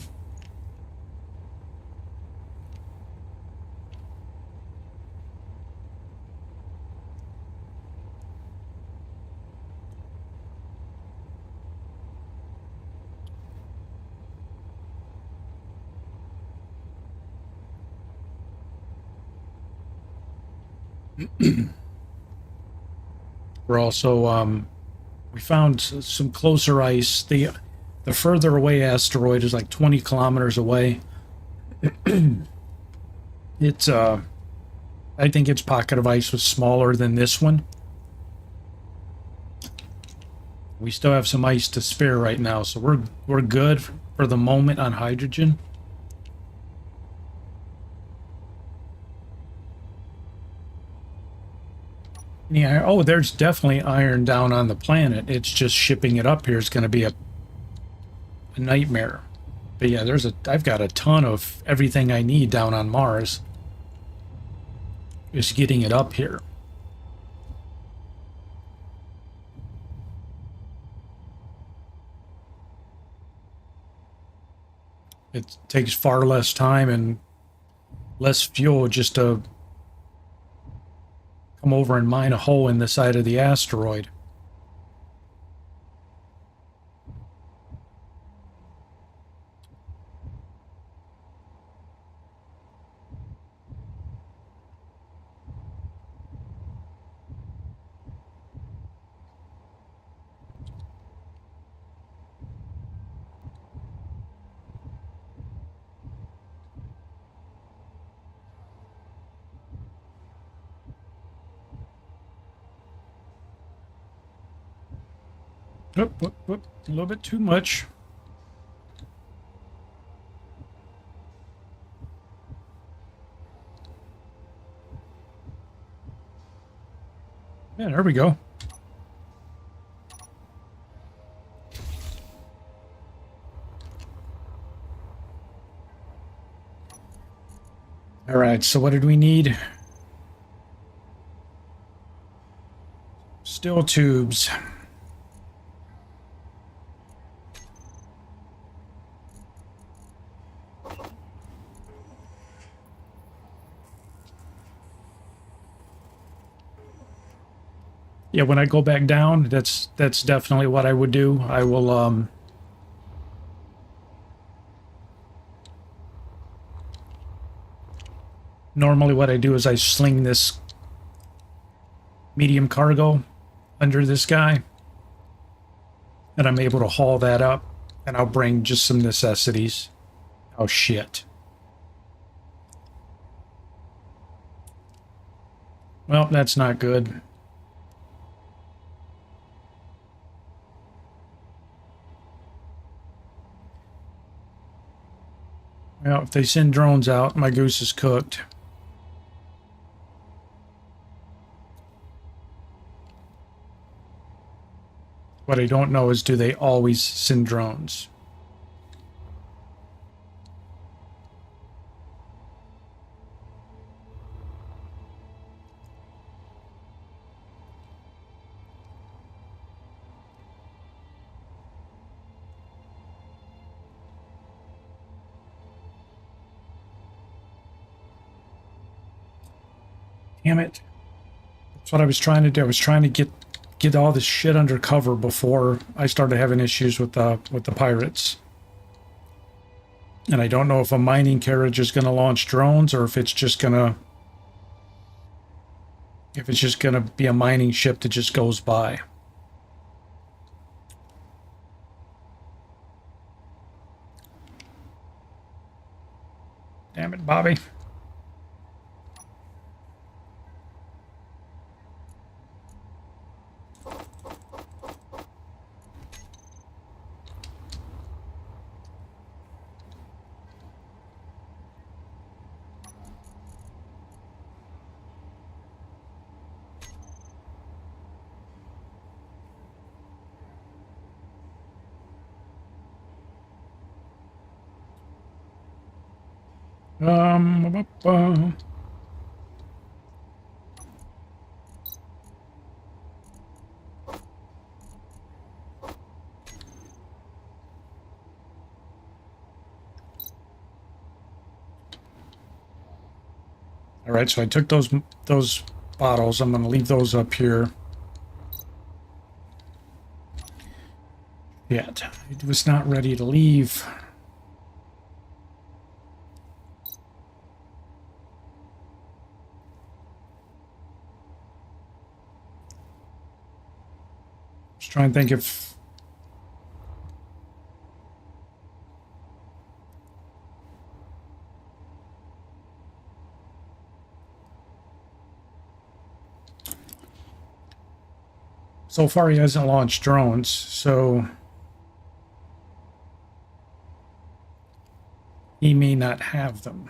We're also we found some closer ice. The further away asteroid is like 20 kilometers away. It's I think its pocket of ice was smaller than this one. We still have some ice to spare right now, so we're good for the moment on hydrogen. Yeah, oh, there's definitely iron down on the planet. It's just shipping it up here is going to be a nightmare. But yeah, I've got a ton of everything I need down on Mars. Just getting it up here. It takes far less time and less fuel just to come over and mine a hole in the side of the asteroid. Whoop, whoop, whoop. A little bit too much. Yeah, there we go. All right, so what did we need? Steel tubes. Yeah, when I go back down, that's definitely what I would do. I will normally what I do is I sling this medium cargo under this guy, and I'm able to haul that up, and I'll bring just some necessities. Oh shit. Well, that's not good. Well, if they send drones out, my goose is cooked. What I don't know is, do they always send drones? Damn it. That's what I was trying to do. I was trying to get all this shit under cover before I started having issues with the pirates. And I don't know if a mining carriage is going to launch drones or if it's just going to be a mining ship that just goes by. Damn it, Bobby. All right, so I took those bottles. I'm going to leave those up here. Yet it was not ready to leave. Just trying to think if so far he hasn't launched drones, so he may not have them.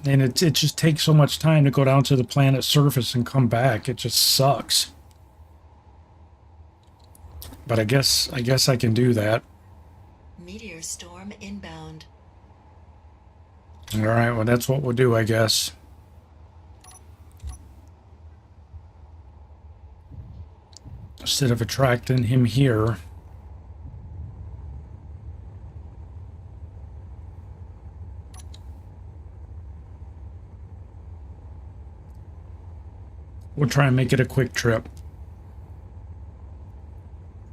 And it just takes so much time to go down to the planet's surface and come back. It just sucks. But I guess I can do that. Meteor storm inbound. All right, well, that's what we'll do, I guess. Instead of attracting him here. We'll try and make it a quick trip.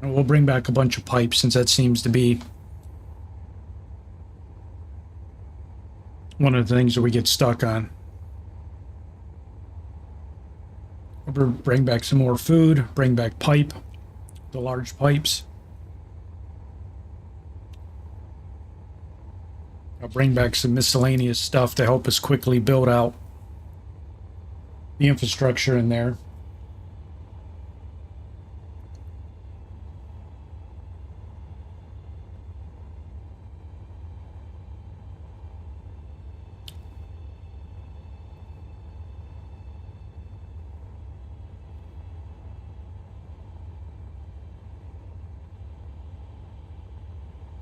And we'll bring back a bunch of pipes since that seems to be one of the things that we get stuck on. We'll bring back some more food, bring back pipe, the large pipes. I'll bring back some miscellaneous stuff to help us quickly build out the infrastructure in there.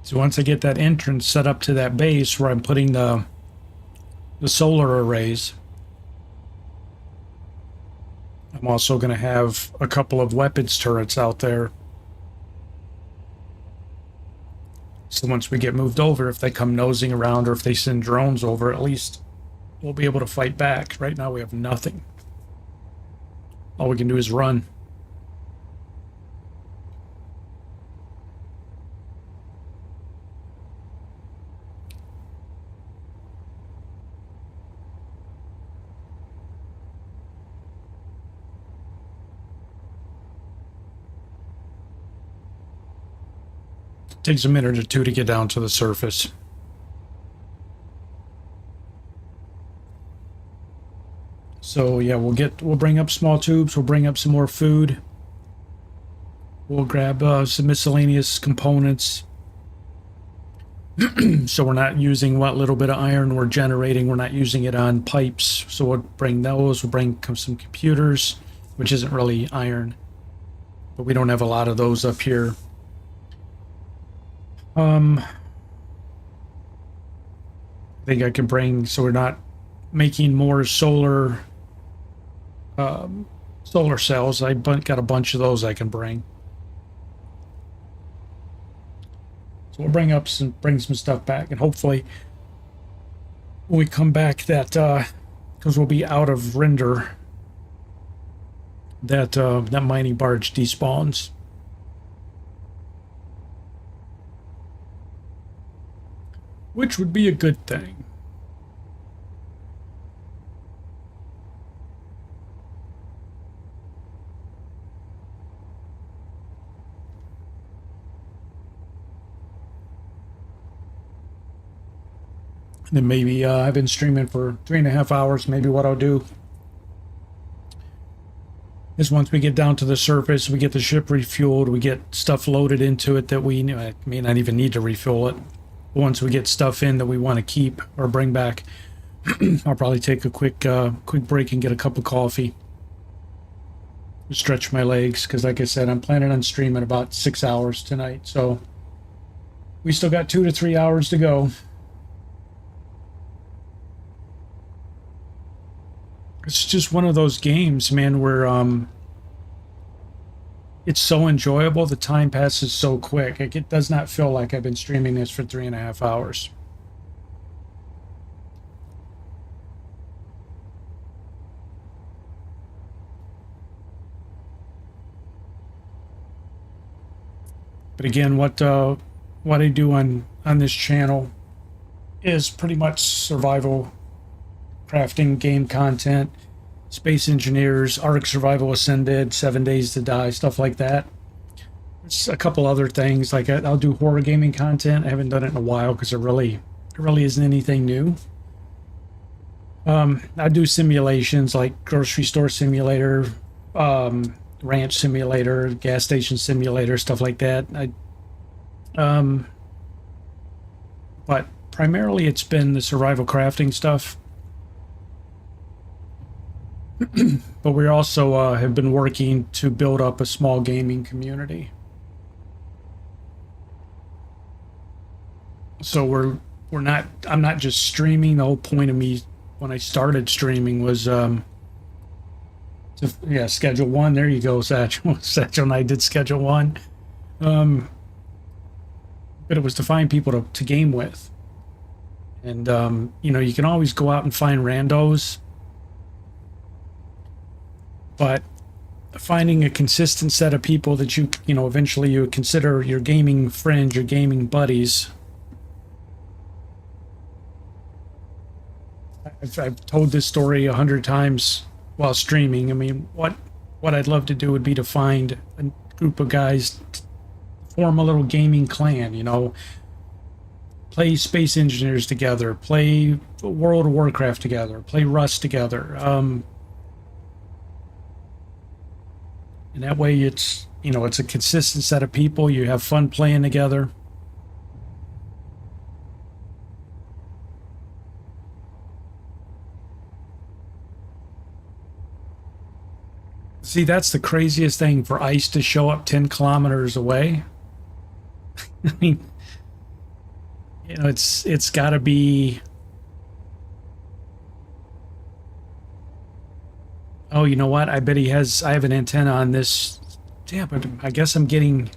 So once I get that entrance set up to that base where I'm putting the solar arrays, I'm also going to have a couple of weapons turrets out there. So once we get moved over, if they come nosing around or if they send drones over, at least we'll be able to fight back. Right now we have nothing. All we can do is run. Takes a minute or two to get down to the surface. So yeah, we'll bring up small tubes, we'll bring up some more food. We'll grab some miscellaneous components. So we're not using what little bit of iron we're generating, we're not using it on pipes. So we'll bring those, we'll bring some computers, which isn't really iron. But we don't have a lot of those up here. I think I can bring, so we're not making more solar cells. I got a bunch of those I can bring. So we'll bring some stuff back, and hopefully when we come back that because we'll be out of render, that that mining barge despawns. Which would be a good thing. And then maybe I've been streaming for 3.5 hours. Maybe what I'll do is once we get down to the surface, we get the ship refueled, we get stuff loaded into it that we may not even need to refuel it. Once we get stuff in that we want to keep or bring back, I'll probably take a quick break and get a cup of coffee. Stretch my legs, because like I said, I'm planning on streaming about 6 hours tonight. So we still got 2 to 3 hours to go. It's just one of those games, man, where it's so enjoyable. The time passes so quick. It does not feel like I've been streaming this for 3.5 hours. But again, what I do on this channel is pretty much survival crafting game content. Space Engineers, Ark Survival Ascended, 7 Days to Die, stuff like that. There's a couple other things, like I'll do horror gaming content. I haven't done it in a while because it really isn't anything new. I do simulations like grocery store simulator, ranch simulator, gas station simulator, stuff like that. But primarily it's been the survival crafting stuff. But we also have been working to build up a small gaming community. So we're I'm not just streaming. The whole point of me when I started streaming was schedule one. There you go, Satchel. Satchel and I did schedule one. But it was to find people to game with. And you know, you can always go out and find randos, but finding a consistent set of people that you know, eventually you would consider your gaming friends, your gaming buddies. I've told this story 100 times while streaming. I mean, what I'd love to do would be to find a group of guys, form a little gaming clan, you know, play Space Engineers together, play World of Warcraft together, play Rust together. And that way it's, you know, it's a consistent set of people. You have fun playing together. See, that's the craziest thing, for ice to show up 10 kilometers away. I mean, you know, it's got to be. Oh, you know what? I bet he has. I have an antenna on this. Yeah, but I guess I'm getting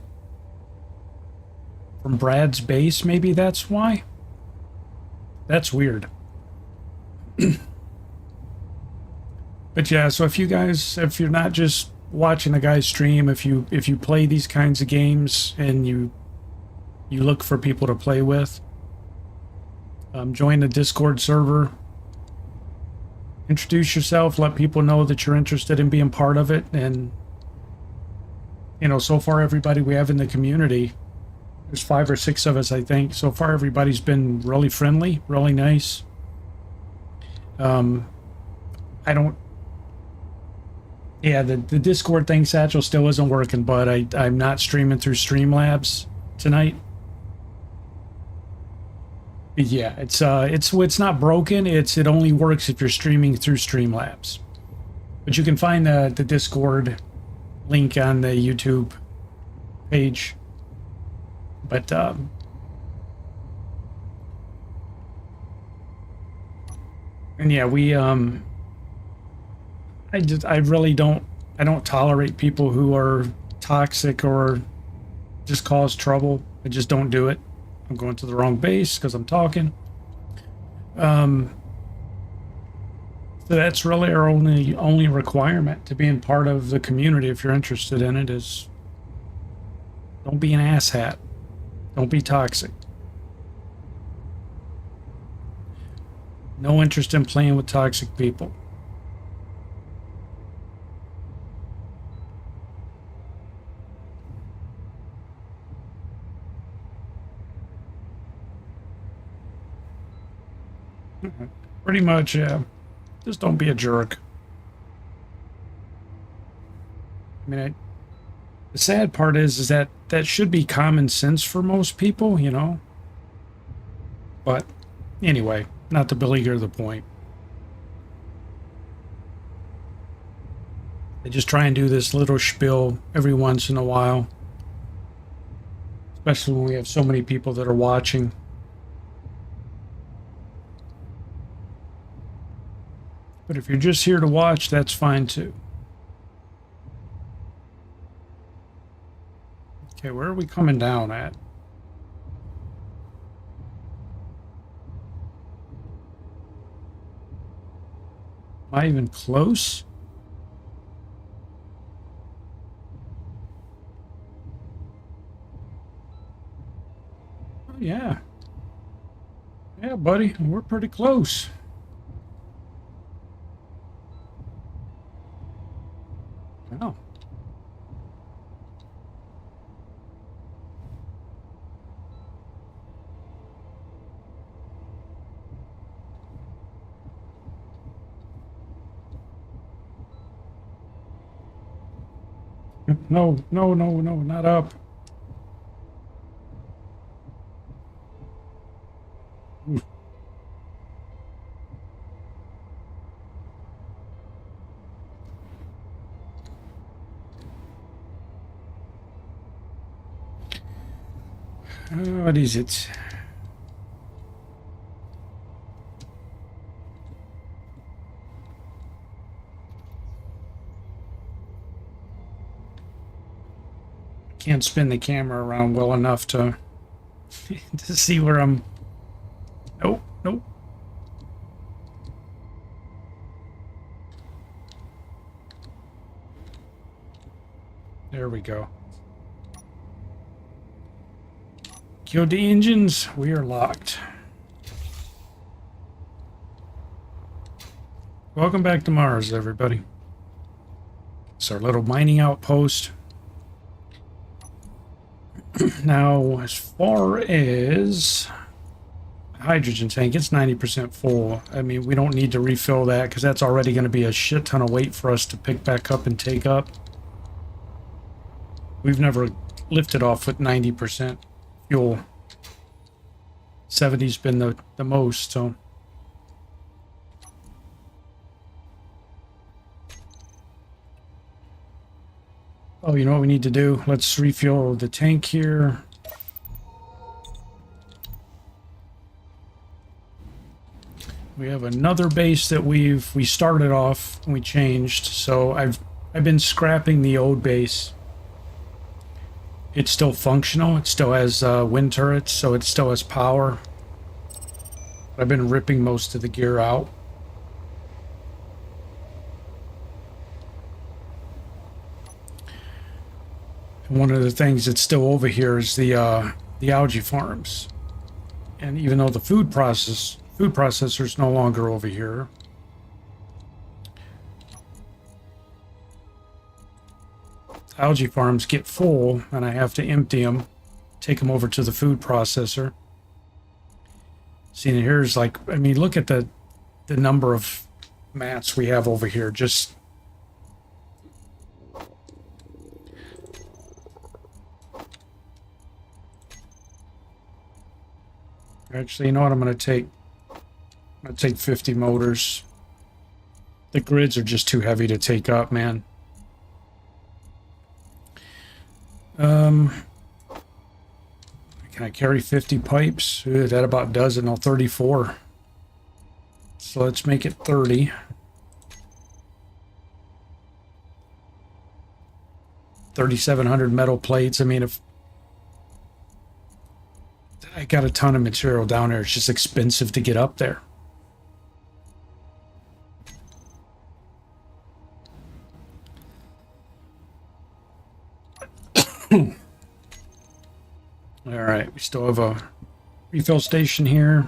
from Brad's base. Maybe that's why. That's weird. But yeah, so if you're not just watching a guy stream, if you play these kinds of games and you look for people to play with, join the Discord server, introduce yourself, let people know that you're interested in being part of it. And you know, so far everybody we have in the community, there's 5 or 6 of us, I think. So far everybody's been really friendly, really nice. Yeah, the Discord thing, Satchel, still isn't working, but I'm not streaming through Streamlabs tonight. Yeah, it's not broken. It only works if you're streaming through Streamlabs. But you can find the Discord link on the YouTube page. But and yeah, we I really don't tolerate people who are toxic or just cause trouble. I just don't do it. I'm going to the wrong base because I'm talking. So that's really our only requirement to being part of the community, if you're interested in it, is don't be an asshat. Don't be toxic. No interest in playing with toxic people. Pretty much, yeah. Just don't be a jerk. I mean, the sad part is that should be common sense for most people, you know. But anyway, not to belabor the point. I just try and do this little spiel every once in a while, especially when we have so many people that are watching. But if you're just here to watch, that's fine too. Okay, where are we coming down at? Am I even close? Oh, yeah. Yeah, buddy, we're pretty close. Oh. No, no, no, no, not up. Oof. What is it? Can't spin the camera around well enough to to see where I'm. Nope, nope. There we go. Killed the engines. We are locked. Welcome back to Mars, everybody. It's our little mining outpost. Now, as far as hydrogen tank, it's 90% full. I mean, we don't need to refill that because that's already going to be a shit ton of weight for us to pick back up and take up. We've never lifted off with 90% fuel. 70's been the most, so. Oh, you know what we need to do? Let's refuel the tank here. We have another base that we started off and we changed. So I've been scrapping the old base. It's still functional. It still has wind turrets, so it still has power. I've been ripping most of the gear out. One of the things that's still over here is the algae farms, and even though the food processor is no longer over here, algae farms get full, and I have to empty them, take them over to the food processor. See, here's like, I mean, look at the number of mats we have over here. Just actually, you know what? I'm going to take 50 motors. The grids are just too heavy to take up, man. Can I carry 50 pipes? Ooh, that about does it. No, 34. So let's make it 30. 3,700 metal plates. I mean, if I got a ton of material down there, it's just expensive to get up there. All right, we still have a refill station here.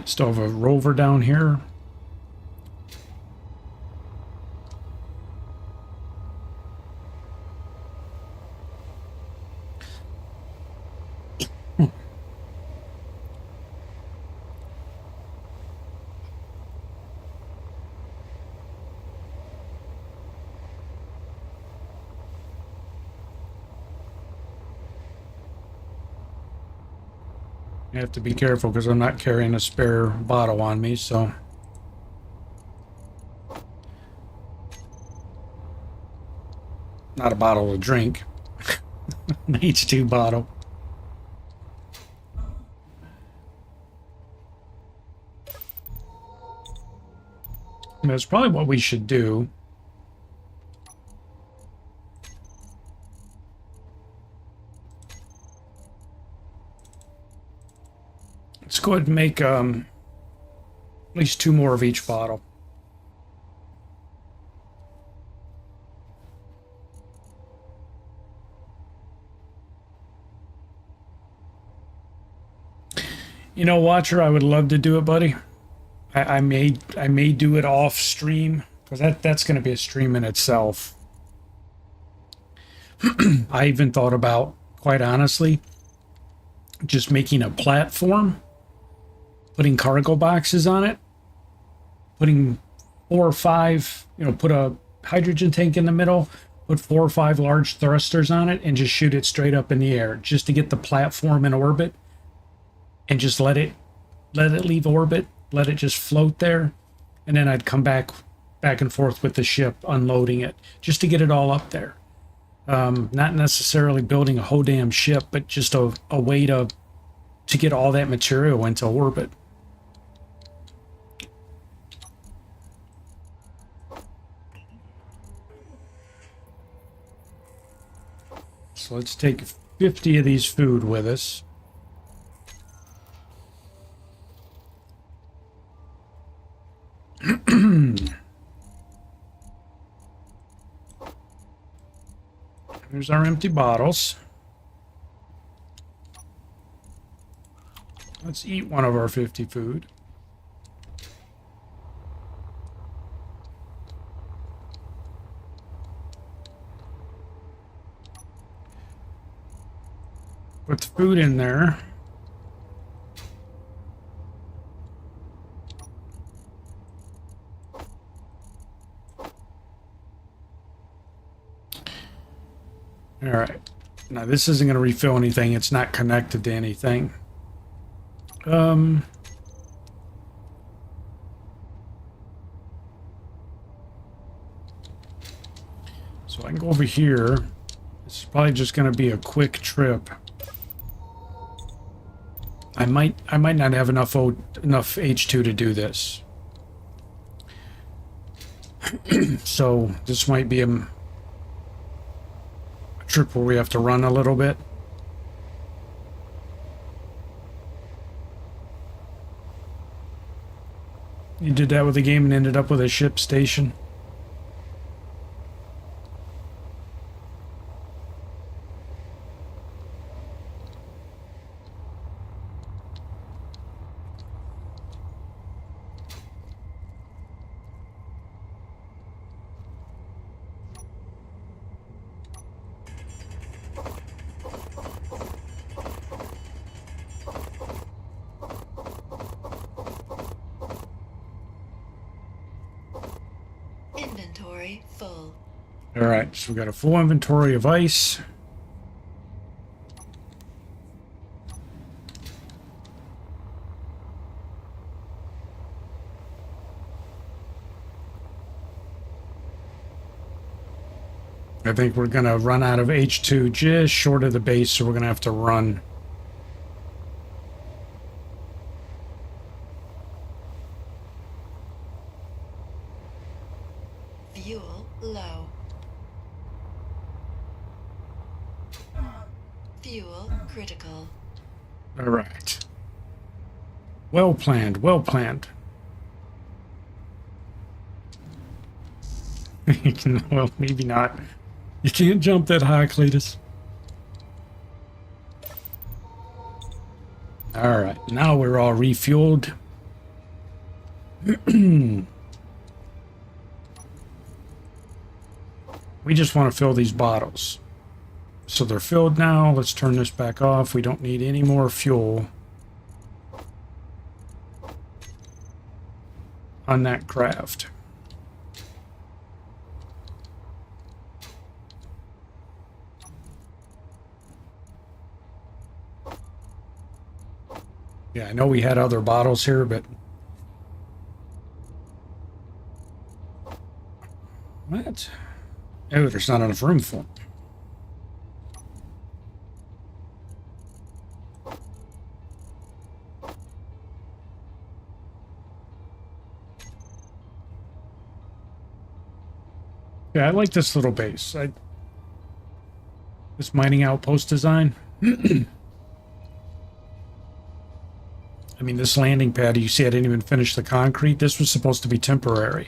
Still have a rover down here. I have to be careful because I'm not carrying a spare bottle on me, so. Not a bottle of drink. An H2 bottle. That's probably what we should do. Let's go ahead and make at least 2 more of each bottle. You know, Watcher, I would love to do it, buddy. I may do it off stream because that's going to be a stream in itself. I even thought about, quite honestly, just making a platform, putting cargo boxes on it, putting 4 or 5, you know, put a hydrogen tank in the middle, put 4 or 5 large thrusters on it, and just shoot it straight up in the air, just to get the platform in orbit, and just let it leave orbit, let it just float there, and then I'd come back and forth with the ship, unloading it, just to get it all up there. Not necessarily building a whole damn ship, but just a way to get all that material into orbit. let's take 50 of these food with us. Here's our empty bottles. Let's eat one of our 50 food. Put the food in there. All right. Now this isn't going to refill anything. It's not connected to anything. So I can go over here. This is probably just going to be a quick trip. I might not have enough H2 to do this. So this might be a trip where we have to run a little bit. You did that with the game and ended up with a ship station. Inventory full. All right, so we got a full inventory of ice. I think we're gonna run out of H2 just short of the base, so we're gonna have to run. Fuel low. Fuel critical. All right. Well planned, well planned. Well, maybe not. You can't jump that high, Cletus. All right, now we're all refueled. We just want to fill these bottles. So they're filled now. Let's turn this back off. We don't need any more fuel on that craft. Yeah, I know we had other bottles here, but... What? Oh, there's not enough room for them. Yeah, I like this little base. This mining outpost design. I mean, this landing pad, you see I didn't even finish the concrete. This was supposed to be temporary.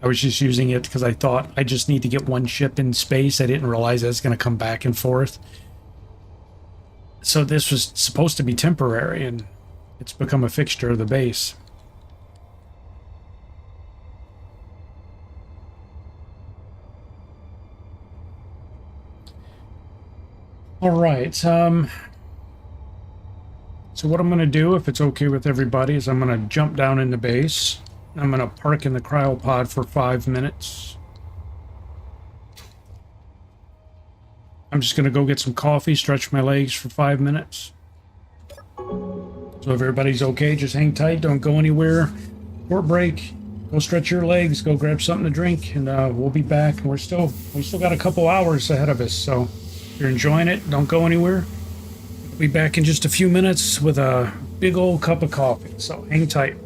I was just using it because I thought I just need to get one ship in space. I didn't realize that it's going to come back and forth. So this was supposed to be temporary, and it's become a fixture of the base. All right. So what I'm going to do, if it's okay with everybody, is I'm going to jump down in the base. I'm going to park in the cryopod for 5 minutes. I'm just going to go get some coffee, stretch my legs for 5 minutes. So if everybody's okay, just hang tight. Don't go anywhere. Short break. Go stretch your legs. Go grab something to drink, and we'll be back. We still got a couple hours ahead of us. So if you're enjoying it, don't go anywhere. We'll be back in just a few minutes with a big old cup of coffee. So hang tight.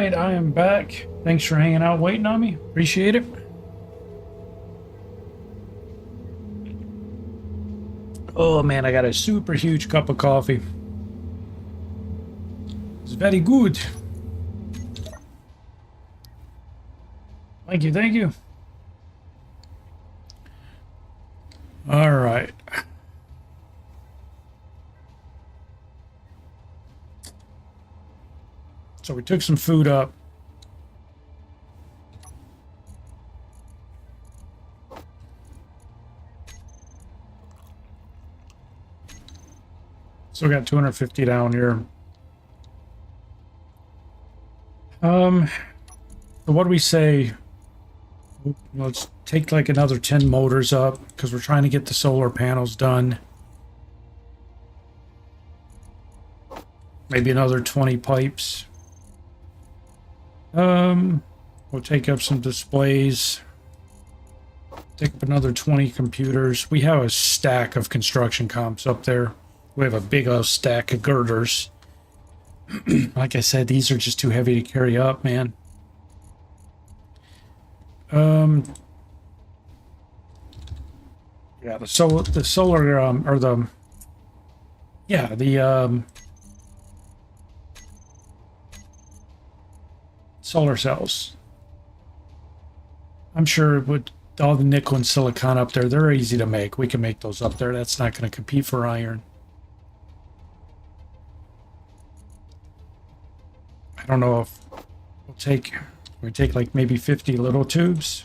right, I am back. Thanks for hanging out, waiting on me. Appreciate it. Oh man, I got a super huge cup of coffee. It's very good. Thank you, thank you. All right. So we took some food up. Still got 250 down here. So what do we say? Let's take like another 10 motors up because we're trying to get the solar panels done. Maybe another 20 pipes. We'll take up some displays. Take up another 20 computers. We have a stack of construction comps up there. We have a big old stack of girders. Like I said, these are just too heavy to carry up, man. Yeah, the solar solar cells. I'm sure with all the nickel and silicon up there, they're easy to make. We can make those up there. That's not going to compete for iron. I don't know if we take like maybe 50 little tubes.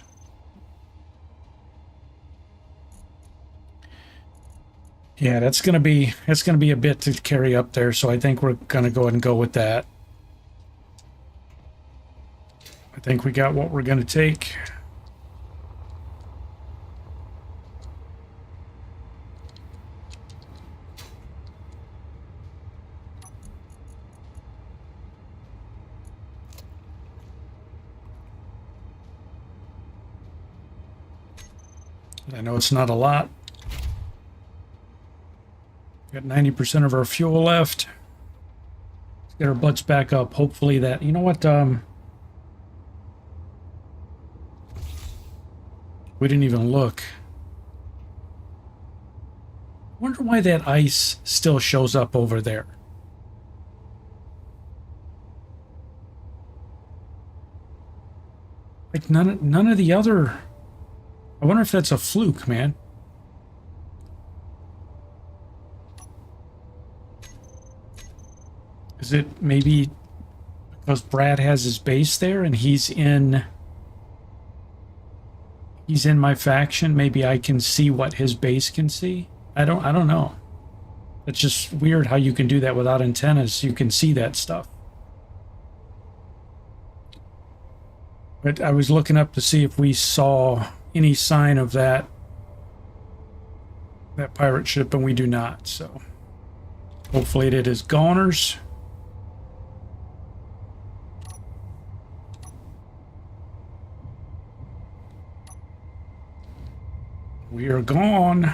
Yeah, that's gonna be a bit to carry up there, so I think we're gonna go ahead and go with that. I think we got what we're gonna take. I know it's not a lot. Got 90% of our fuel left. Let's get our butts back up. Hopefully that, you know what, we didn't even look. Wonder why that ice still shows up over there. Like none of the other. I wonder if that's a fluke, man. Is it maybe because Brad has his base there and he's in my faction? Maybe I can see what his base can see. I don't know. It's just weird how you can do that without antennas. You can see that stuff. But I was looking up to see if we saw any sign of that pirate ship, and we do not. So hopefully it is goners. We are gone.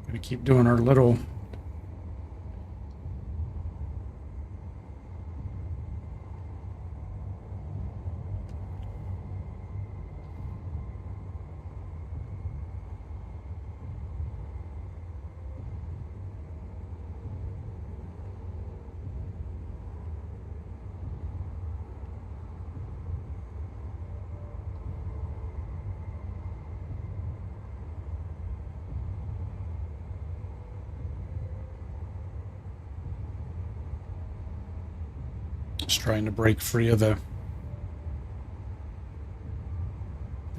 Gonna keep doing our little just trying to break free of the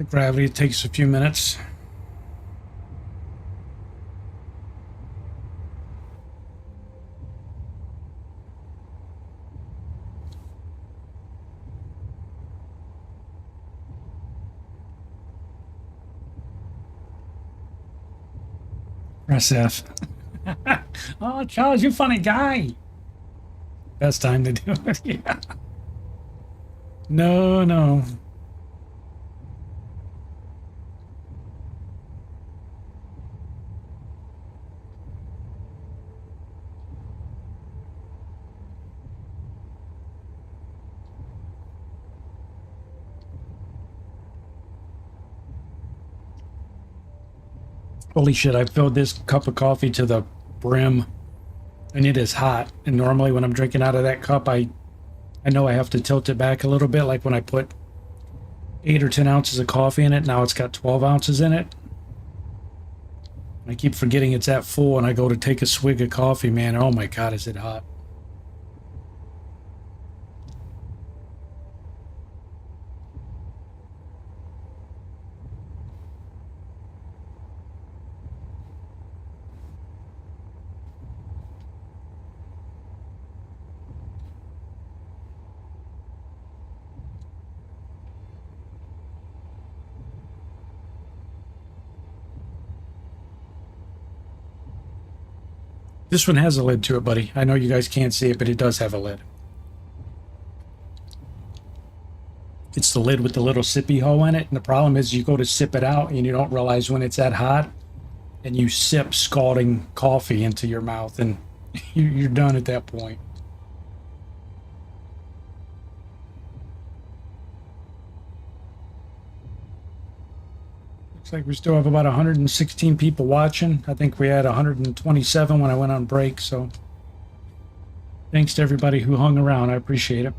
gravity. It takes a few minutes. Press F. Oh, Charles, you funny guy. Best time to do it. Yeah. No, no. Holy shit, I filled this cup of coffee to the brim and it is hot. And normally when I'm drinking out of that cup, I know I have to tilt it back a little bit, like when I put 8 or 10 ounces of coffee in it. Now it's got 12 ounces in it. I keep forgetting it's that full and I go to take a swig of coffee, man. Oh my God, is it hot. This one has a lid to it, buddy. I know you guys can't see it, but it does have a lid. It's the lid with the little sippy hole in it. And the problem is you go to sip it out and you don't realize when it's that hot and you sip scalding coffee into your mouth and you're done at that point. Looks like we still have about 116 people watching. I think we had 127 when I went on break, so thanks to everybody who hung around. I appreciate it.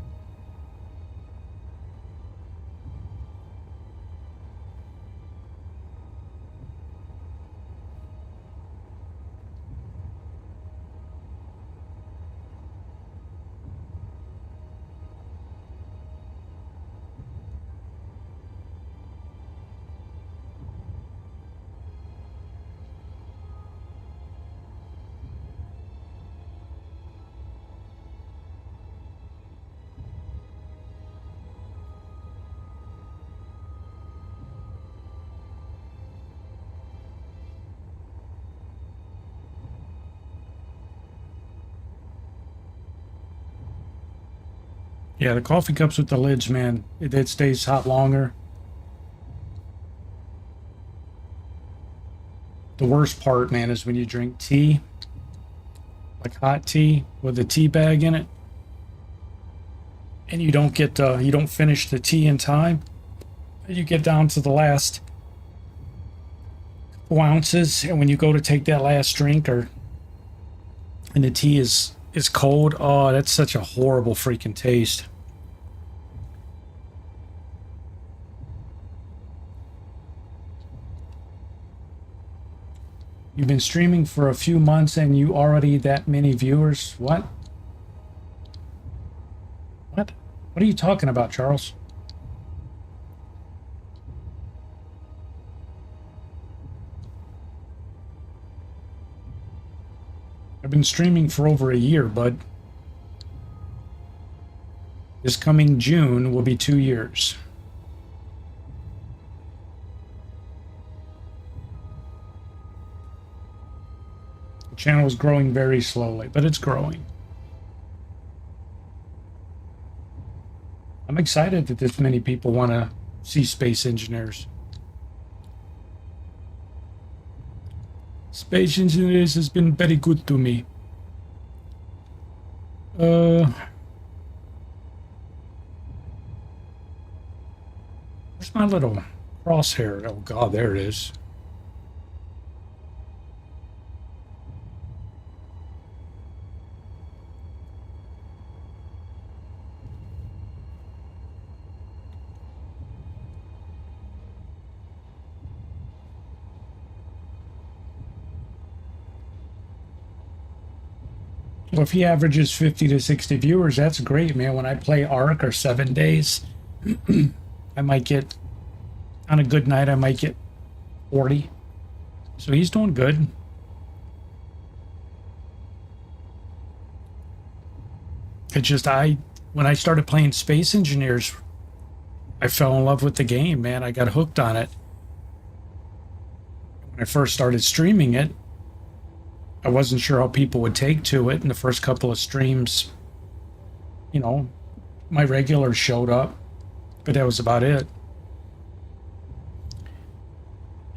Yeah, the coffee cups with the lids, man, it stays hot longer. The worst part, man, is when you drink tea, like hot tea with a tea bag in it, and you don't finish the tea in time. You get down to the last couple ounces, and when you go to take that last drink, and the tea is cold, oh, that's such a horrible freaking taste. You've been streaming for a few months and you already that many viewers? What? What? What are you talking about, Charles? I've been streaming for over a year, bud. This coming June will be 2 years. The channel is growing very slowly, but it's growing. I'm excited that this many people want to see space engineers. Space engineers has been very good to me. Where's my little crosshair? Oh God, there it is. Well, if he averages 50 to 60 viewers, that's great, man. When I play Ark or 7 days, I might get, on a good night, I might get 40. So he's doing good. It's just when I started playing Space Engineers, I fell in love with the game, man. I got hooked on it. When I first started streaming it, I wasn't sure how people would take to it in the first couple of streams. you know, my regulars showed up, but that was about it.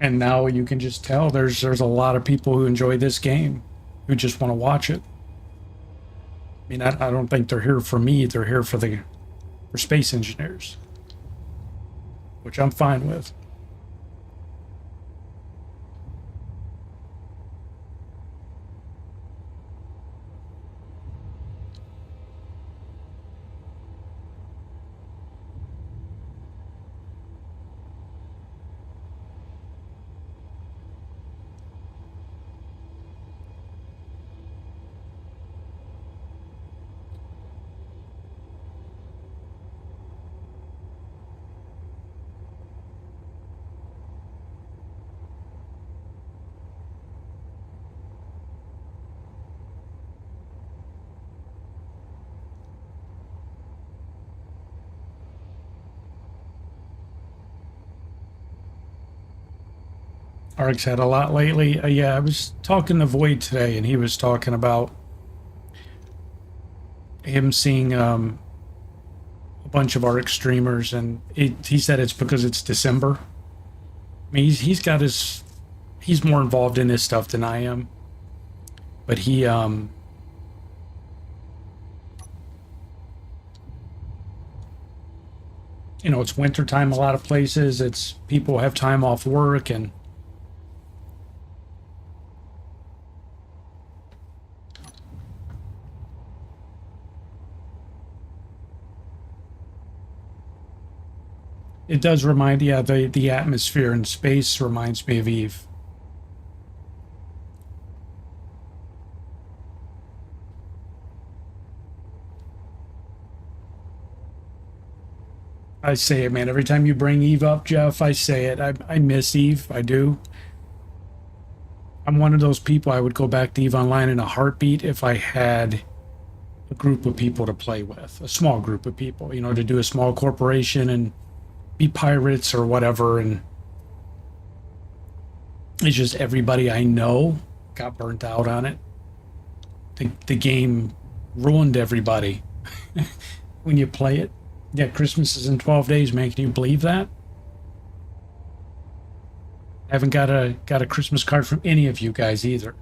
And now you can just tell there's a lot of people who enjoy this game, who just want to watch it. I mean, I don't think they're here for me. They're here for space engineers, which I'm fine with. Ark's had a lot lately. Yeah, I was talking to Void today, and he was talking about him seeing a bunch of Ark streamers, and he said it's because it's December. I mean, he's more involved in this stuff than I am, but he you know, it's wintertime a lot of places. It's people have time off work, and it does remind, yeah, the atmosphere in space reminds me of Eve. I say it, man. Every time you bring Eve up, Jeff, I say it. I miss Eve. I do. I'm one of those people. I would go back to Eve Online in a heartbeat if I had a group of people to play with, a small group of people, you know, to do a small corporation and be pirates or whatever. And it's just everybody I know got burnt out on it. The game ruined everybody when you play it. Yeah, Christmas is in 12 days, man. Can you believe that? I haven't got a Christmas card from any of you guys either.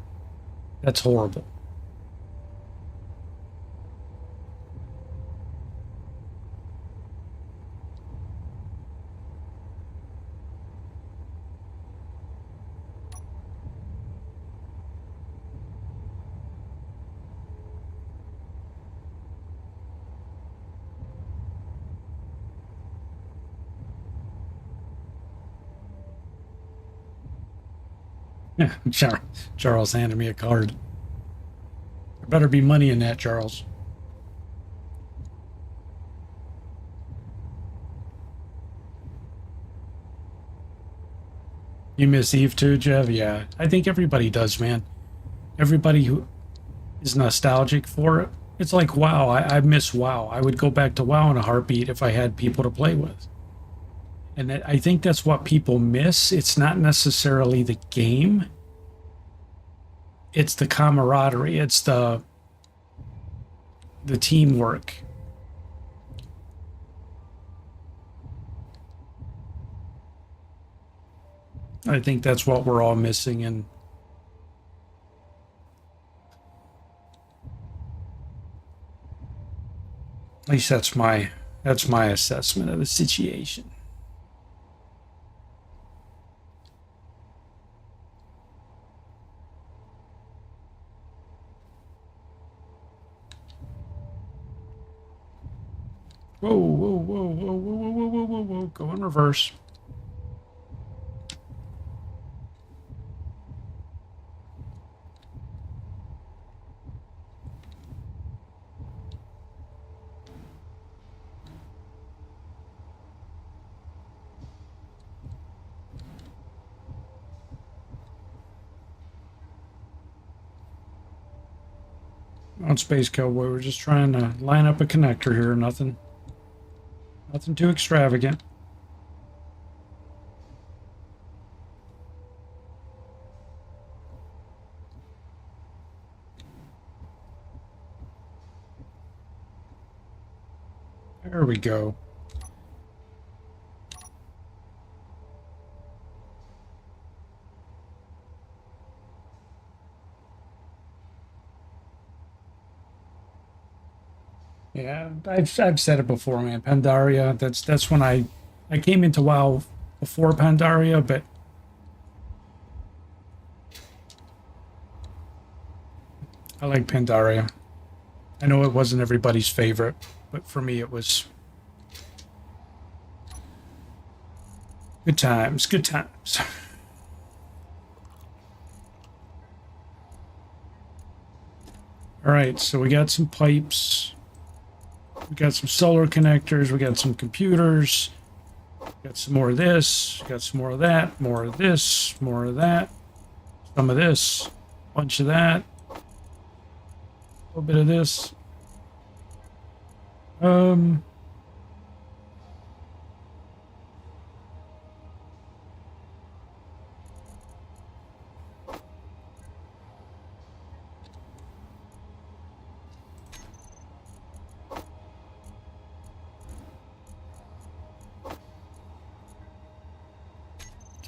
That's horrible. Yeah, Charles handed me a card. There better be money in that, Charles. You miss Eve too, Jeff? Yeah, I think everybody does, man. Everybody who is nostalgic for it. It's like WoW. I miss WoW. I would go back to WoW in a heartbeat if I had people to play with. And I think that's what people miss. It's not necessarily the game. It's the camaraderie. It's the teamwork. I think that's what we're all missing, and at least that's my assessment of the situation. Whoa, whoa, whoa, whoa, whoa, whoa, whoa, whoa, whoa, go in reverse. On Space Cowboy, we're just trying to line up a connector here. Nothing too extravagant. There we go. Yeah, I've said it before, man. Pandaria. That's when I came into WoW before Pandaria, but I like Pandaria. I know it wasn't everybody's favorite, but for me it was good times, good times. All right, so we got some pipes. We got some solar connectors. We got some computers. Got some more of this. Got some more of that. More of this. More of that. Some of this. Bunch of that. A little bit of this.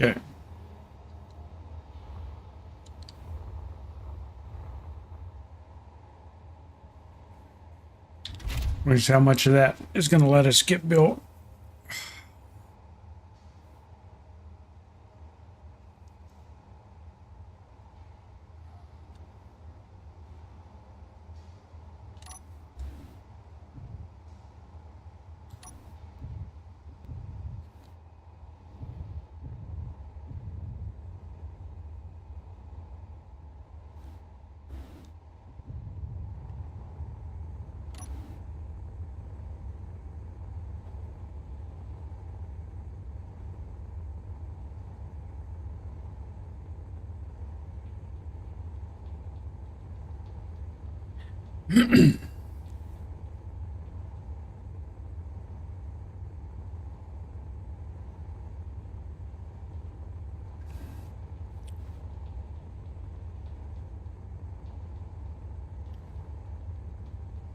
Okay. Which how much of that is going to let us get built.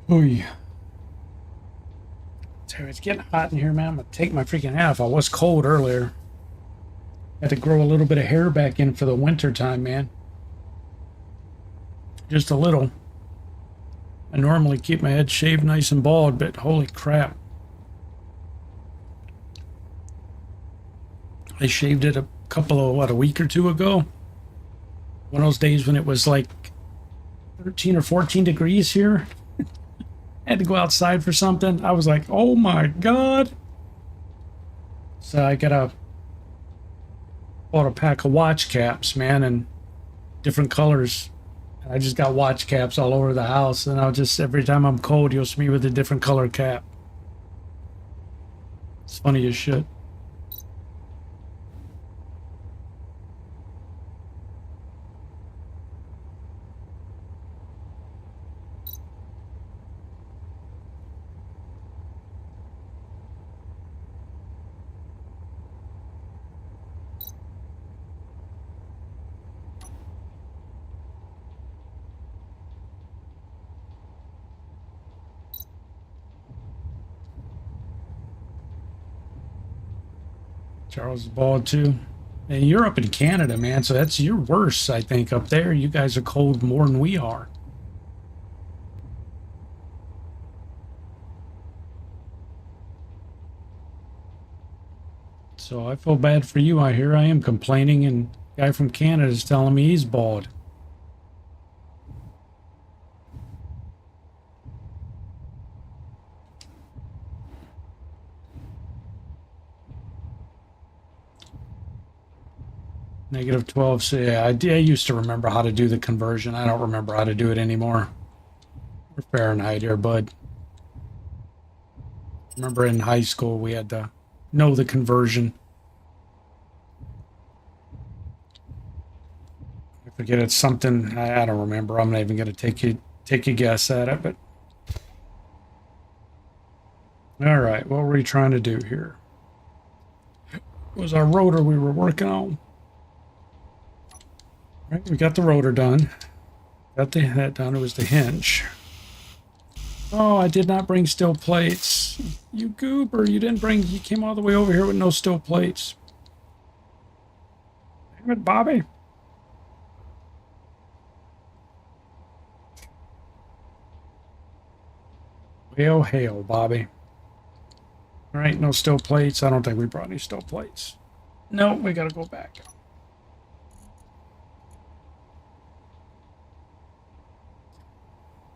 Oh yeah. So it's getting hot in here, man. I'm gonna take my freaking hat off. I was cold earlier. Had to grow a little bit of hair back in for the winter time, man. Just a little. I normally keep my head shaved nice and bald, but holy crap. I shaved it a week or two ago. One of those days when it was like 13 or 14 degrees here. I had to go outside for something. I was like, oh my God. So I bought a pack of watch caps, man, and different colors. I just got watch caps all over the house, and I'll just, every time I'm cold, you'll see me with a different color cap. It's funny as shit. Charles is bald too. And you're up in Canada, man, so you're worse, I think, up there. You guys are cold more than we are. So I feel bad for you. Here I am complaining, and the guy from Canada is telling me he's bald. -12. So yeah, I used to remember how to do the conversion. I don't remember how to do it anymore. We're Fahrenheit here, bud. Remember in high school we had to know the conversion. I forget, it's something I don't remember. I'm not even going to take a guess at it. But all right, what were we trying to do here? It was our rotor we were working on. Right, we got the rotor done. Got that done. It was the hinge. Oh, I did not bring steel plates. You goober, you didn't bring, you came all the way over here with no steel plates. Damn it, Bobby. Well, hail, Bobby. All right, no steel plates. I don't think we brought any steel plates. No, we got to go back.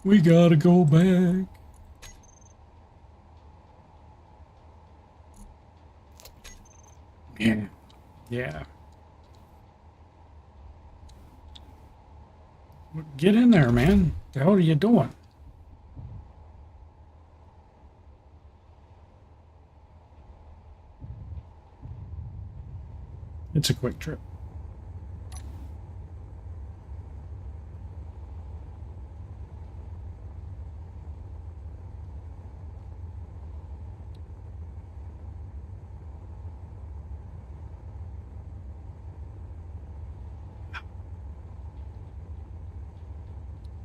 We got to go back. Yeah. Yeah. Get in there, man. The hell are you doing? It's a quick trip.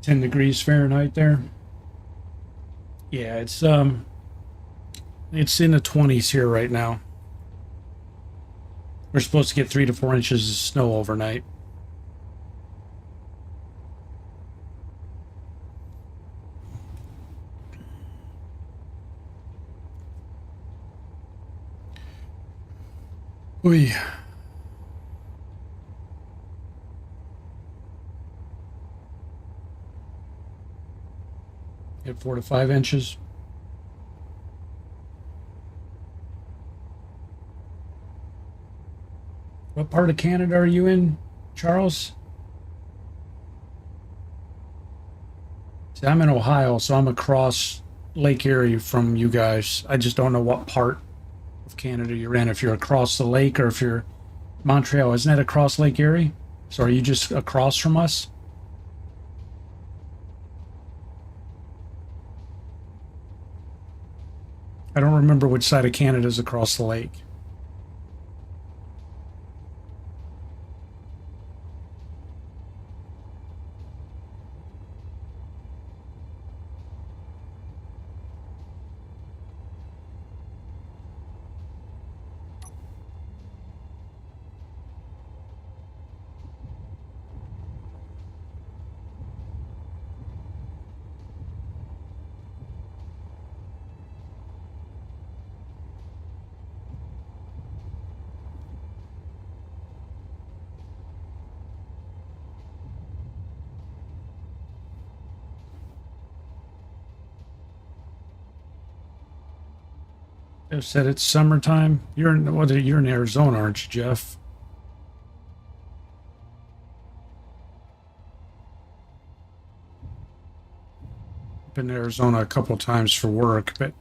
(10 degrees Fahrenheit) there. Yeah, it's in the 20s here right now. We're supposed to get 3 to 4 inches of snow overnight. Oy. Get 4 to 5 inches. What part of Canada are you in, Charles? See, I'm in Ohio, so I'm across Lake Erie from you guys. I just don't know what part of Canada you're in. If you're across the lake or if you're Montreal, isn't that across Lake Erie? So are you just across from us? I don't remember which side of Canada is across the lake. Jeff said it's summertime. You're in Arizona, aren't you, Jeff? Been to Arizona a couple times for work, but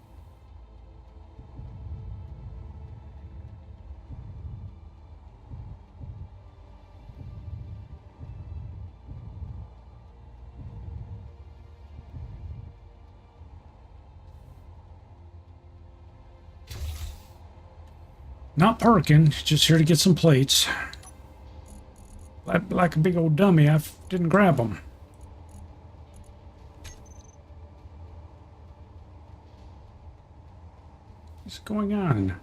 not parking, just here to get some plates. Like a big old dummy, I didn't grab them. What's going on?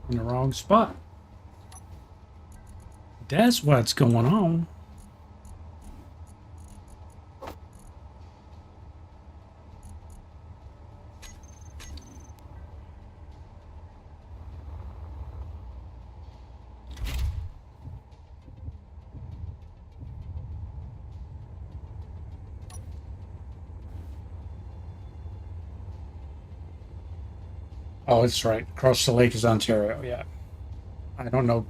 In the wrong spot. That's what's going on. Oh, it's right. Across the lake is Ontario, yeah. I don't know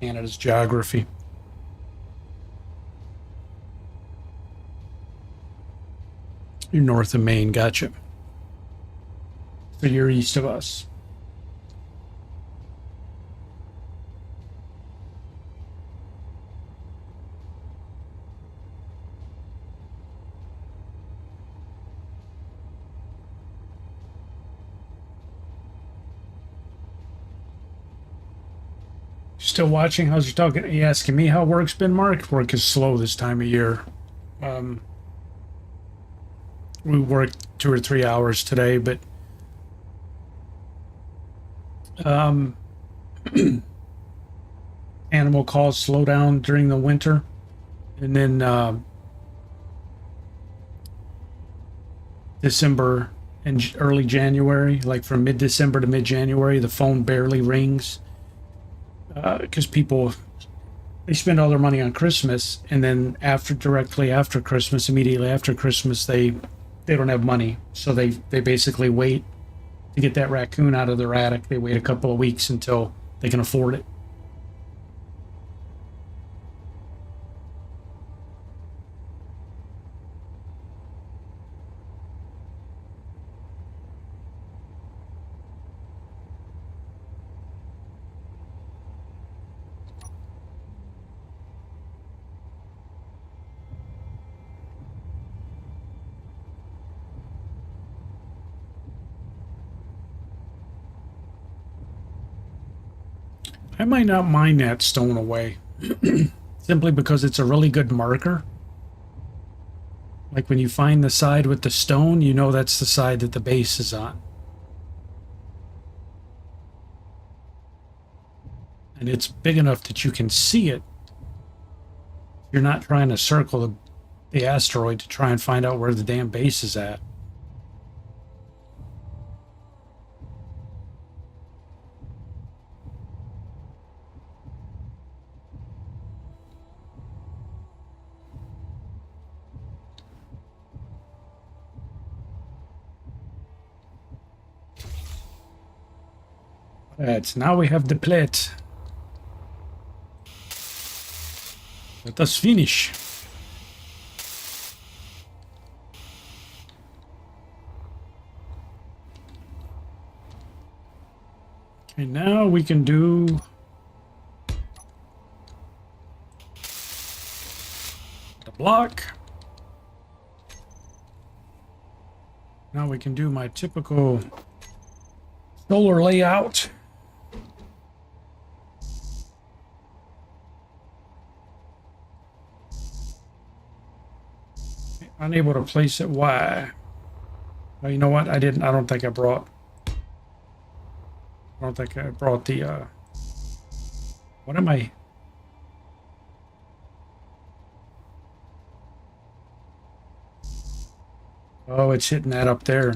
Canada's geography. You're north of Maine, gotcha. So you're east of us. Still watching? How's you talking? Are you asking me how work's been, Mark? Work is slow this time of year. We worked 2 or 3 hours today, but animal calls slow down during the winter, and then December and early January, like from mid-December to mid-January, the phone barely rings because people, they spend all their money on Christmas, and then directly after Christmas, immediately after Christmas, they don't have money, so they basically wait to get that raccoon out of their attic. They wait a couple of weeks until they can afford it. I might not mind that stone away, simply because it's a really good marker. Like when you find the side with the stone, you know that's the side that the base is on. And it's big enough that you can see it. You're not trying to circle the asteroid to try and find out where the damn base is at. Right, now we have the plate. Let us finish. Okay, now we can do the block. Now we can do my typical solar layout. Unable to place it. Why? Well, you know what? I don't think I brought the, what am I? Oh, it's hitting that up there.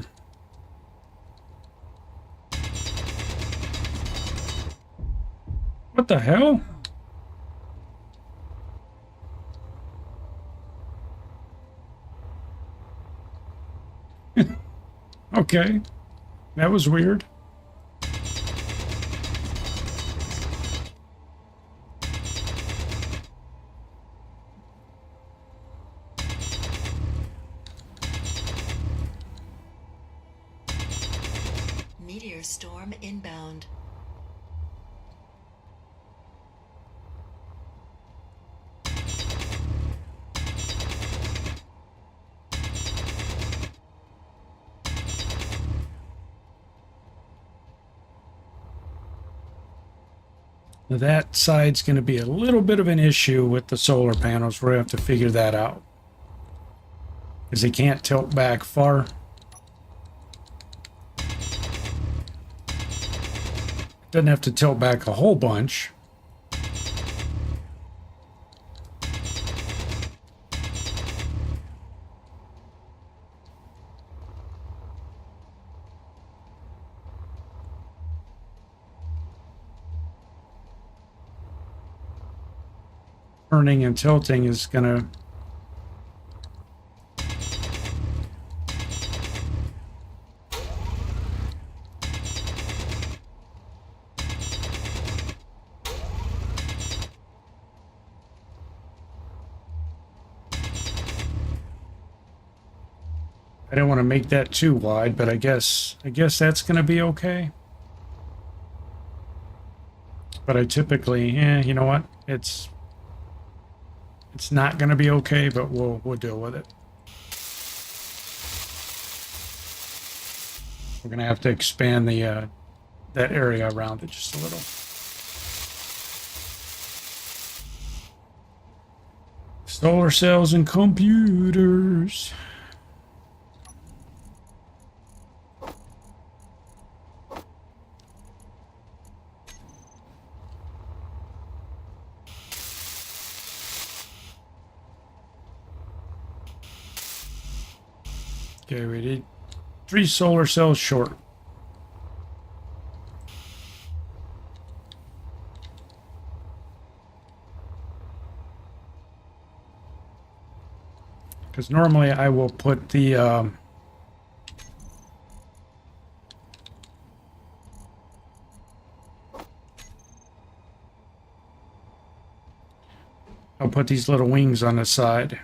What the hell? Okay, that was weird. Meteor storm inbound. Now that side's going to be a little bit of an issue with the solar panels. We're going to have to figure that out, because they can't tilt back far. Doesn't have to tilt back a whole bunch. Turning and tilting is gonna I don't want to make that too wide, but I guess that's gonna be okay. But I typically, you know what? It's not gonna be okay, but we'll deal with it. We're gonna have to expand the that area around it just a little. Solar cells and computers. Okay, we did 3 solar cells short. Because normally I will put the I'll put these little wings on the side.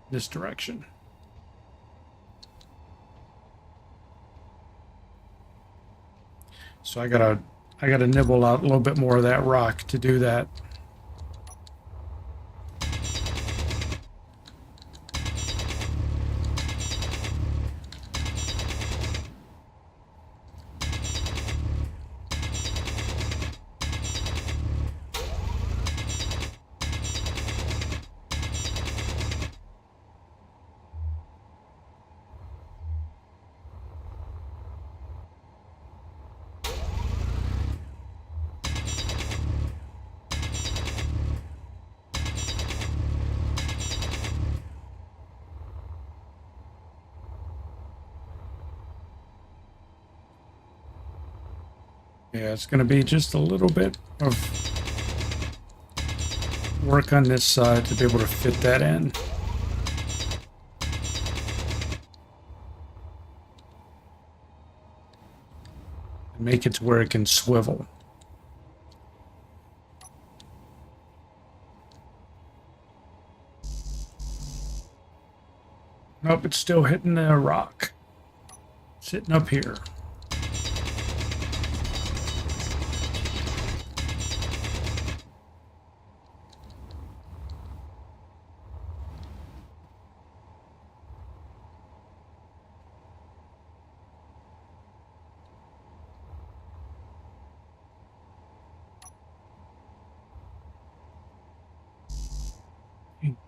This direction. So I gotta nibble out a little bit more of that rock to do that. Yeah, it's going to be just a little bit of work on this side to be able to fit that in. And make it to where it can swivel. Nope, it's still hitting the rock. Sitting up here.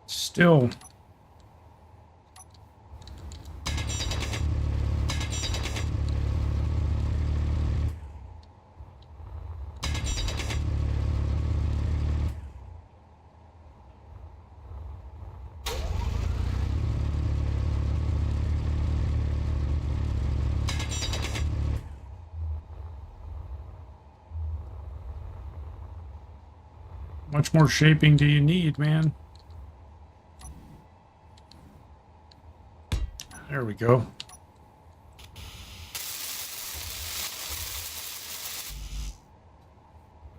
Still much more shaping do you need, man? There we go.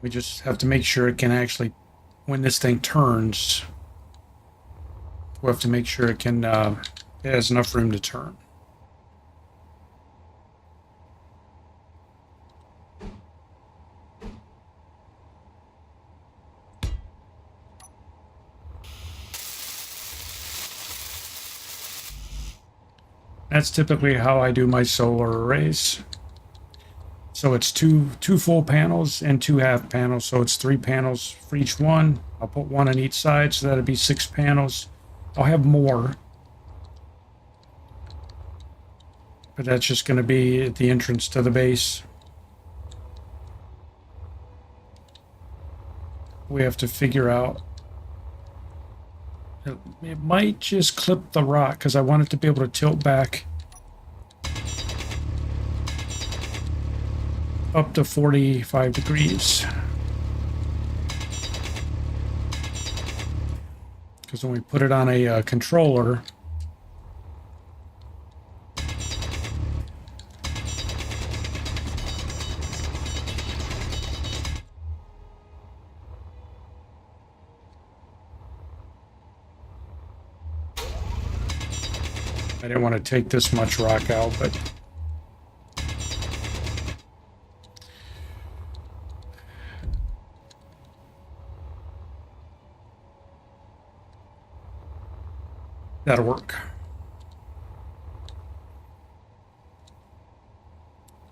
We just have to make sure it can actually, when this thing turns, we'll have to make sure it can, it has enough room to turn. That's typically how I do my solar arrays. So it's two full panels and 2 half panels. So it's 3 panels for each one. I'll put 1 on each side, so that'll be 6 panels. I'll have more, but that's just going to be at the entrance to the base. We have to figure out. It might just clip the rock because I want it to be able to tilt back up to 45 degrees. Because when we put it on a controller, I didn't want to take this much rock out, but that'll work.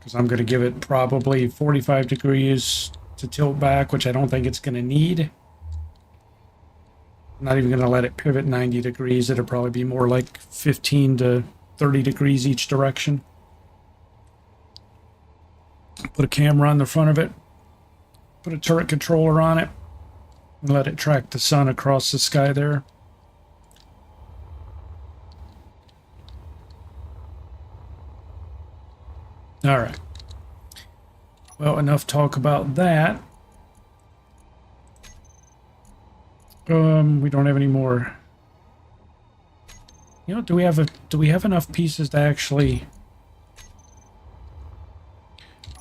Because I'm going to give it probably 45 degrees to tilt back, which I don't think it's going to need. I'm not even going to let it pivot 90 degrees. It'll probably be more like 15 to 30 degrees each direction. Put a camera on the front of it. Put a turret controller on it. And let it track the sun across the sky there. Alright. Well, enough talk about that. We don't have any more. You know, do we have enough pieces to actually...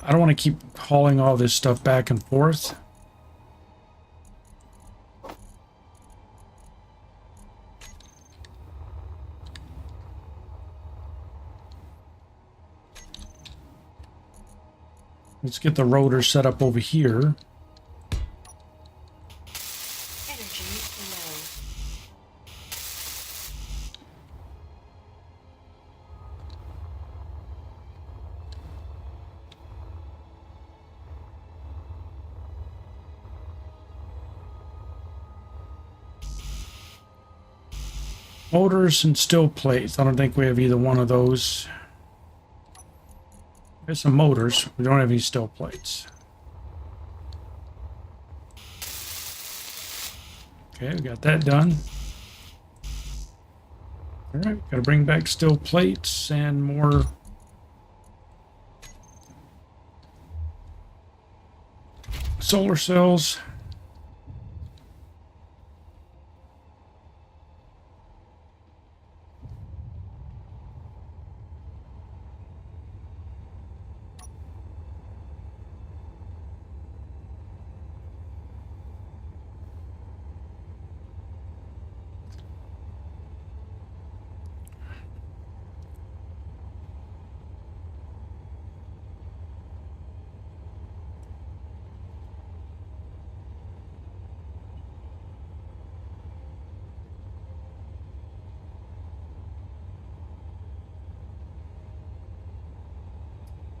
I don't want to keep hauling all this stuff back and forth. Let's get the rotor set up over here. Energy low. Motors and steel plates. I don't think we have either one of those. There's some motors. We don't have any steel plates. Okay, we got that done. All right, got to bring back steel plates and more solar cells.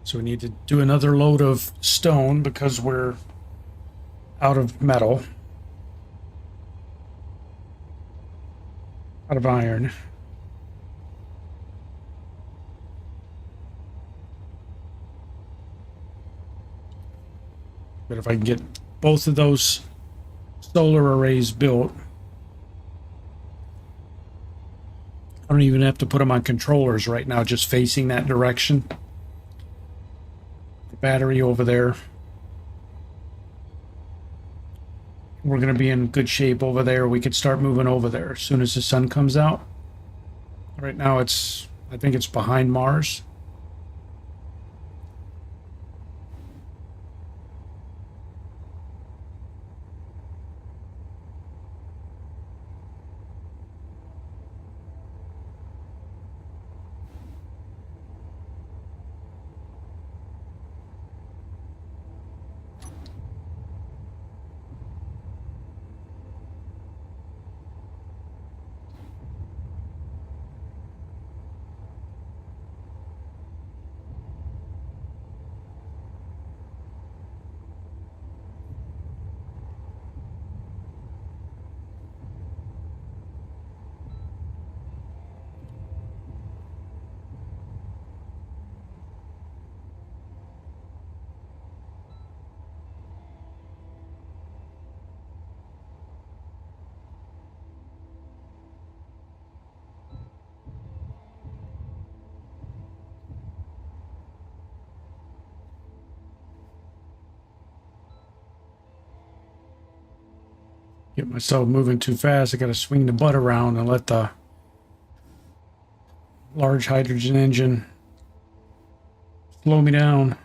So we need to do another load of stone because we're out of metal. Out of iron. But if I can get both of those solar arrays built, I don't even have to put them on controllers right now, just facing that direction. The battery over there. We're going to be in good shape over there. We could start moving over there as soon as the sun comes out. Right now it's, I think it's behind Mars. Get myself moving too fast. I got to swing the butt around and let the large hydrogen engine slow me down.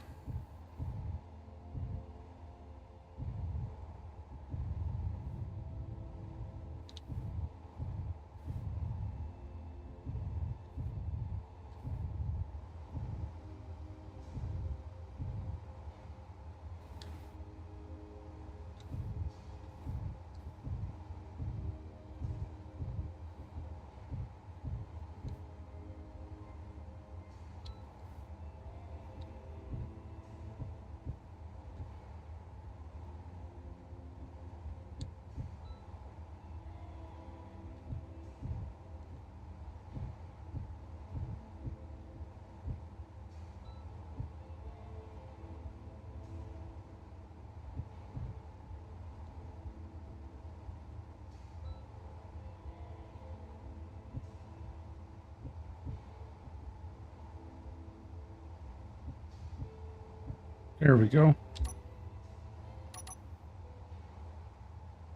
There we go.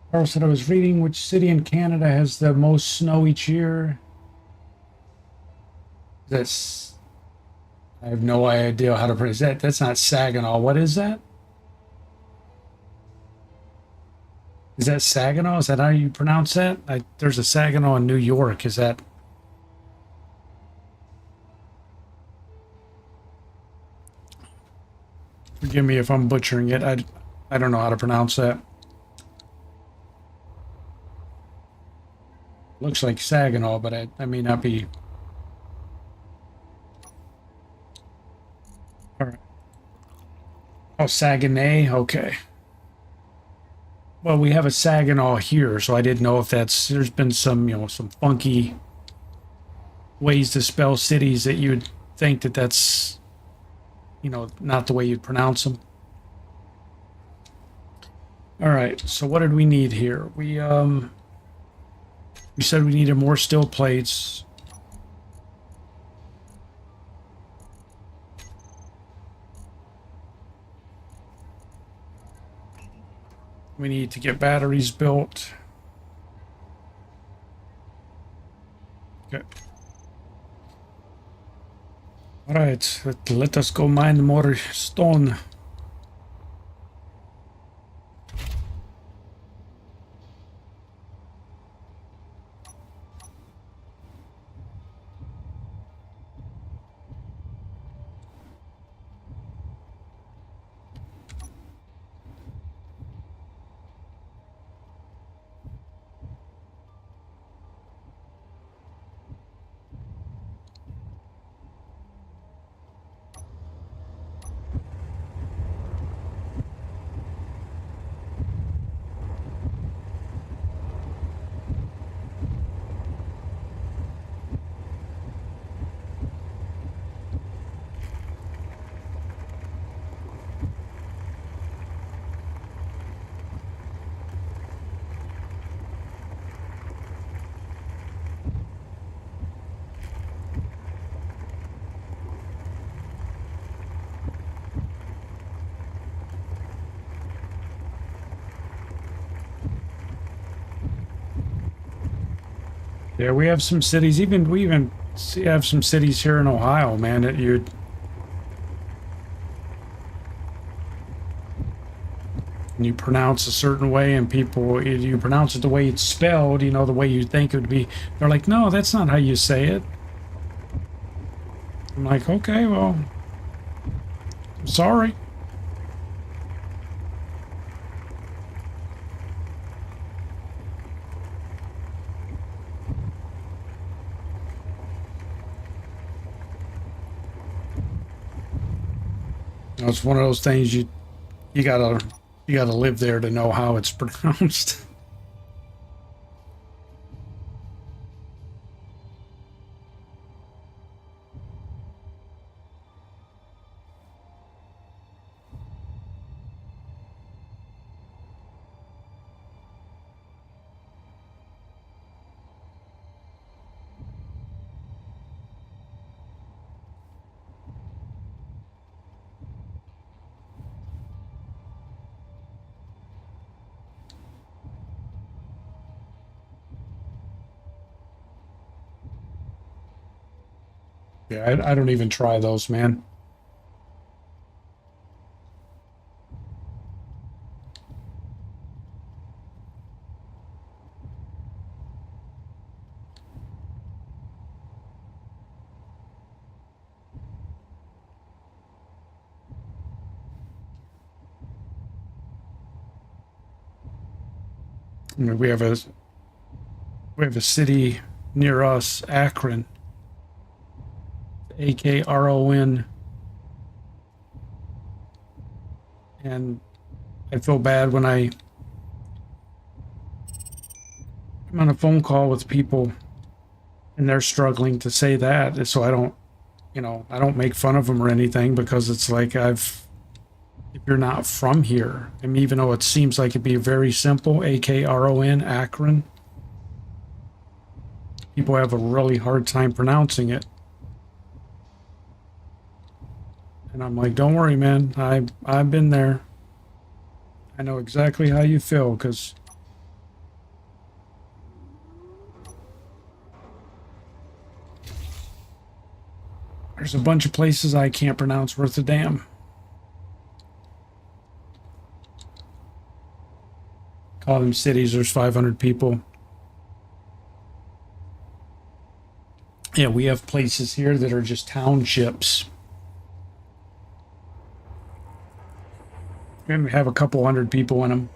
Carl said I was reading which city in Canada has the most snow each year. That's... I have no idea how to pronounce that. That's not Saginaw. What is that? Is that Saginaw? Is that how you pronounce that? There's a Saginaw in New York. Is that... Forgive me if I'm butchering it. I don't know how to pronounce that. Looks like Saginaw, but I may not be. All right. Oh, Saguenay. Okay. Well, we have a Saginaw here, so I didn't know if that's... There's been some, some funky ways to spell cities that you'd think that that's, not the way you'd pronounce them. All right. So what did we need here? We said we needed more steel plates. We need to get batteries built. Okay. All right, let us go mine more stone. Yeah, we have some cities. We even have some cities here in Ohio, man. That you pronounce a certain way, and people you pronounce it the way it's spelled. The way you think it would be. They're like, no, that's not how you say it. I'm like, okay, well, I'm sorry. It's one of those things you gotta live there to know how it's pronounced. Yeah, I don't even try those, man. I mean, we have a city near us, Akron, Akron, and I feel bad when I'm on a phone call with people and they're struggling to say that, so I don't, I don't make fun of them or anything, because it's like if you're not from here, I mean, even though it seems like it'd be very simple, Akron, Akron, people have a really hard time pronouncing it. And I'm like, don't worry, man. I've been there. I know exactly how you feel, because there's a bunch of places I can't pronounce worth a damn. Call them cities, there's 500 people. Yeah, we have places here that are just townships. And we have a couple hundred people in them.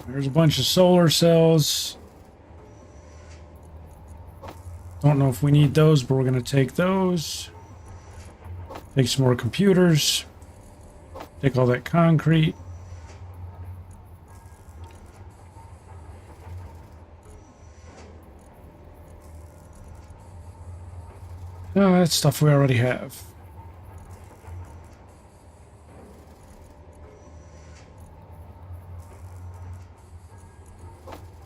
There's a bunch of solar cells. Don't know if we need those, but we're going to take those. Take some more computers. Take all that concrete. Oh, that's stuff we already have.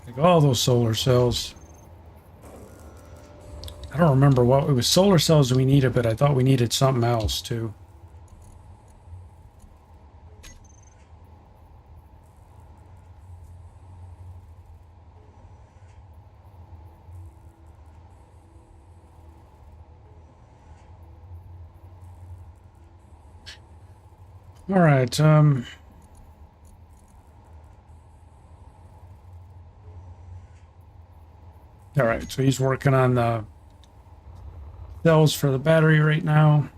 Take all those solar cells. I don't remember what it was. Solar cells we needed, but I thought we needed something else too. All right. All right. So he's working on the cells for the battery right now.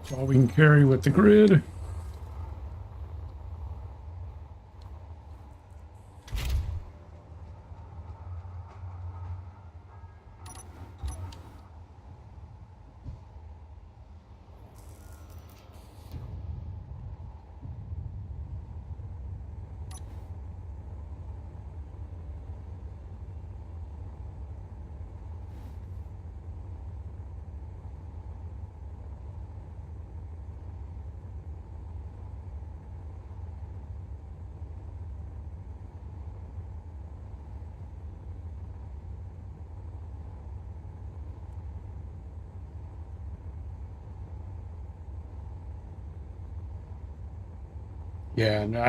That's all we can carry with the grid. Yeah, no,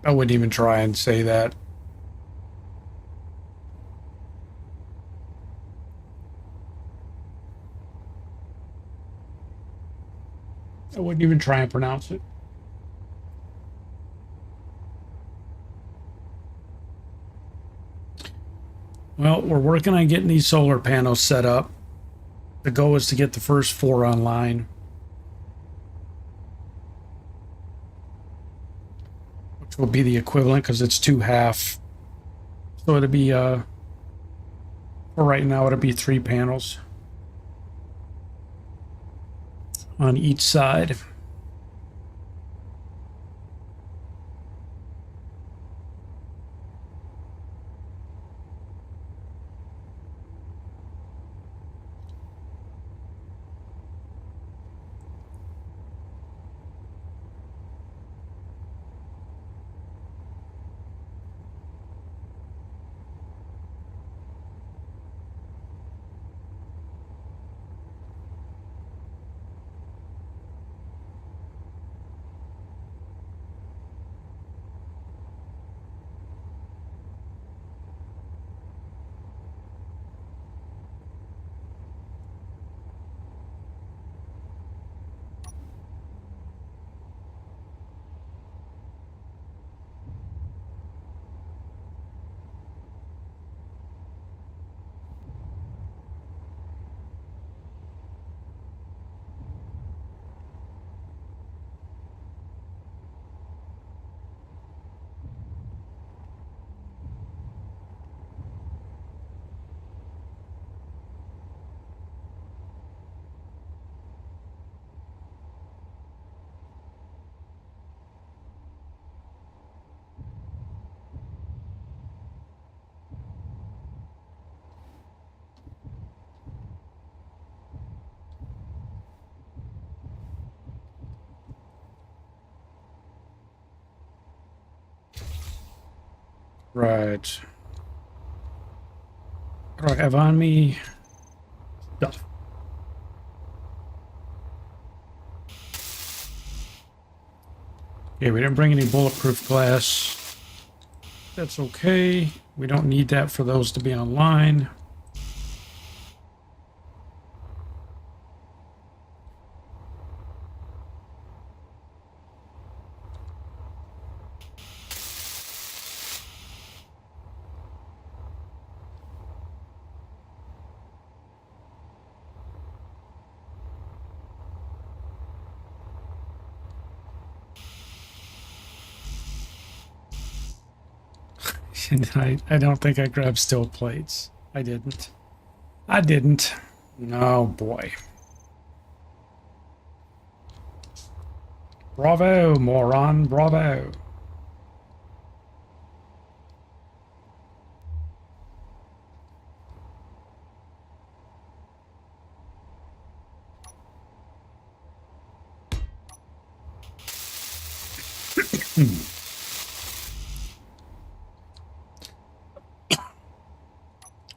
I wouldn't even try and say that. I wouldn't even try and pronounce it. Well, we're working on getting these solar panels set up. The goal is to get the first 4 online, which will be the equivalent because it's 2 half. So it'll be, for right now, it'll be 3 panels on each side. Right. What do I have on me? Stuff. Okay, we didn't bring any bulletproof glass. That's okay. We don't need that for those to be online. I don't think I grabbed steel plates. I didn't. I didn't. Oh boy. Bravo, moron, bravo.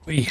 We.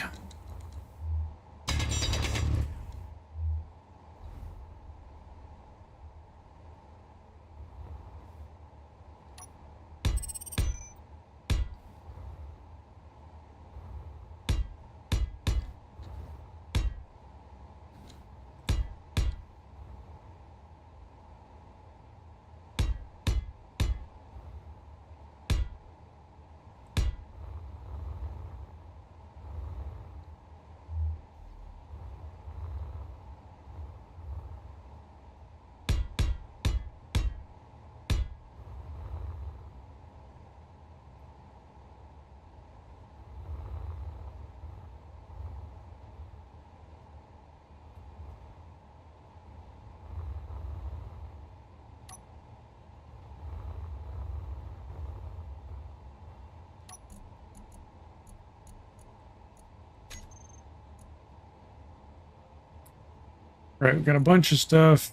Right, we got a bunch of stuff.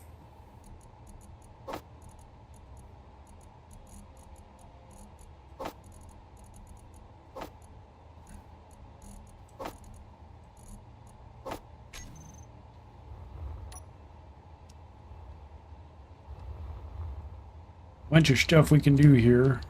Bunch of stuff we can do here.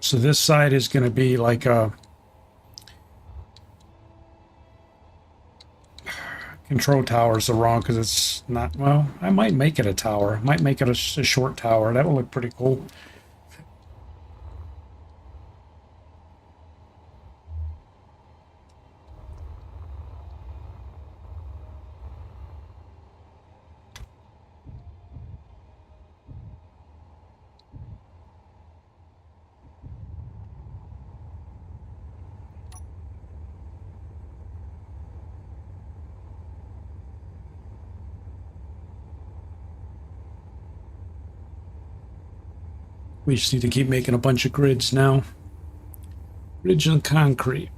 So this side is going to be like a control tower is the wrong because it's not, well, I might make it a tower. Might make it a short tower. That will look pretty cool. We just need to keep making a bunch of grids now. Grids and concrete.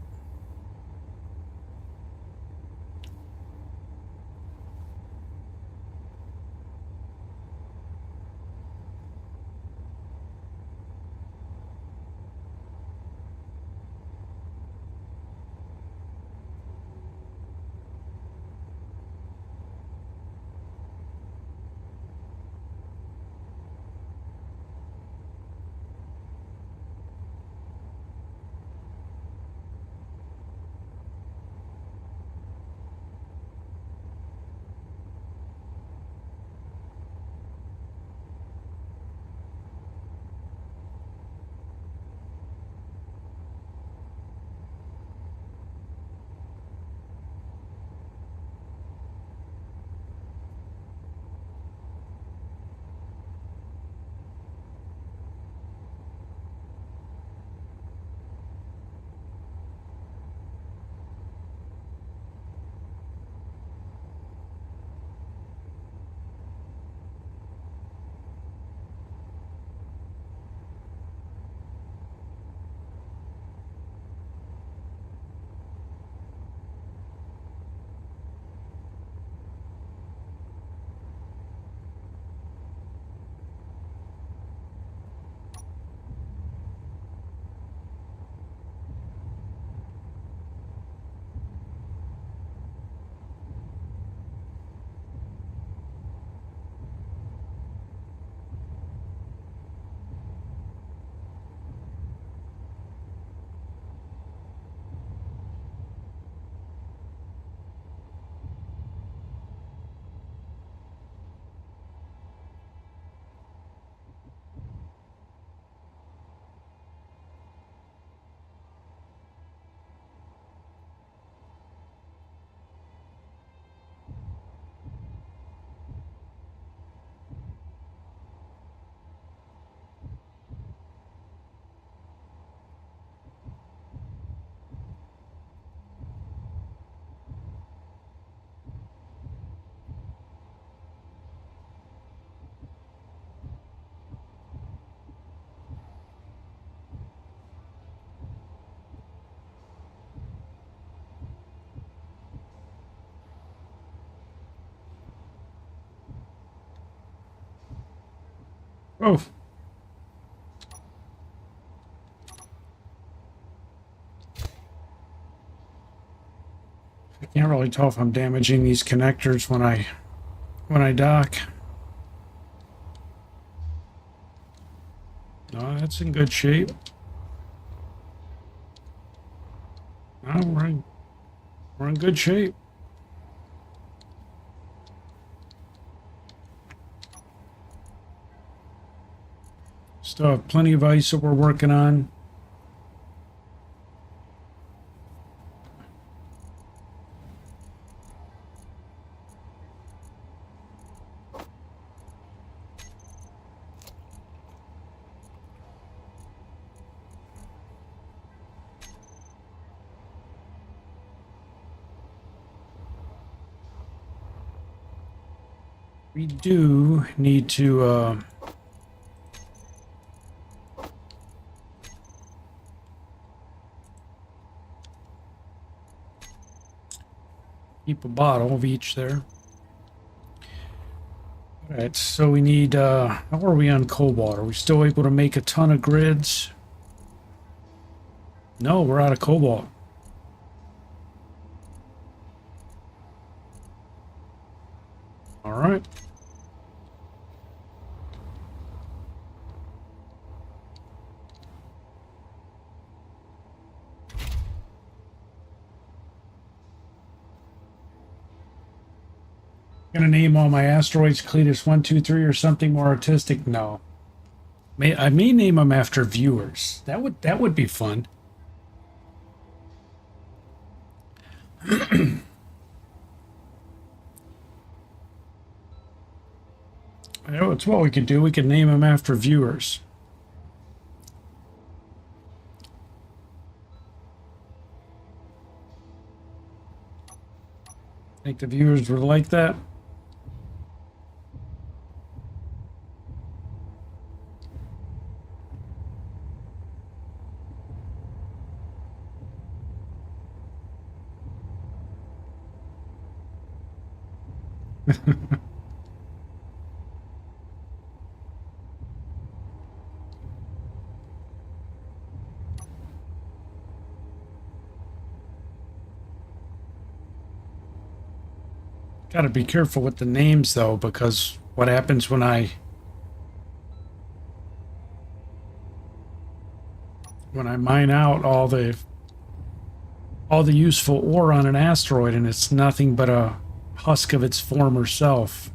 Oh. I can't really tell if I'm damaging these connectors when I dock. No, that's in good shape. No, we're in good shape. Still have plenty of ice that we're working on. We do need to keep a bottle of each there. All right, so we need, how are we on cobalt? Are we still able to make a ton of grids? No, we're out of cobalt. All right. Gonna name all my asteroids Cletus 1, 2, 3 or something more artistic? No. I may name them after viewers. That would be fun. I know it's what we could do. We could name them after viewers. Think the viewers would like that? Got to be careful with the names though, because what happens when I mine out all the useful ore on an asteroid and it's nothing but a husk of its former self.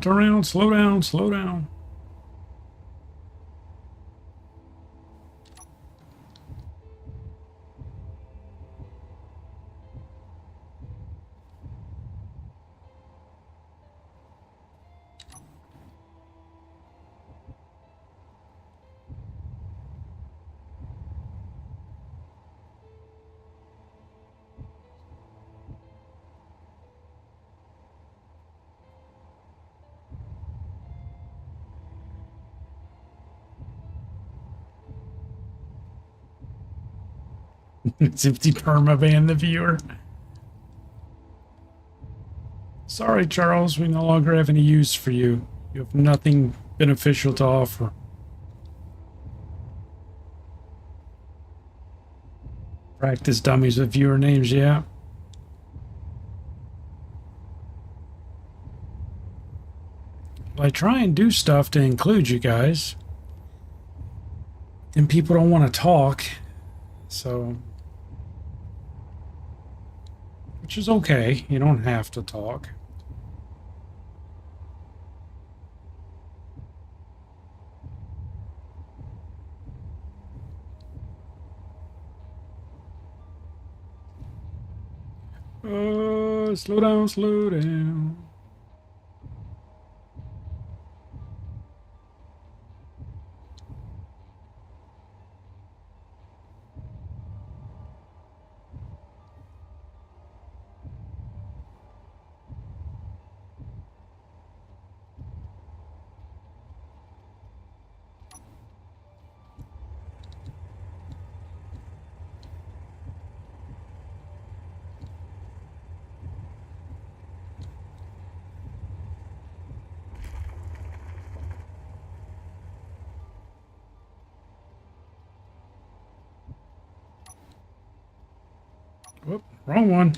Turn around, slow down, slow down. It's empty permaban the viewer. Sorry, Charles, we no longer have any use for you. You have nothing beneficial to offer. Practice dummies with viewer names, yeah. Well, I try and do stuff to include you guys. And people don't want to talk. So, which is okay. You don't have to talk. Slow down, slow down. Whoop, wrong one.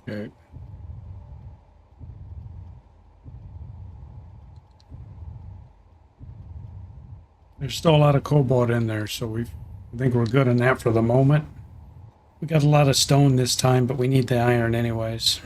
Okay. There's still a lot of cobalt in there, so I think we're good on that for the moment. We got a lot of stone this time, but we need the iron anyways.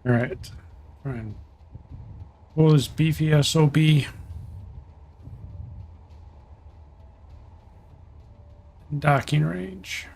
All right. Try and pull this beefy SOB docking range.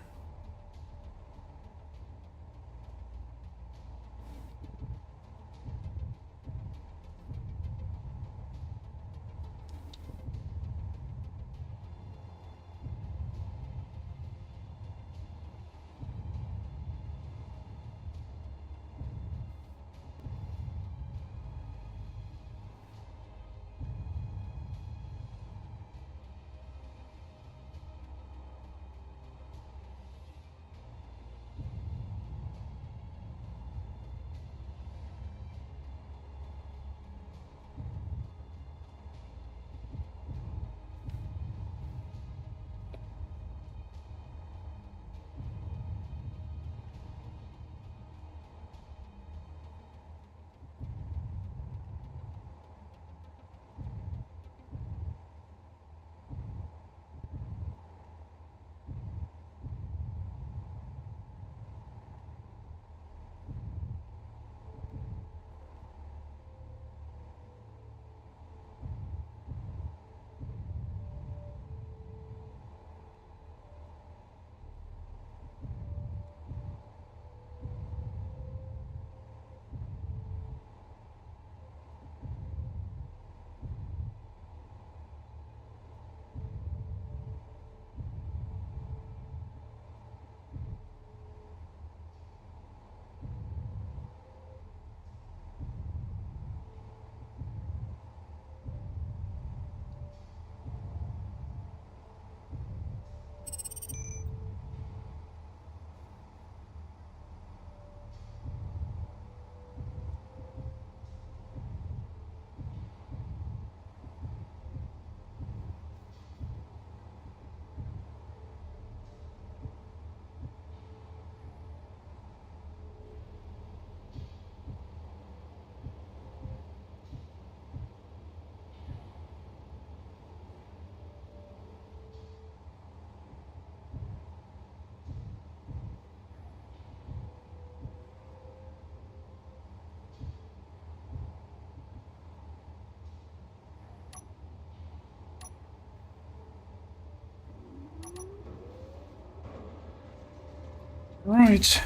Right.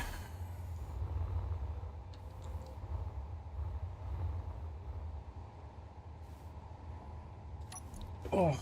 Oh.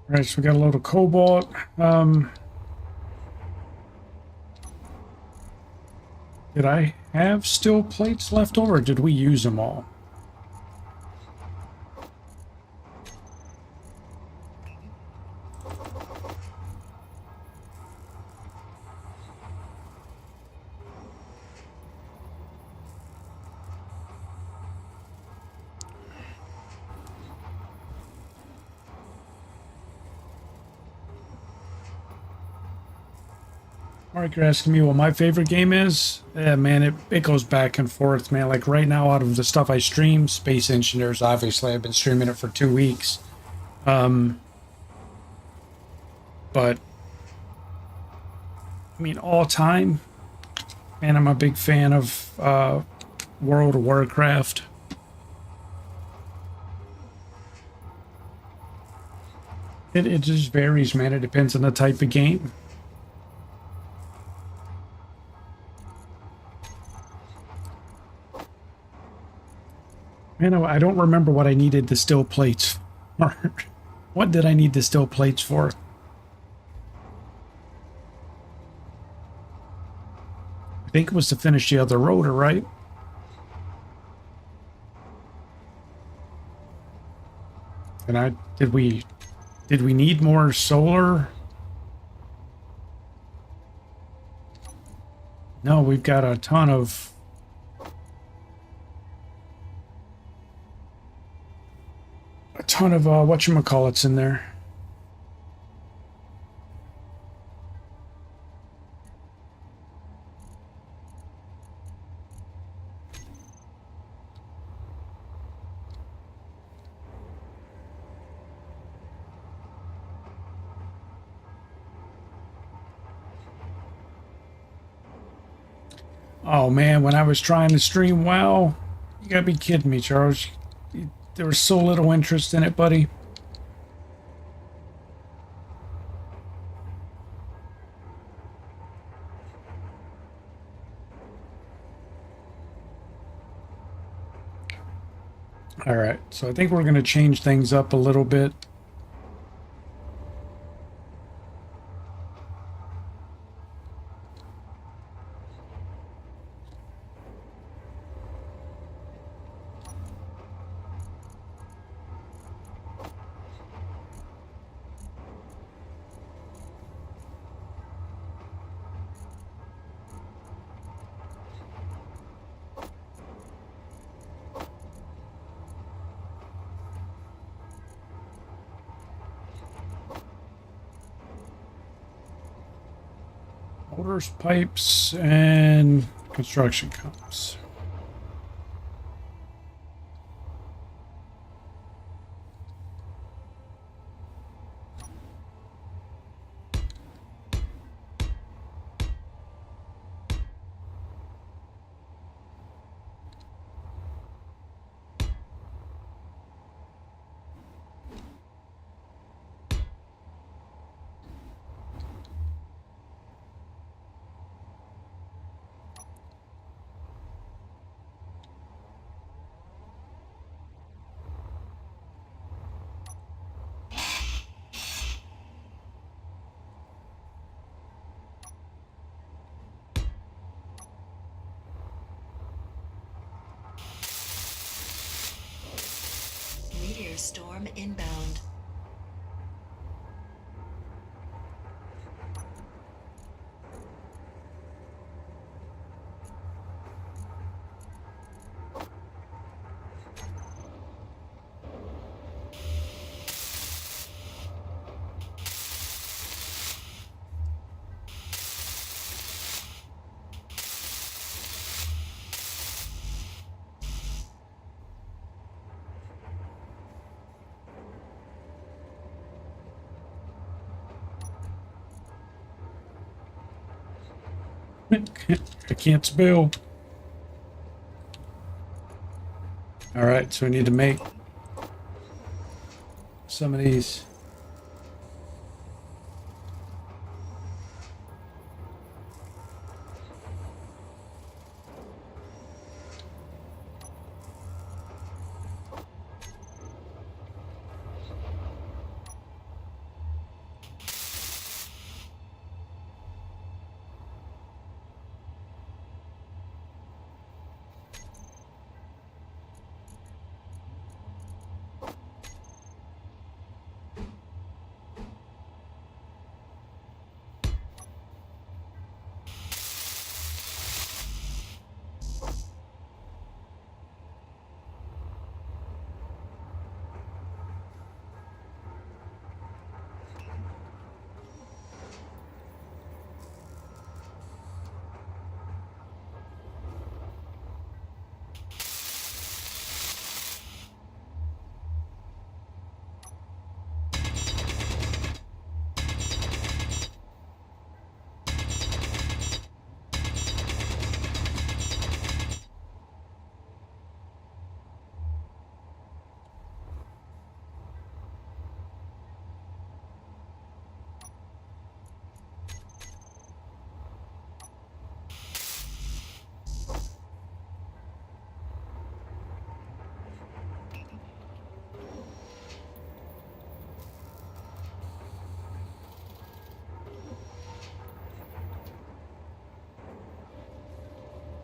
All right, so we got a load of cobalt. Did I have steel plates left over, or did we use them all? Mark, you're asking me what my favorite game is? Yeah, man, it goes back and forth, man. Like right now, out of the stuff I stream, Space Engineers, obviously, I've been streaming it for 2 weeks. But, I mean, all time, man, I'm a big fan of World of Warcraft. It just varies, man. It depends on the type of game. Man, I don't remember what I needed the steel plates for. What did I need the steel plates for? I think it was to finish the other rotor, right? And did we need more solar? No, we've got a ton of whatchamacallits in there. Oh man, when I was trying to stream WoW, you gotta be kidding me, Charles. There was so little interest in it, buddy. All right, so I think we're going to change things up a little bit. Motors, pipes, and construction comps. Meteor storm inbound. I can't spill. All right, so we need to make some of these.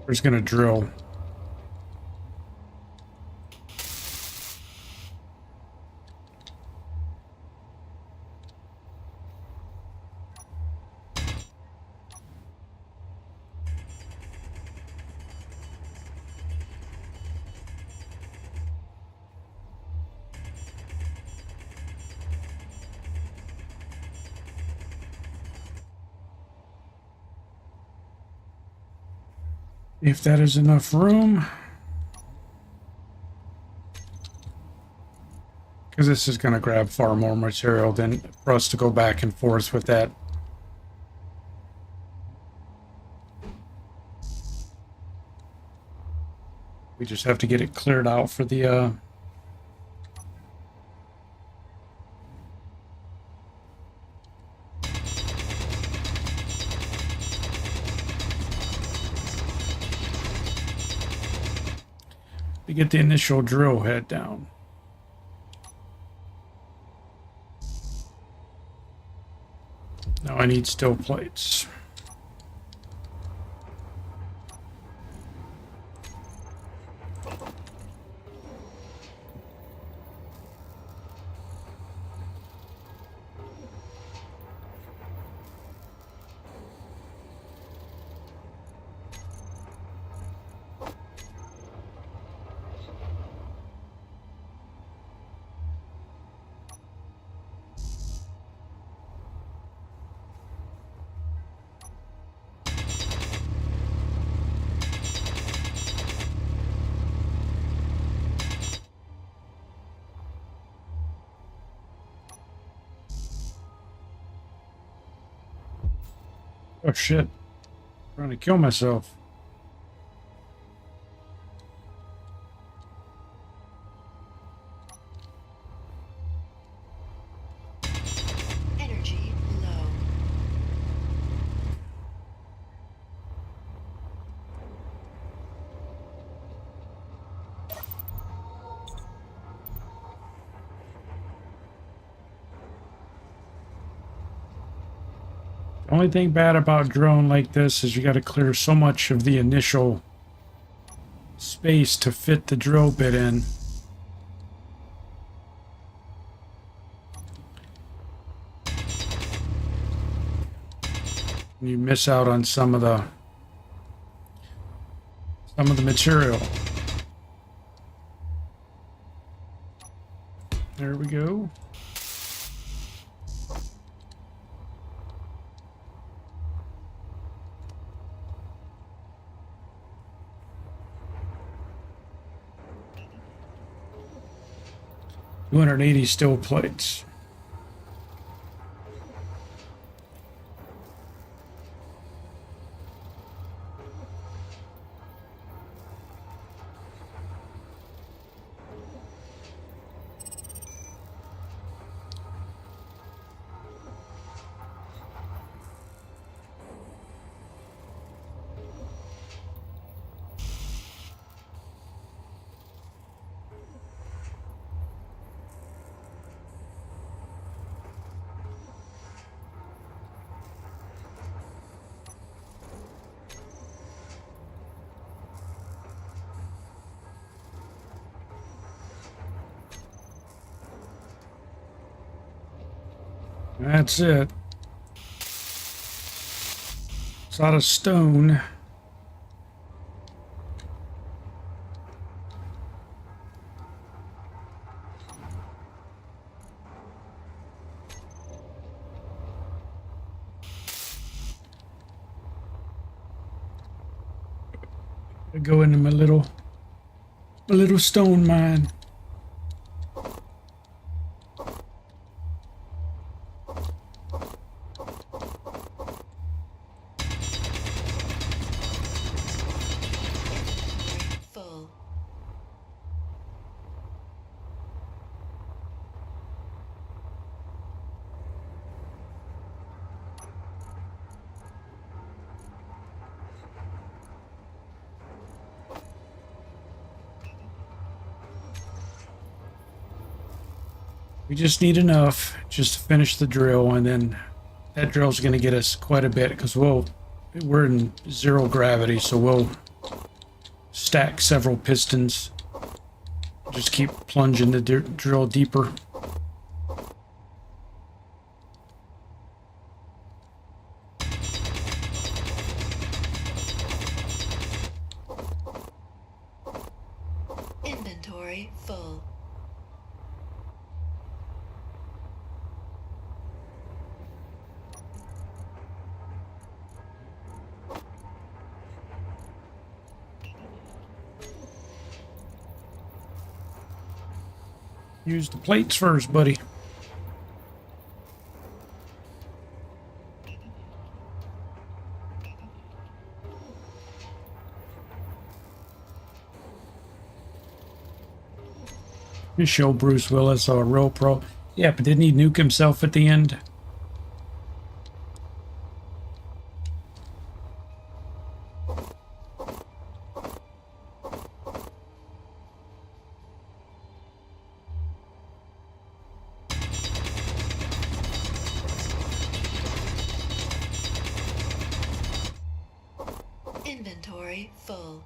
We're just gonna drill. If that is enough room. Because this is going to grab far more material than for us to go back and forth with that. We just have to get it cleared out for the to get the initial drill head down. Now I need steel plates. Oh shit. I'm trying to kill myself. Energy low. The only thing bad about drilling like this is you got to clear so much of the initial space to fit the drill bit in. You miss out on some of the material. There we go. $280 steel plates. That's it. It's out of stone. I go into my little stone mine. Full. We just need enough just to finish the drill, and then that drill's going to get us quite a bit because we're in zero gravity, so we'll stack several pistons. Just keep plunging the drill deeper. Inventory full. Use the plates first, buddy. You show Bruce Willis a real pro. Yeah, but didn't he nuke himself at the end? Inventory full.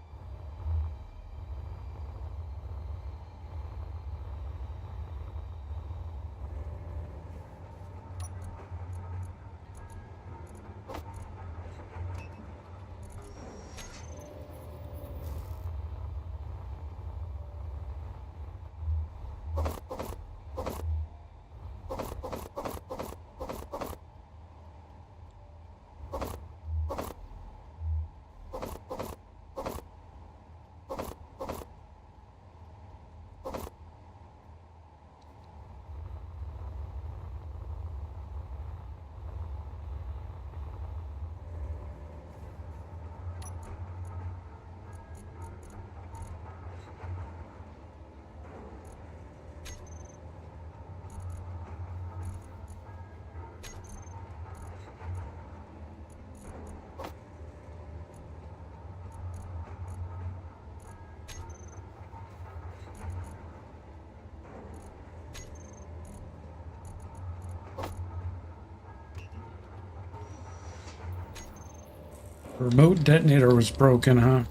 Remote detonator was broken, huh?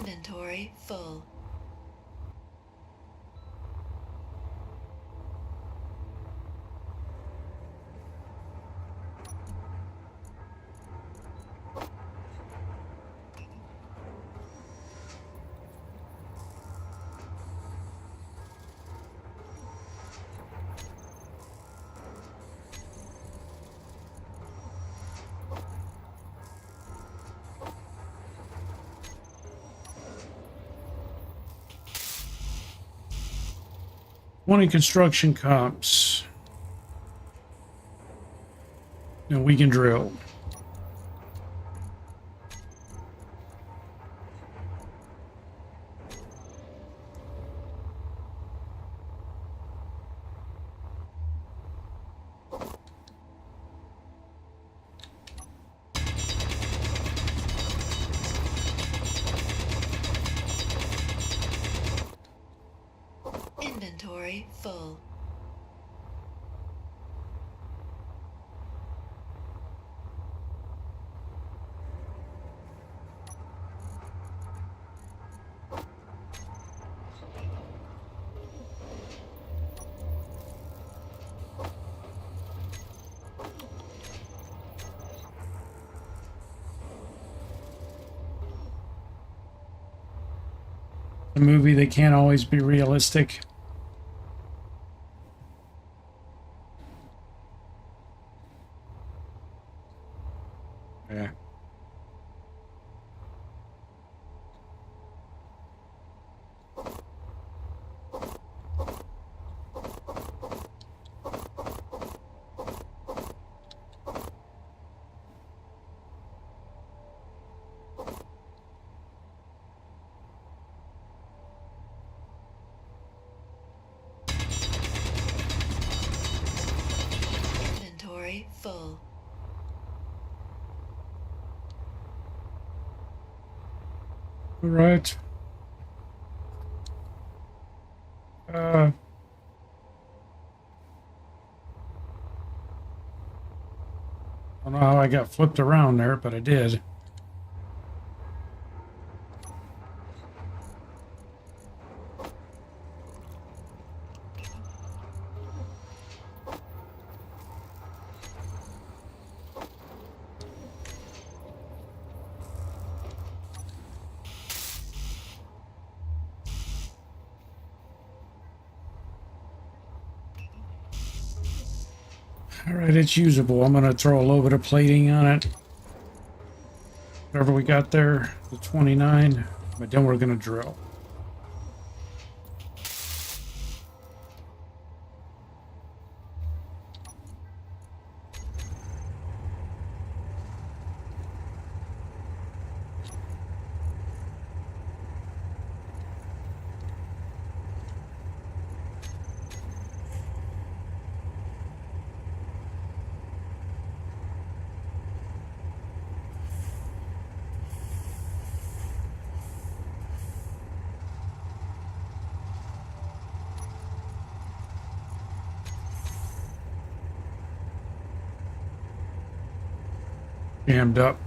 Inventory full. Twenty construction comps. And we can drill. Inventory full. A movie that can't always be realistic. Yeah. Inventory full. All right. I don't know how I got flipped around there, but I did. All right, it's usable. I'm going to throw a little bit of plating on it. Whatever we got there, the 29, but then we're going to drill. Jammed up.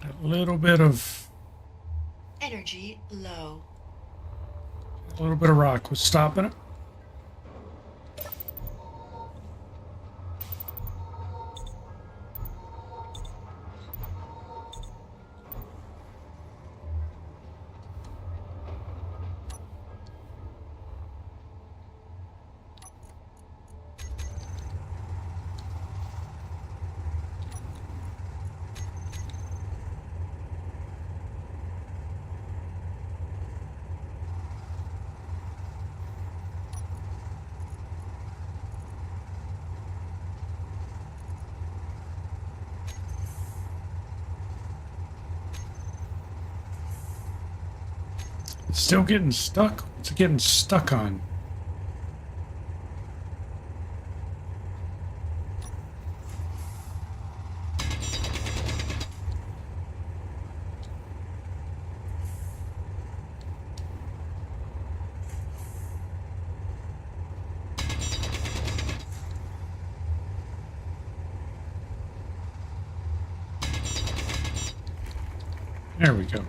A little bit of Energy low. rock was stopping it. It's still getting stuck. What's it getting stuck on? There we go.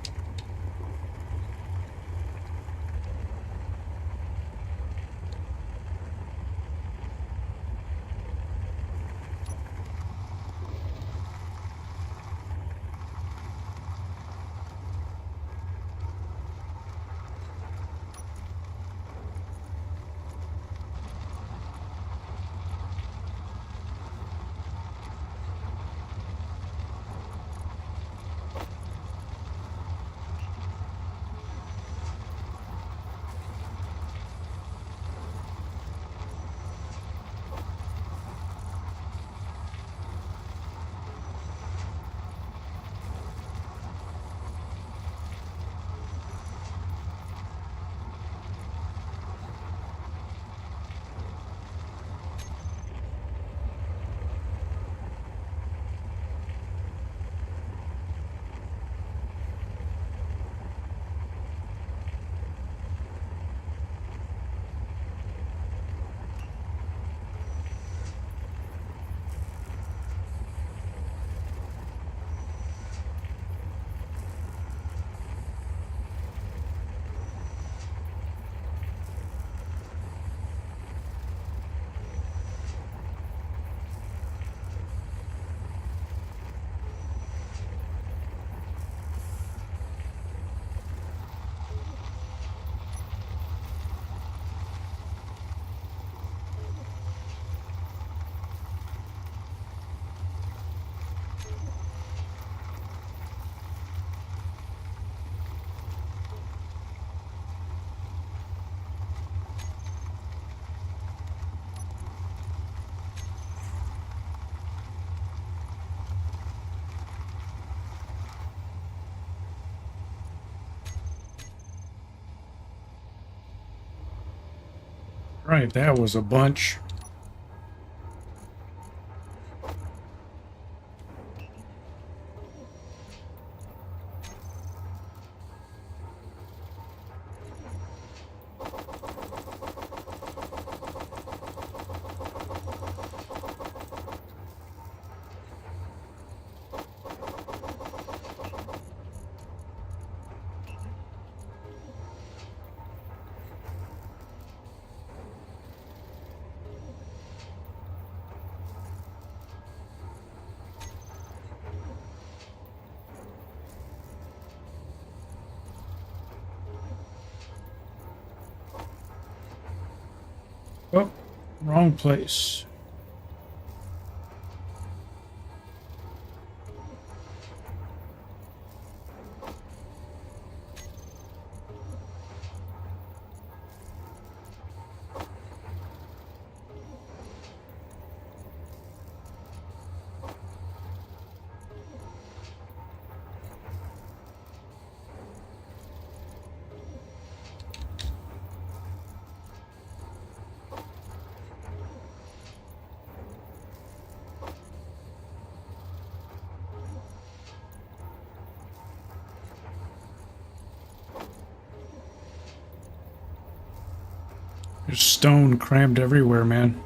Right, that was a bunch. Oh, wrong place. There's stone crammed everywhere, man.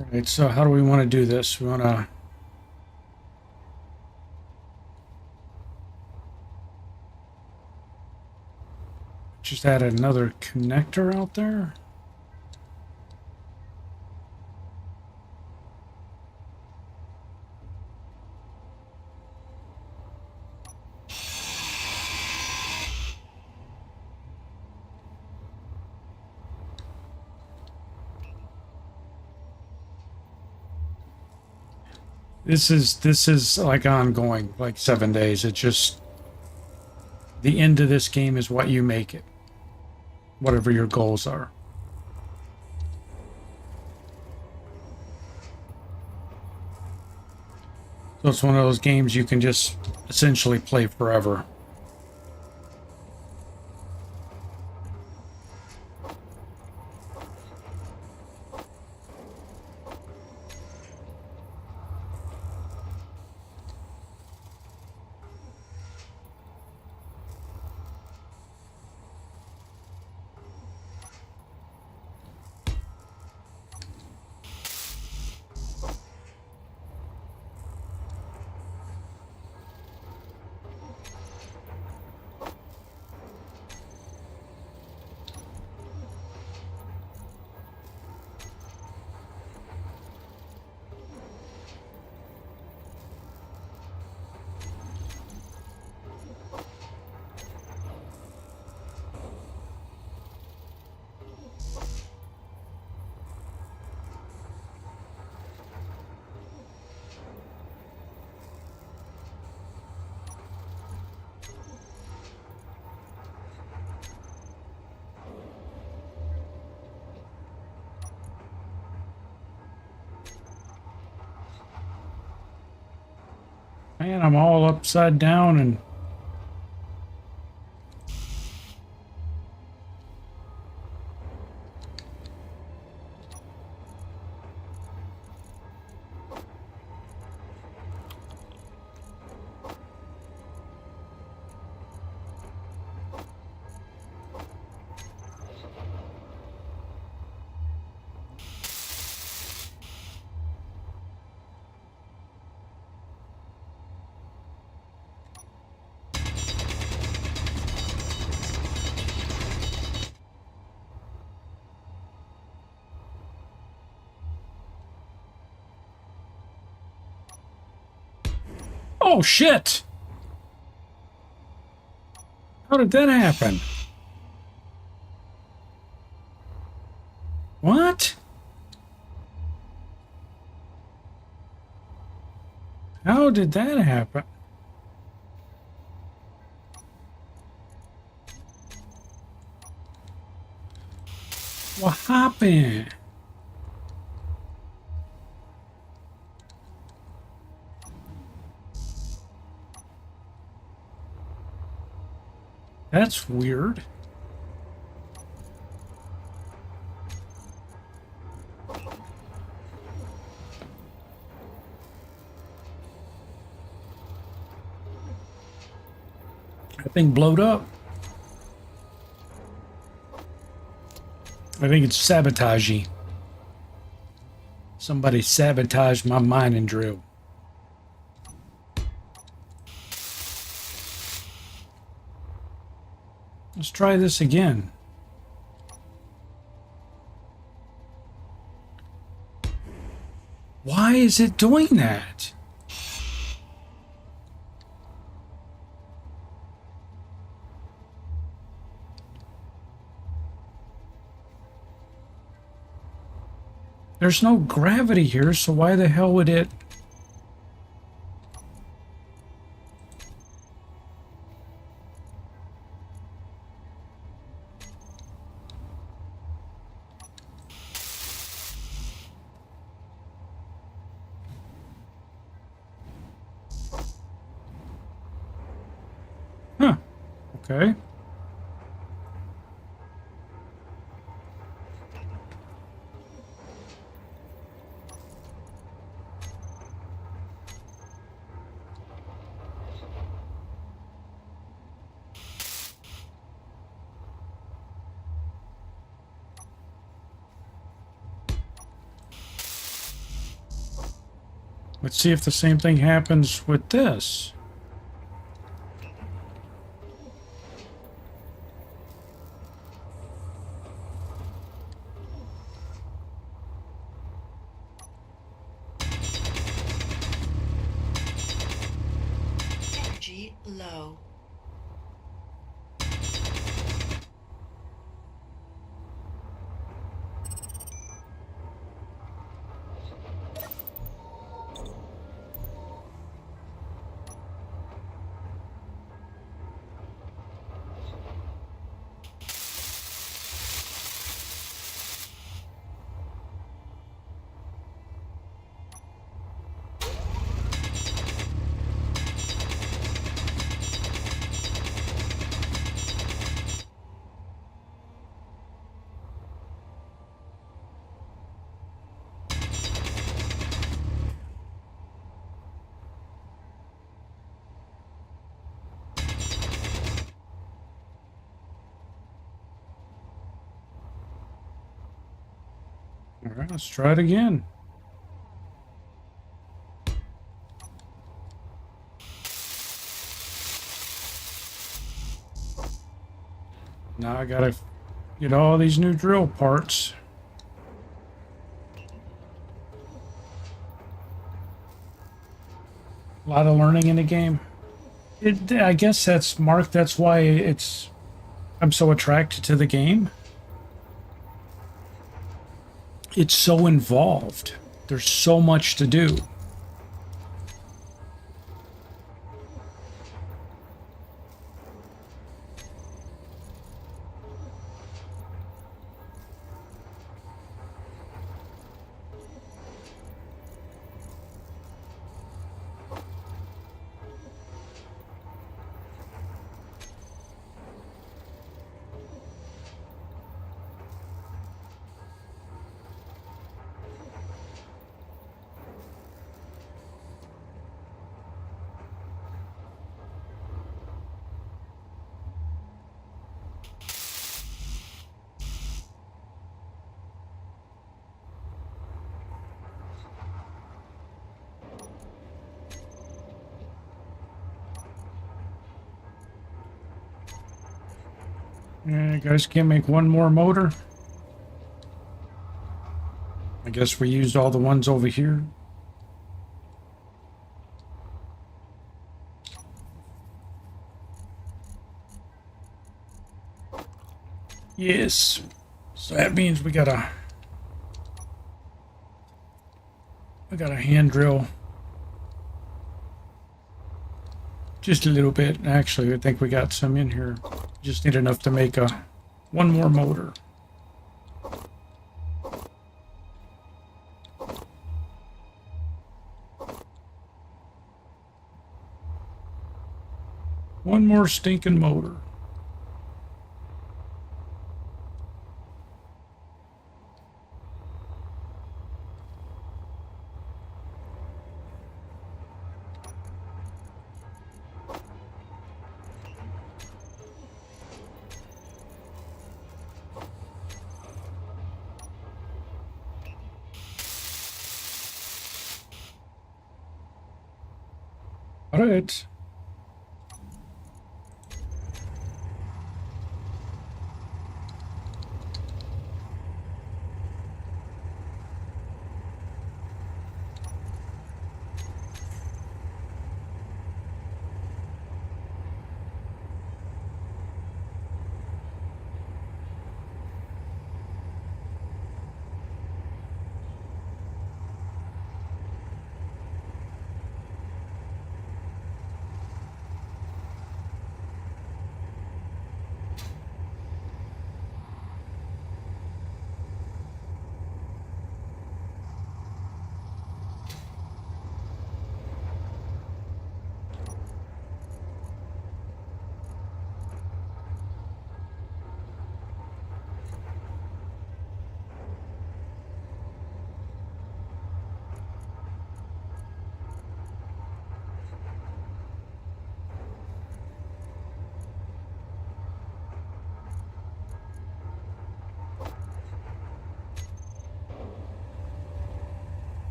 All right, so how do we want to do this? We want to Just added another connector out there. This is like ongoing, like 7 days. It's just the end of this game is what you make it, whatever your goals are. So it's one of those games you can just essentially play forever. Man, I'm all upside down and oh shit! How did that happen? What? How did that happen? What happened? That's weird. That thing blowed up. I think it's sabotagey. Somebody sabotaged my mining drill. Let's try this again. Why is it doing that? There's no gravity here, so why the hell would it... Huh. Okay. Let's see if the same thing happens with this. low. All right, let's try it again. Now I gotta get all these new drill parts. A lot of learning in the game. I guess that's Mark. That's why I'm so attracted to the game. It's so involved. There's so much to do. You guys can't make one more motor. I guess we used all the ones over here. Yes. So that means we gotta hand drill just a little bit. Actually, I think we got some in here. Just need enough to make one more motor. One more stinking motor. All right.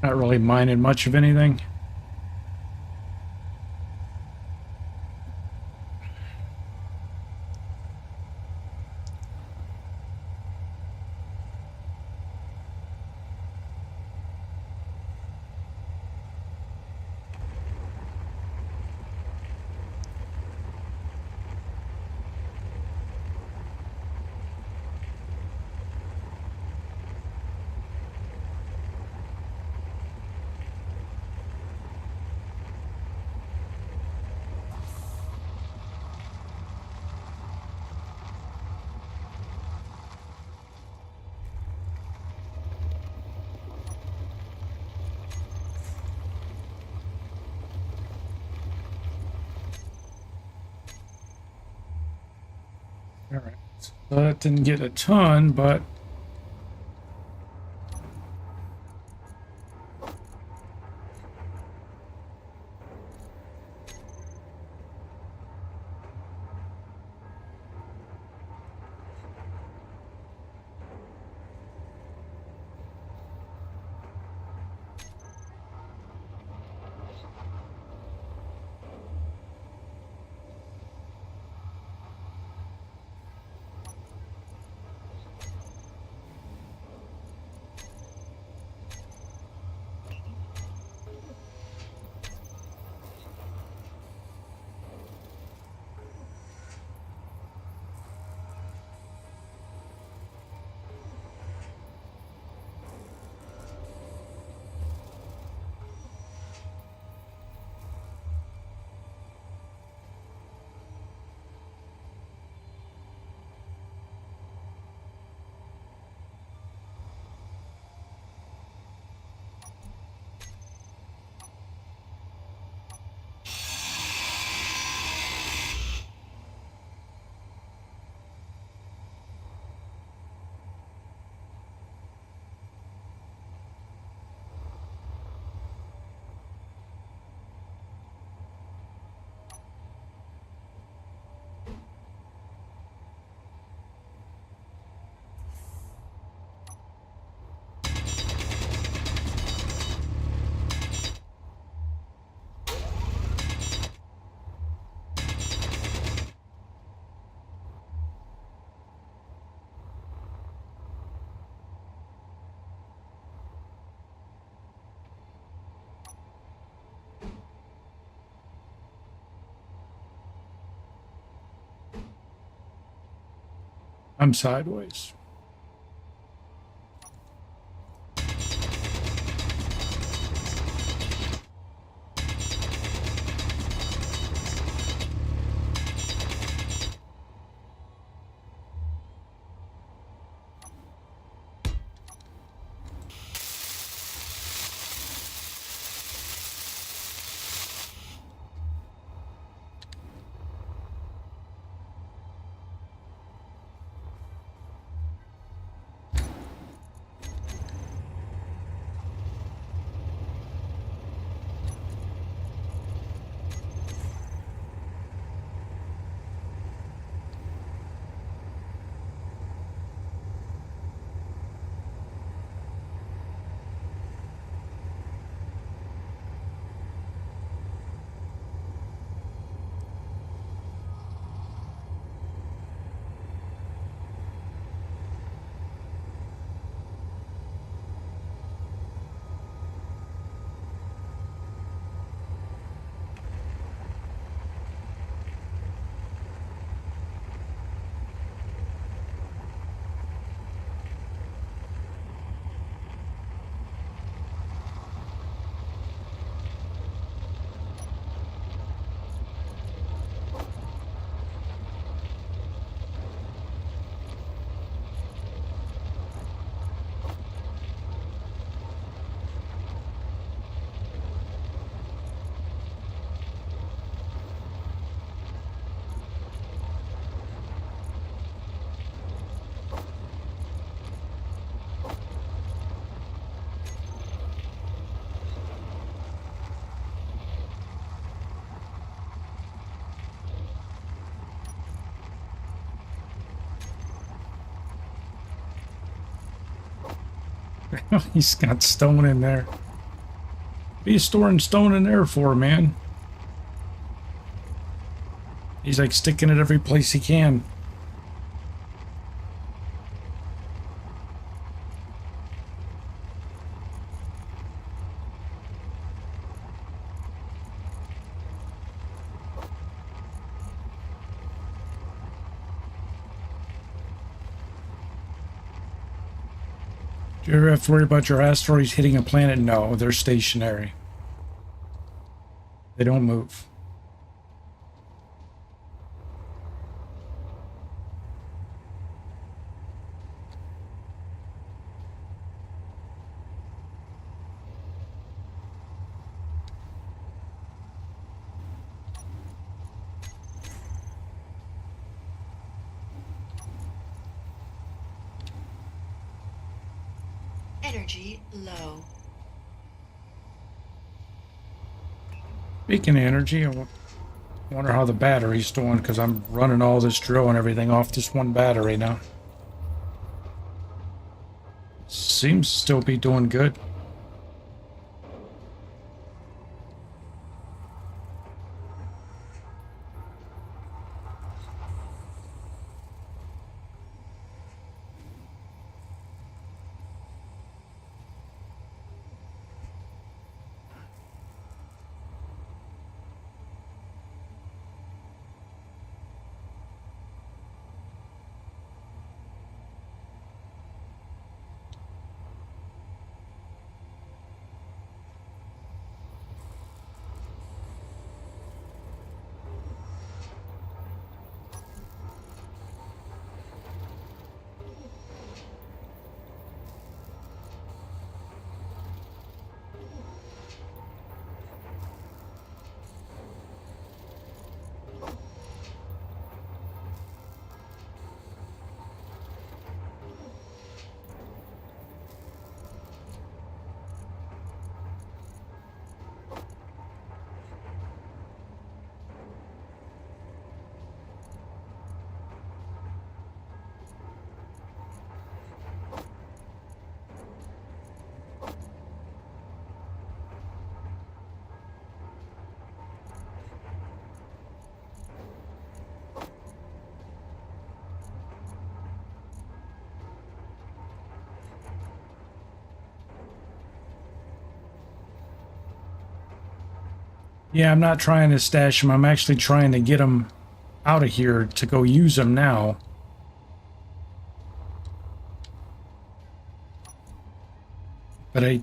Not really mining much of anything. All right. So that didn't get a ton, but I'm sideways. He's got stone in there. What are you storing stone in there for, man? He's like sticking it every place he can. Do you ever have to worry about your asteroids hitting a planet? No, they're stationary. They don't move. Energy low. Speaking of energy, wonder how the battery's doing, because I'm running all this drill and everything off this one battery now. Seems to still be doing good. Yeah, I'm not trying to stash them. I'm actually trying to get them out of here to go use them now. But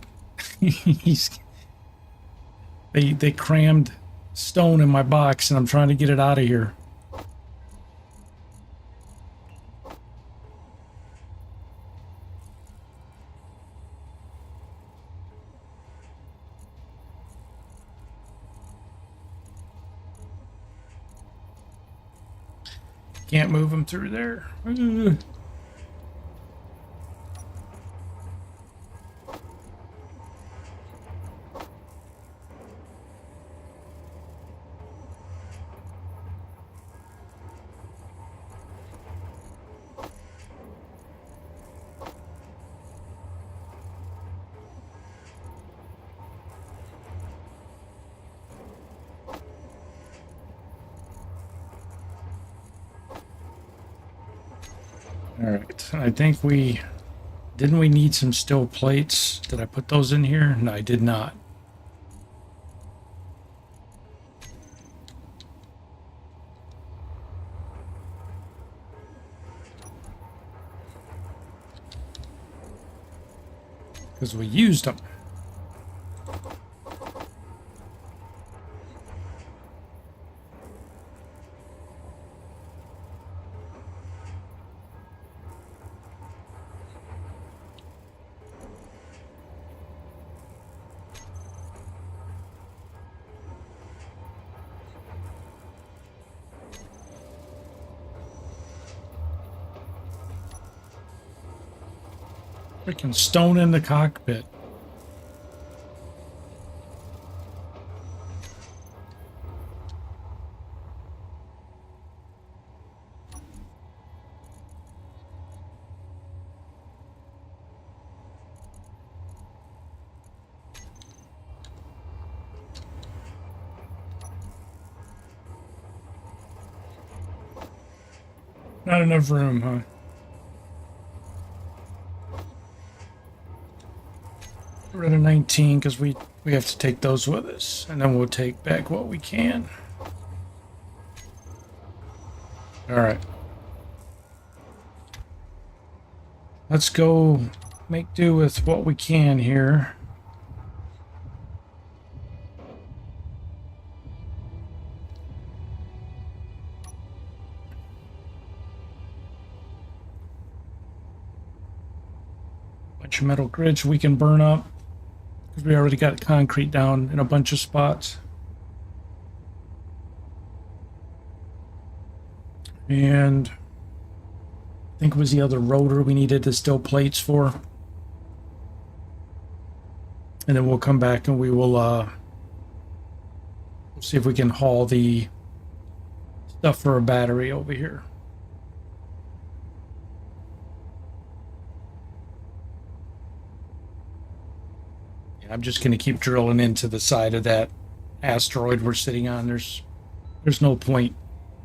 they crammed stone in my box, and I'm trying to get it out of here. Can't move them through there. All right, I think didn't we need some steel plates? Did I put those in here? No, I did not. Because we used them. Freaking stone in the cockpit. Not enough room, huh? Get rid of 19 because we have to take those with us, and then we'll take back what we can. All right. Let's go make do with what we can here. Bunch of metal grids we can burn up because we already got concrete down in a bunch of spots. And I think it was the other rotor we needed the steel plates for. And then we'll come back and we will see if we can haul the stuff for a battery over here. Yeah, I'm just going to keep drilling into the side of that asteroid we're sitting on. There's no point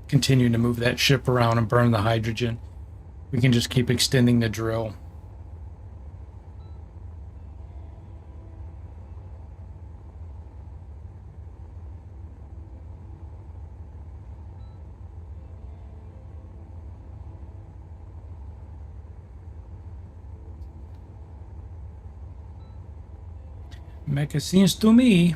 continuing to move that ship around and burn the hydrogen. We can just keep extending the drill. Make it seems to me.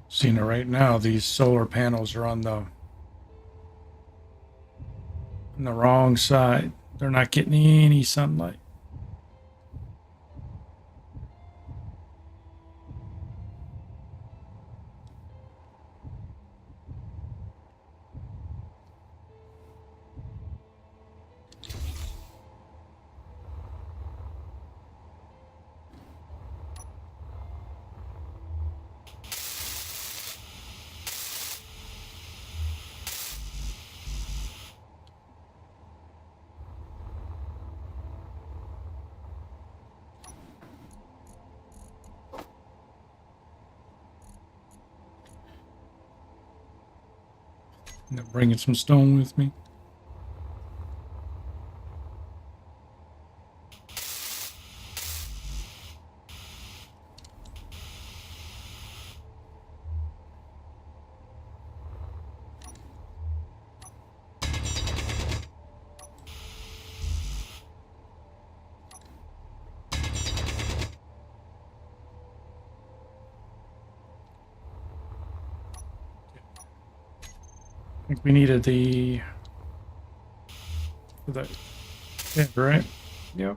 Seeing it right now, these solar panels are on the wrong side. They're not getting any sunlight. And I'm bringing some stone with me. I think we needed the for the yeah, right? Yep.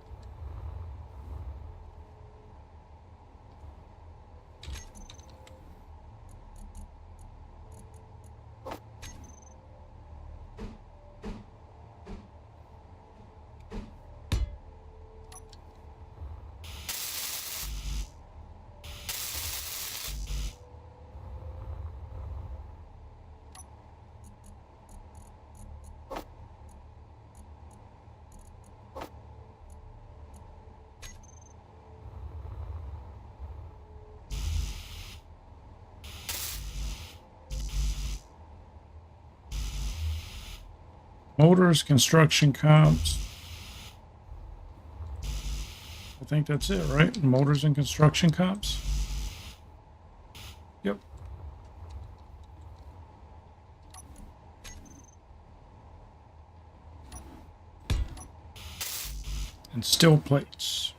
Motors, construction comps. I think that's it, right? Motors and construction comps. Yep. And steel plates.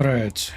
All right.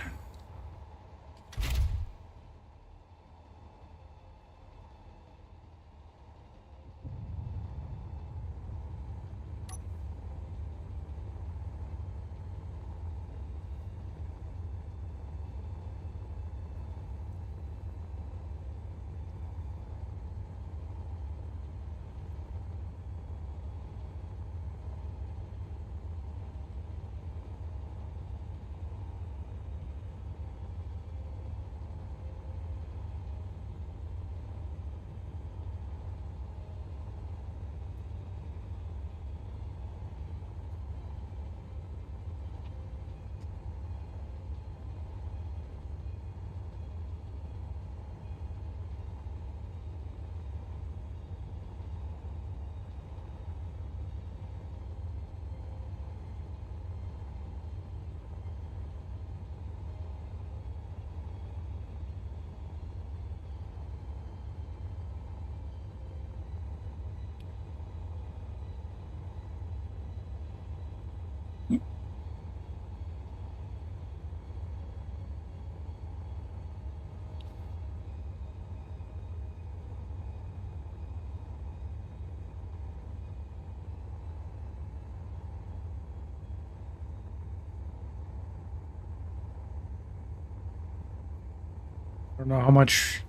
I don't know how much.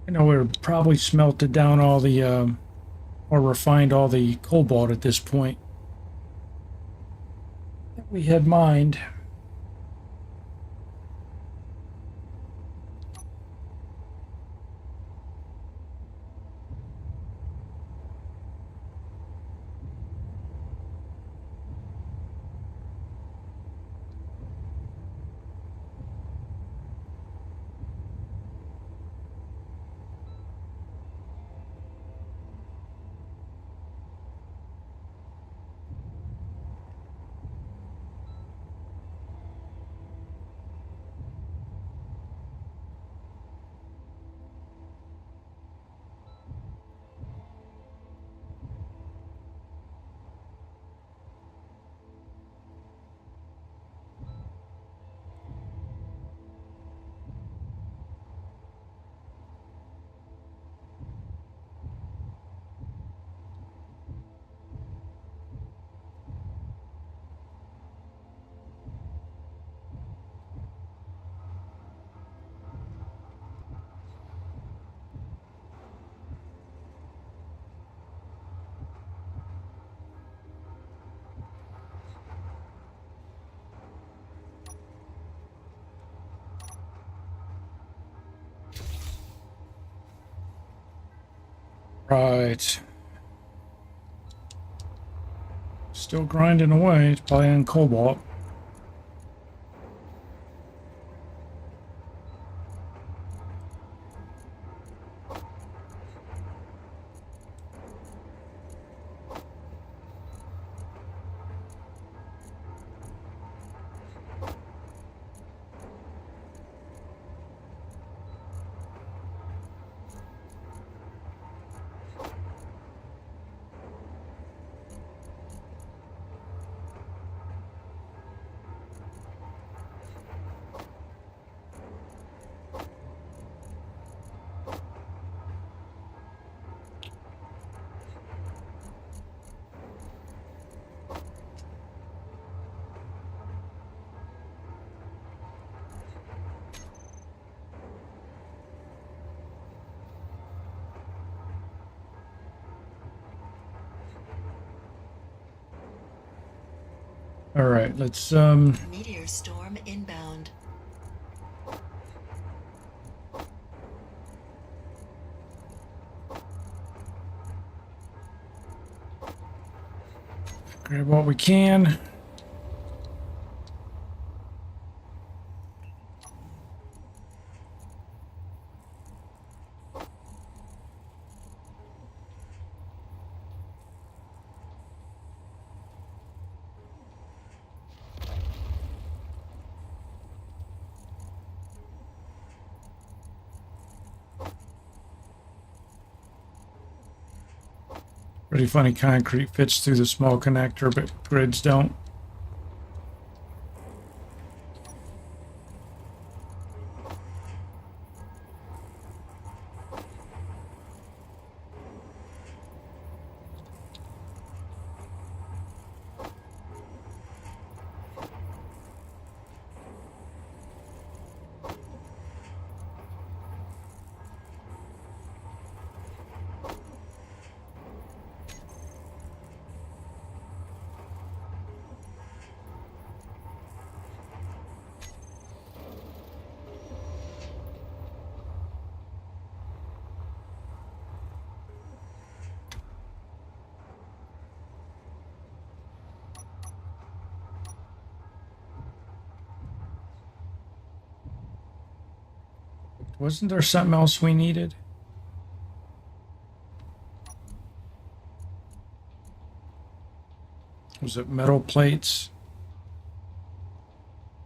I know we're probably smelted down all the, or refined all the cobalt at this point that we had mined. Right. Still grinding away. It's probably on cobalt. All right, let's Meteor storm inbound. grab what we can. Pretty funny, concrete fits through the small connector, but grids don't. Wasn't there something else we needed? Was it metal plates?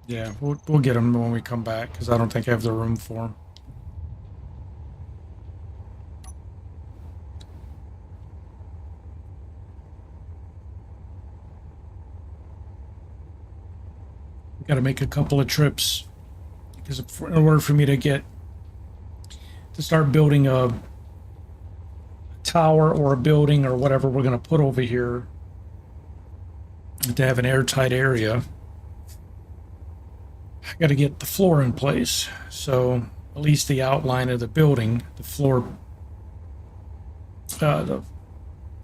Yeah, we'll get them when we come back, because I don't think I have the room for them. Got to make a couple of trips, because in order for me to start building a tower or a building or whatever we're going to put over here, to have an airtight area, I got to get the floor in place. So at least the outline of the building, the floor, the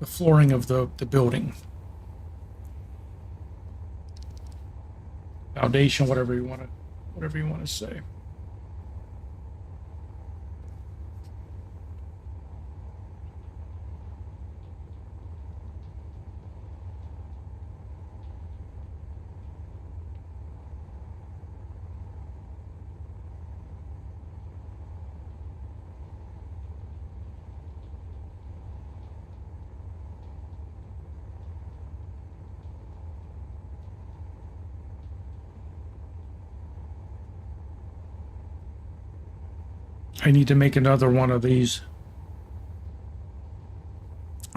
flooring of the building, foundation, whatever you want to say. I need to make another one of these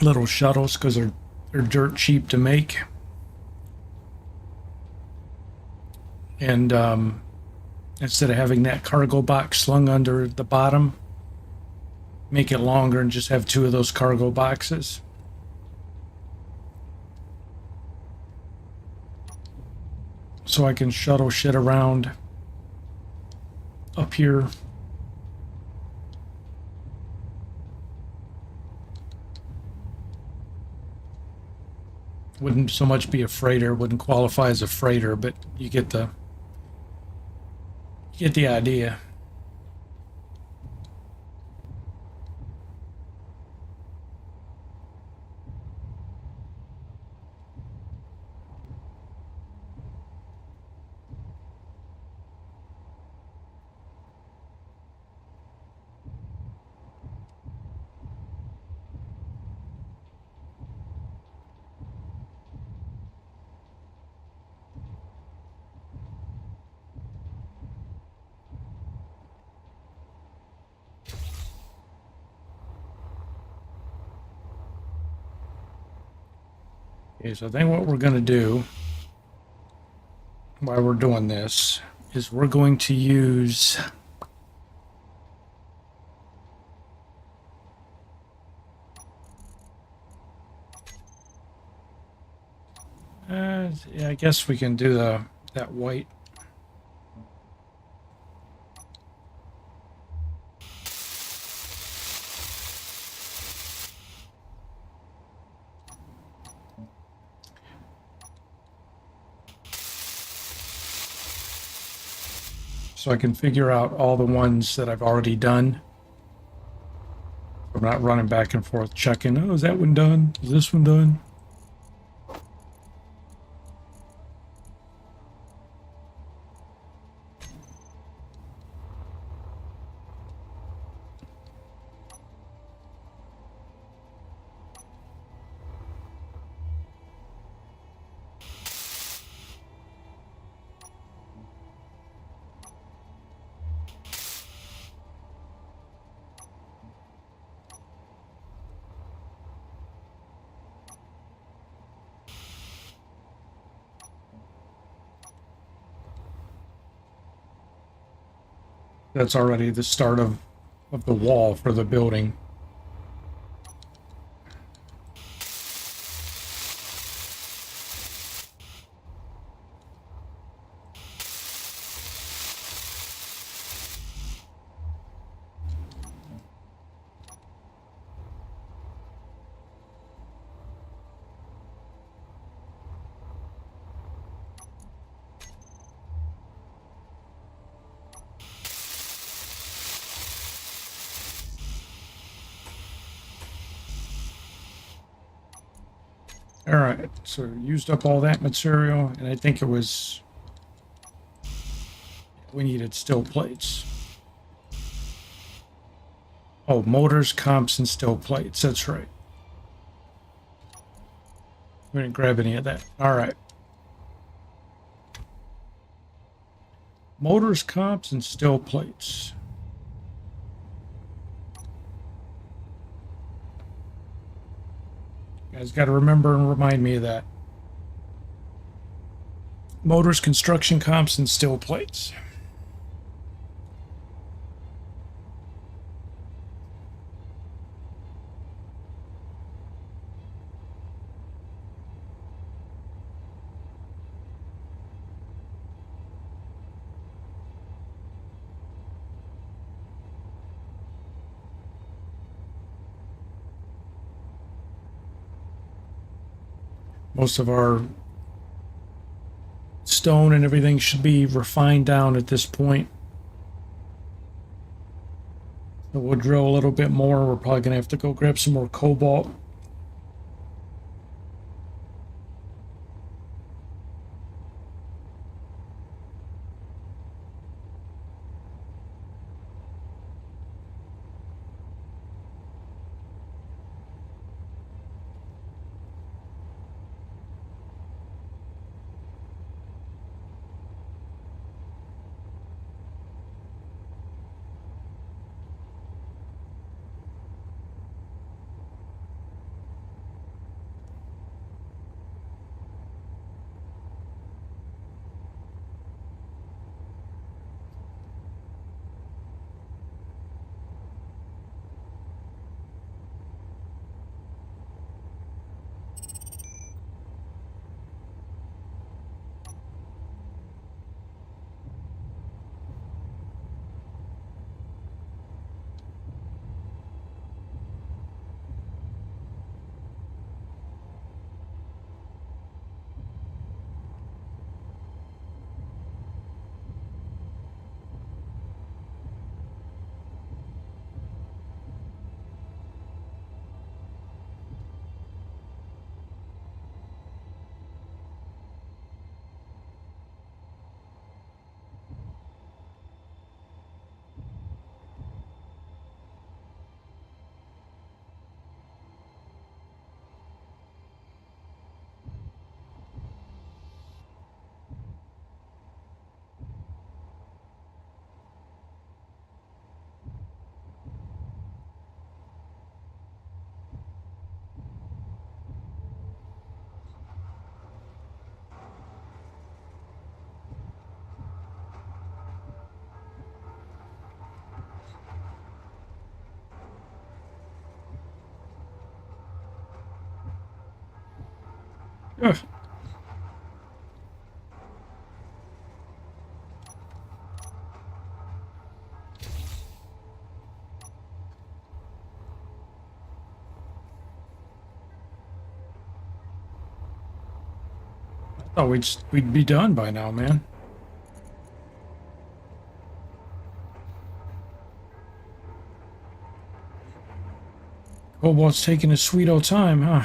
little shuttles, because they're dirt cheap to make. And instead of having that cargo box slung under the bottom, make it longer and just have two of those cargo boxes. So I can shuttle shit around up here. Wouldn't so much be a freighter, wouldn't qualify as a freighter, but you get the idea. Okay, so I think what we're going to do while we're doing this is we're going to use yeah, I guess we can do that white. So I can figure out all the ones that I've already done. I'm not running back and forth checking, oh, is that one done? Is this one done? That's already the start of the wall for the building. All right, so used up all that material, and I think we needed steel plates. Oh, motors, comps, and still plates. That's right. We didn't grab any of that. All right. Motors, comps, and still plates. You guys got to remember and remind me of that. Motors, construction comps, and still plates. Most of our stone and everything should be refined down at this point. We'll drill a little bit more. We're probably going to have to go grab some more cobalt. Ugh. I thought we'd be done by now, man. Cobalt's taking a sweet old time, huh?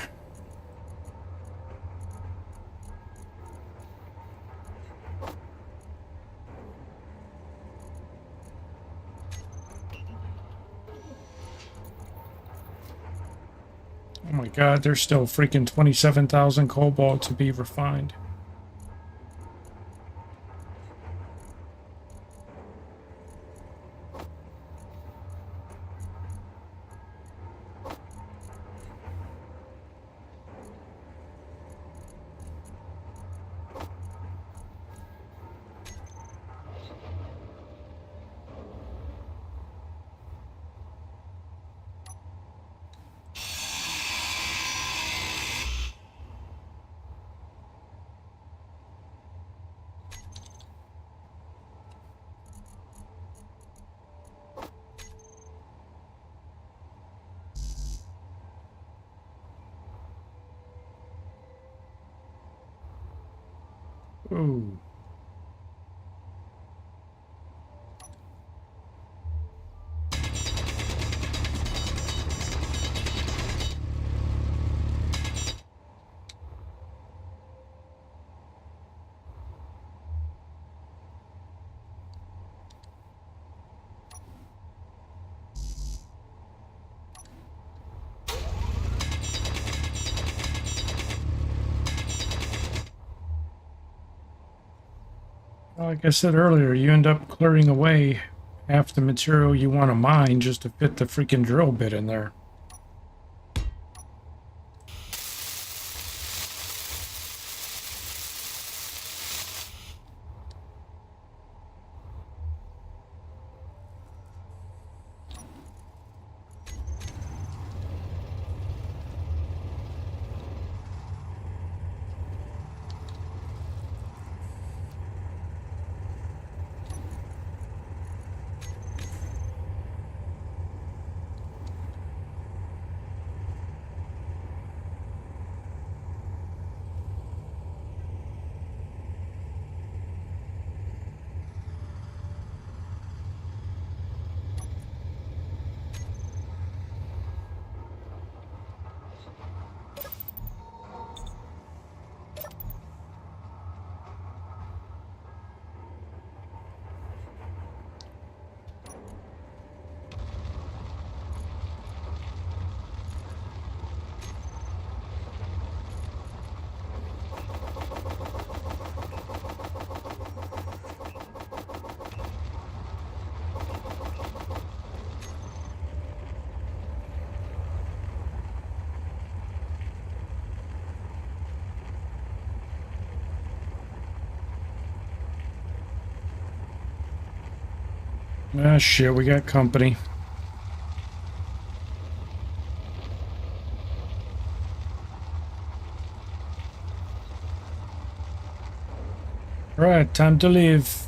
Oh my god, there's still freaking 27,000 cobalt to be refined. Ooh. Like I said earlier, you end up clearing away half the material you want to mine just to fit the freaking drill bit in there. Ah, shit, we got company. Right, time to leave.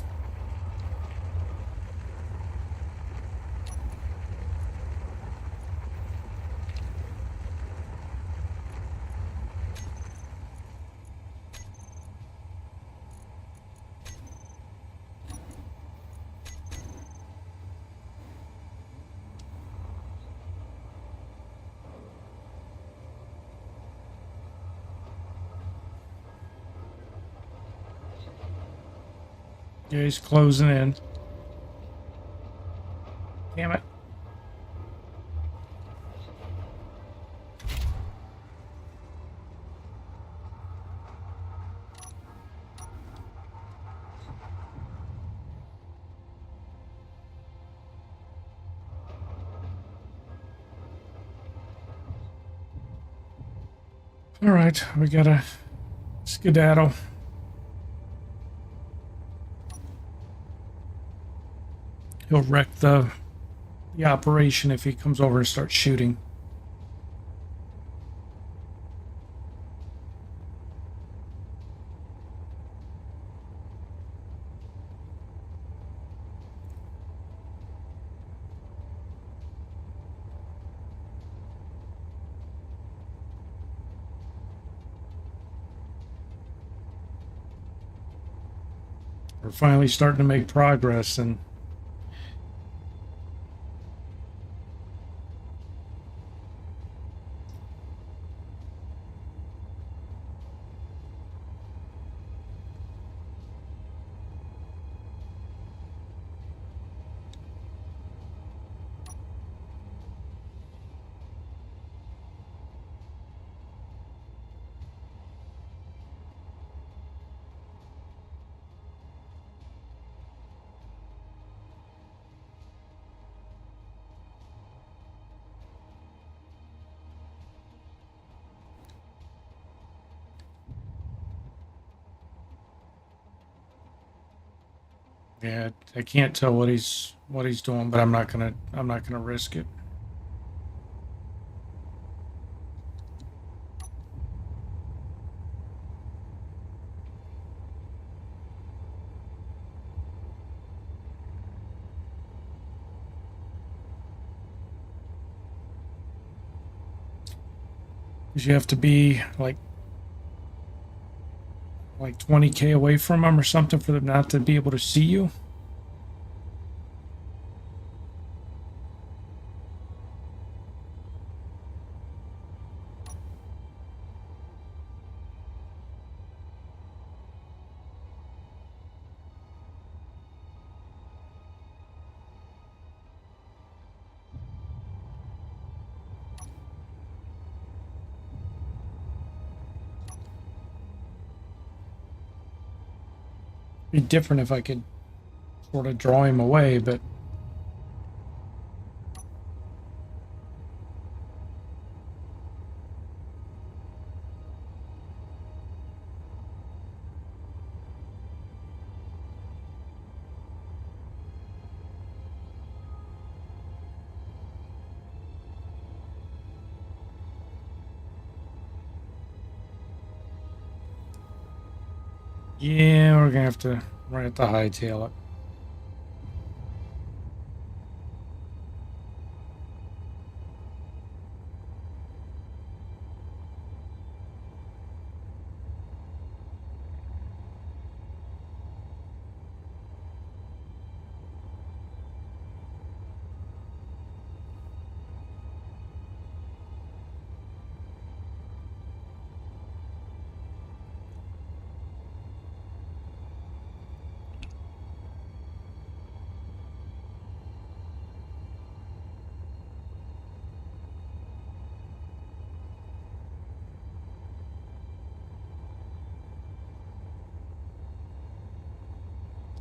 Yeah, he's closing in. Damn it. All right, we gotta skedaddle. He'll wreck the operation if he comes over and starts shooting. We're finally starting to make progress, and yeah, I can't tell what he's doing, but I'm not gonna risk it. Because you have to be like 20K away from them or something for them not to be able to see you. Be different if I could sort of draw him away, but yeah, we're gonna have to hightail it.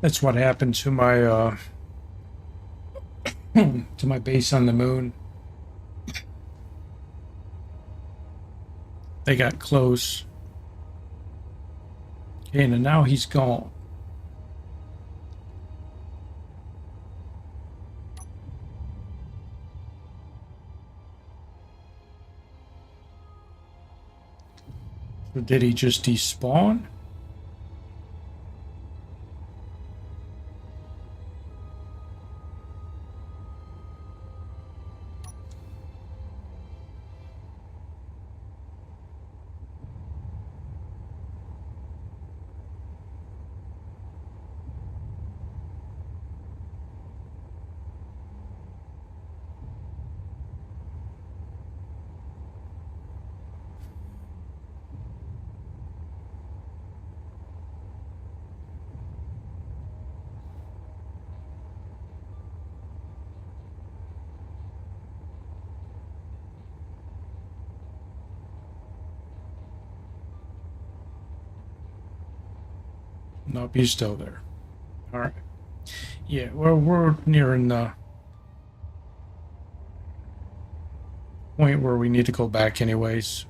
That's what happened to my to my base on the moon. They got close. Okay, and now he's gone. Or did he just despawn? Nope, he's still there. All right. Yeah, we're nearing the point where we need to go back anyways.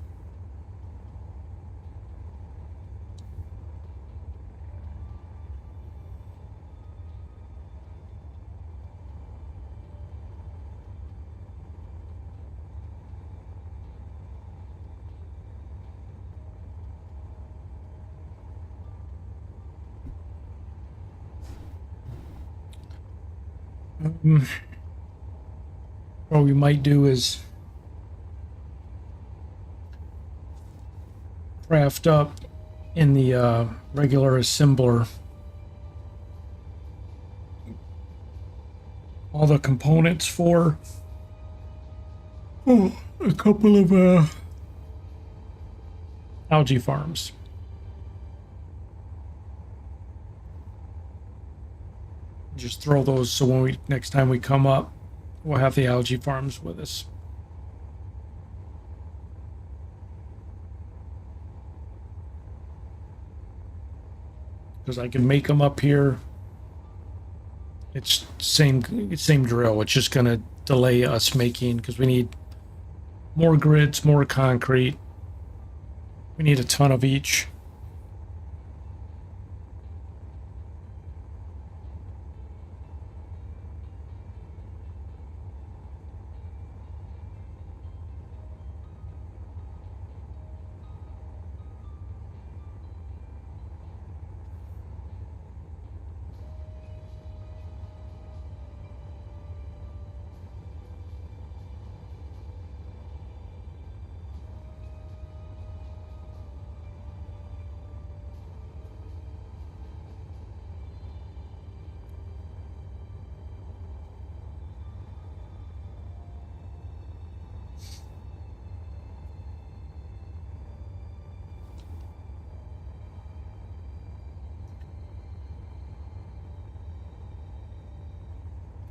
What we might do is craft up in the regular assembler all the components for a couple of algae farms. Just throw those so when next time we come up, we'll have the algae farms with us. Because I can make them up here. It's same drill. It's just gonna delay us making, because we need more grids, more concrete. We need a ton of each.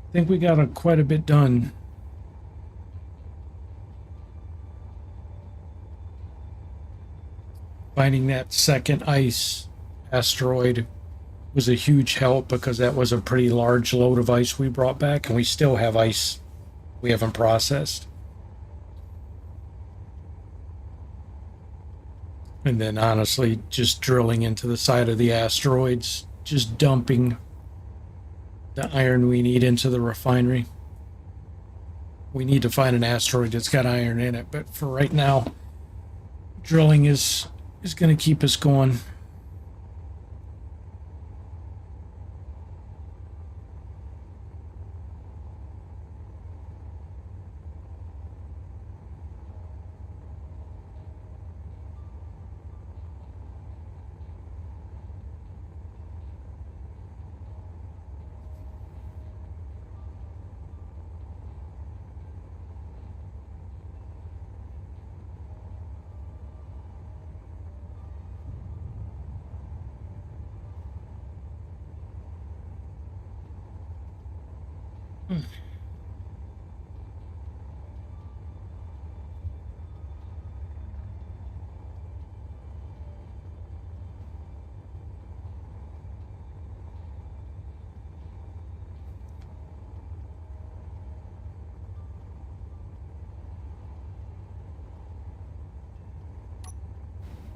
I think we got quite a bit done. Finding that second ice asteroid was a huge help because that was a pretty large load of ice we brought back, and we still have ice we haven't processed. And then honestly, just drilling into the side of the asteroids, just dumping the iron we need into the refinery. We need to find an asteroid that's got iron in it, but for right now, drilling is going to keep us going.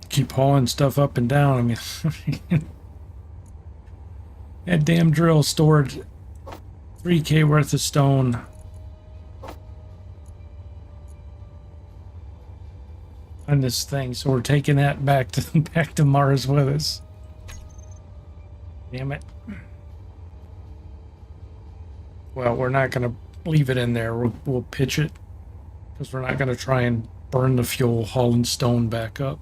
Keep hauling stuff up and down. I mean, that damn drill stored 3K worth of stone. On this thing, so we're taking that back to Mars with us. Damn it. Well, we're not gonna leave it in there. We'll pitch it because we're not gonna try and burn the fuel hauling stone back up.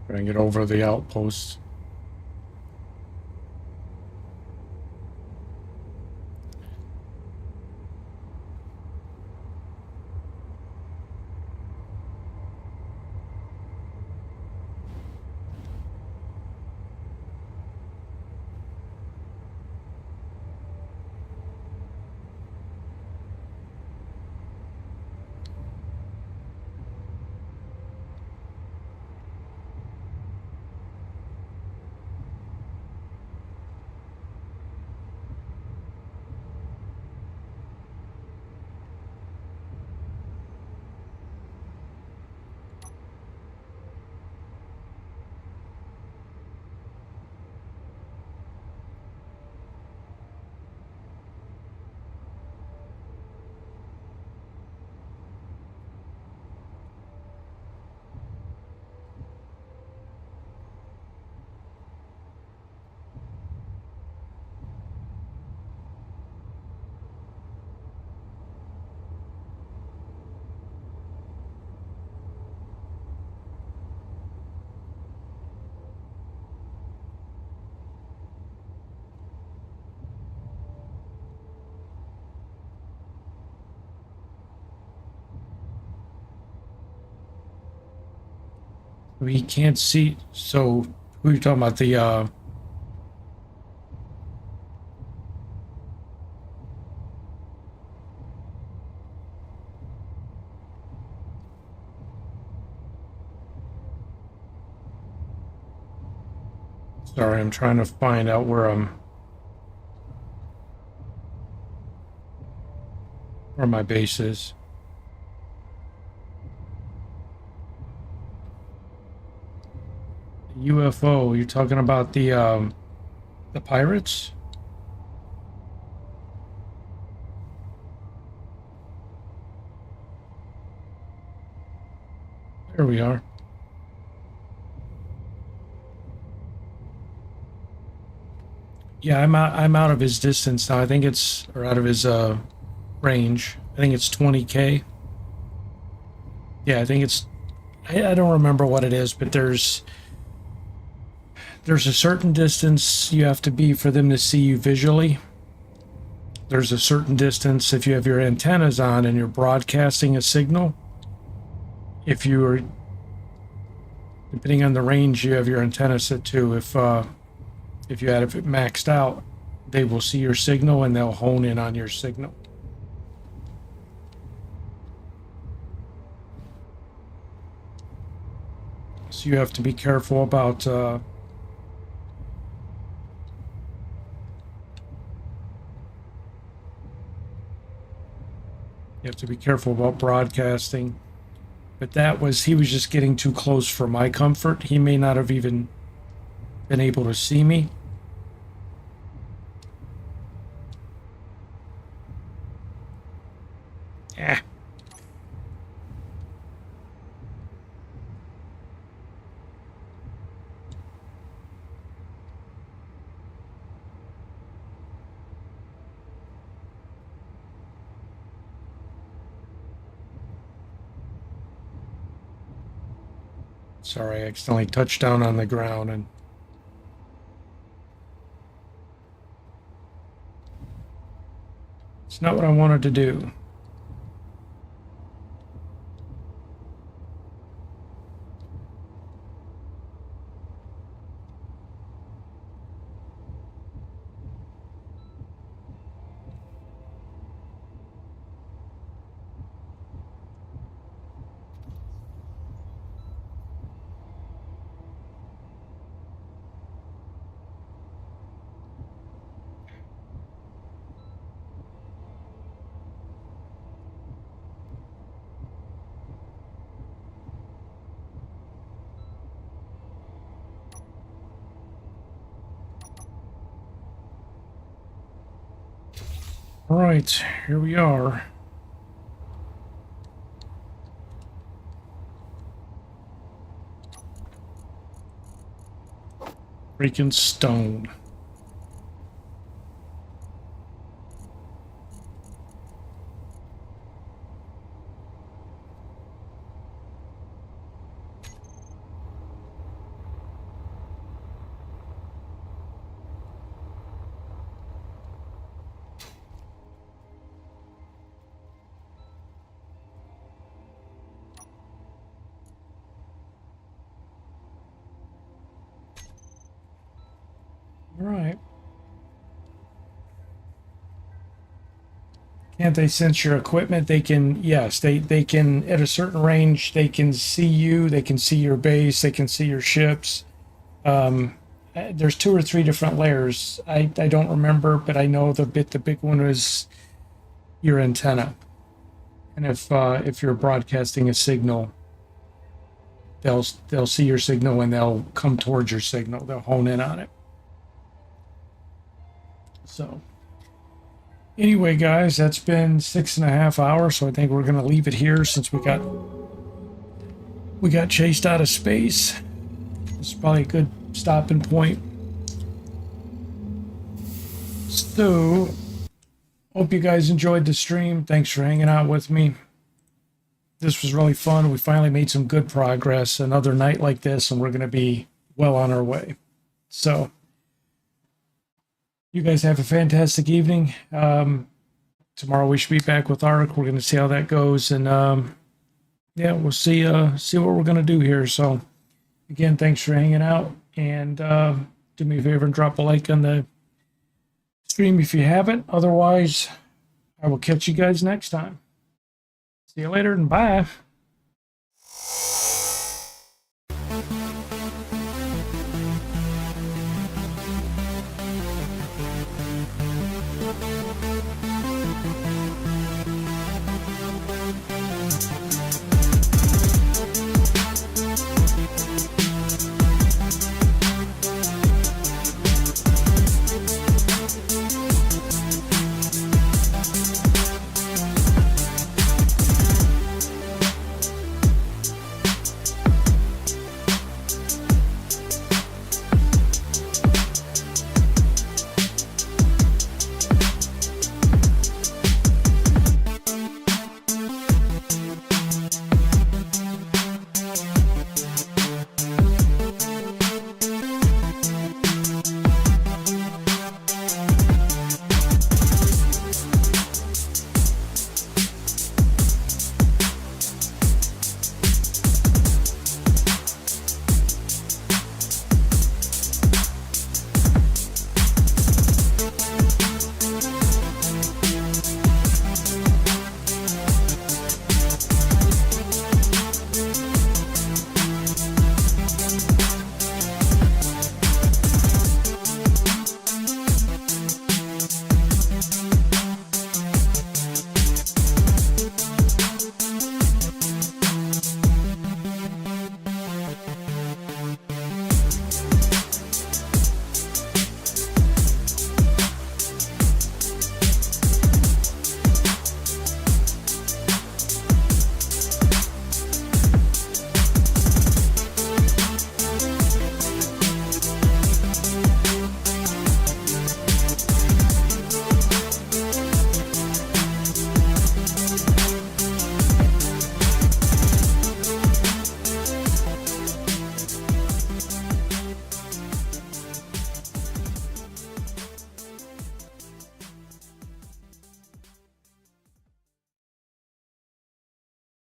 Bring it over the outpost. We can't see. So who are you talking about? The sorry, I'm trying to find out where my base is. UFO. You're talking about the pirates? There we are. Yeah, I'm out of his distance now. I think it's, or out of his range. I think it's 20K. Yeah, I think it's, I don't remember what it is, but there's a certain distance you have to be for them to see you visually. There's a certain distance if you have your antennas on and you're broadcasting a signal. If you are, depending on the range you have your antenna set to, if you had it maxed out, they will see your signal and they'll hone in on your signal. So you have to be careful about broadcasting. But he was just getting too close for my comfort. He may not have even been able to see me. Yeah. Sorry, I accidentally touched down on the ground and it's not what I wanted to do. All right, here we are. Freaking stone. All right. Can't they sense your equipment? They can, yes, they can, at a certain range, they can see you, they can see your base, they can see your ships. There's 2 or 3 different layers. I don't remember, but I know the big one is your antenna. And if you're broadcasting a signal, they'll see your signal and they'll come towards your signal. They'll hone in on it. So anyway, guys, that's been 6.5 hours, so I think we're gonna leave it here since we got chased out of space. It's probably a good stopping point. So hope you guys enjoyed the stream. Thanks for hanging out with me. This was really fun. We finally made some good progress. Another night like this, and we're gonna be well on our way. So you guys have a fantastic evening. Tomorrow we should be back with Ark. We're going to see how that goes, and yeah, we'll see what we're going to do here. So Again, thanks for hanging out, and do me a favor and drop a like on the stream if you haven't. Otherwise, I will catch you guys next time. See you later and bye.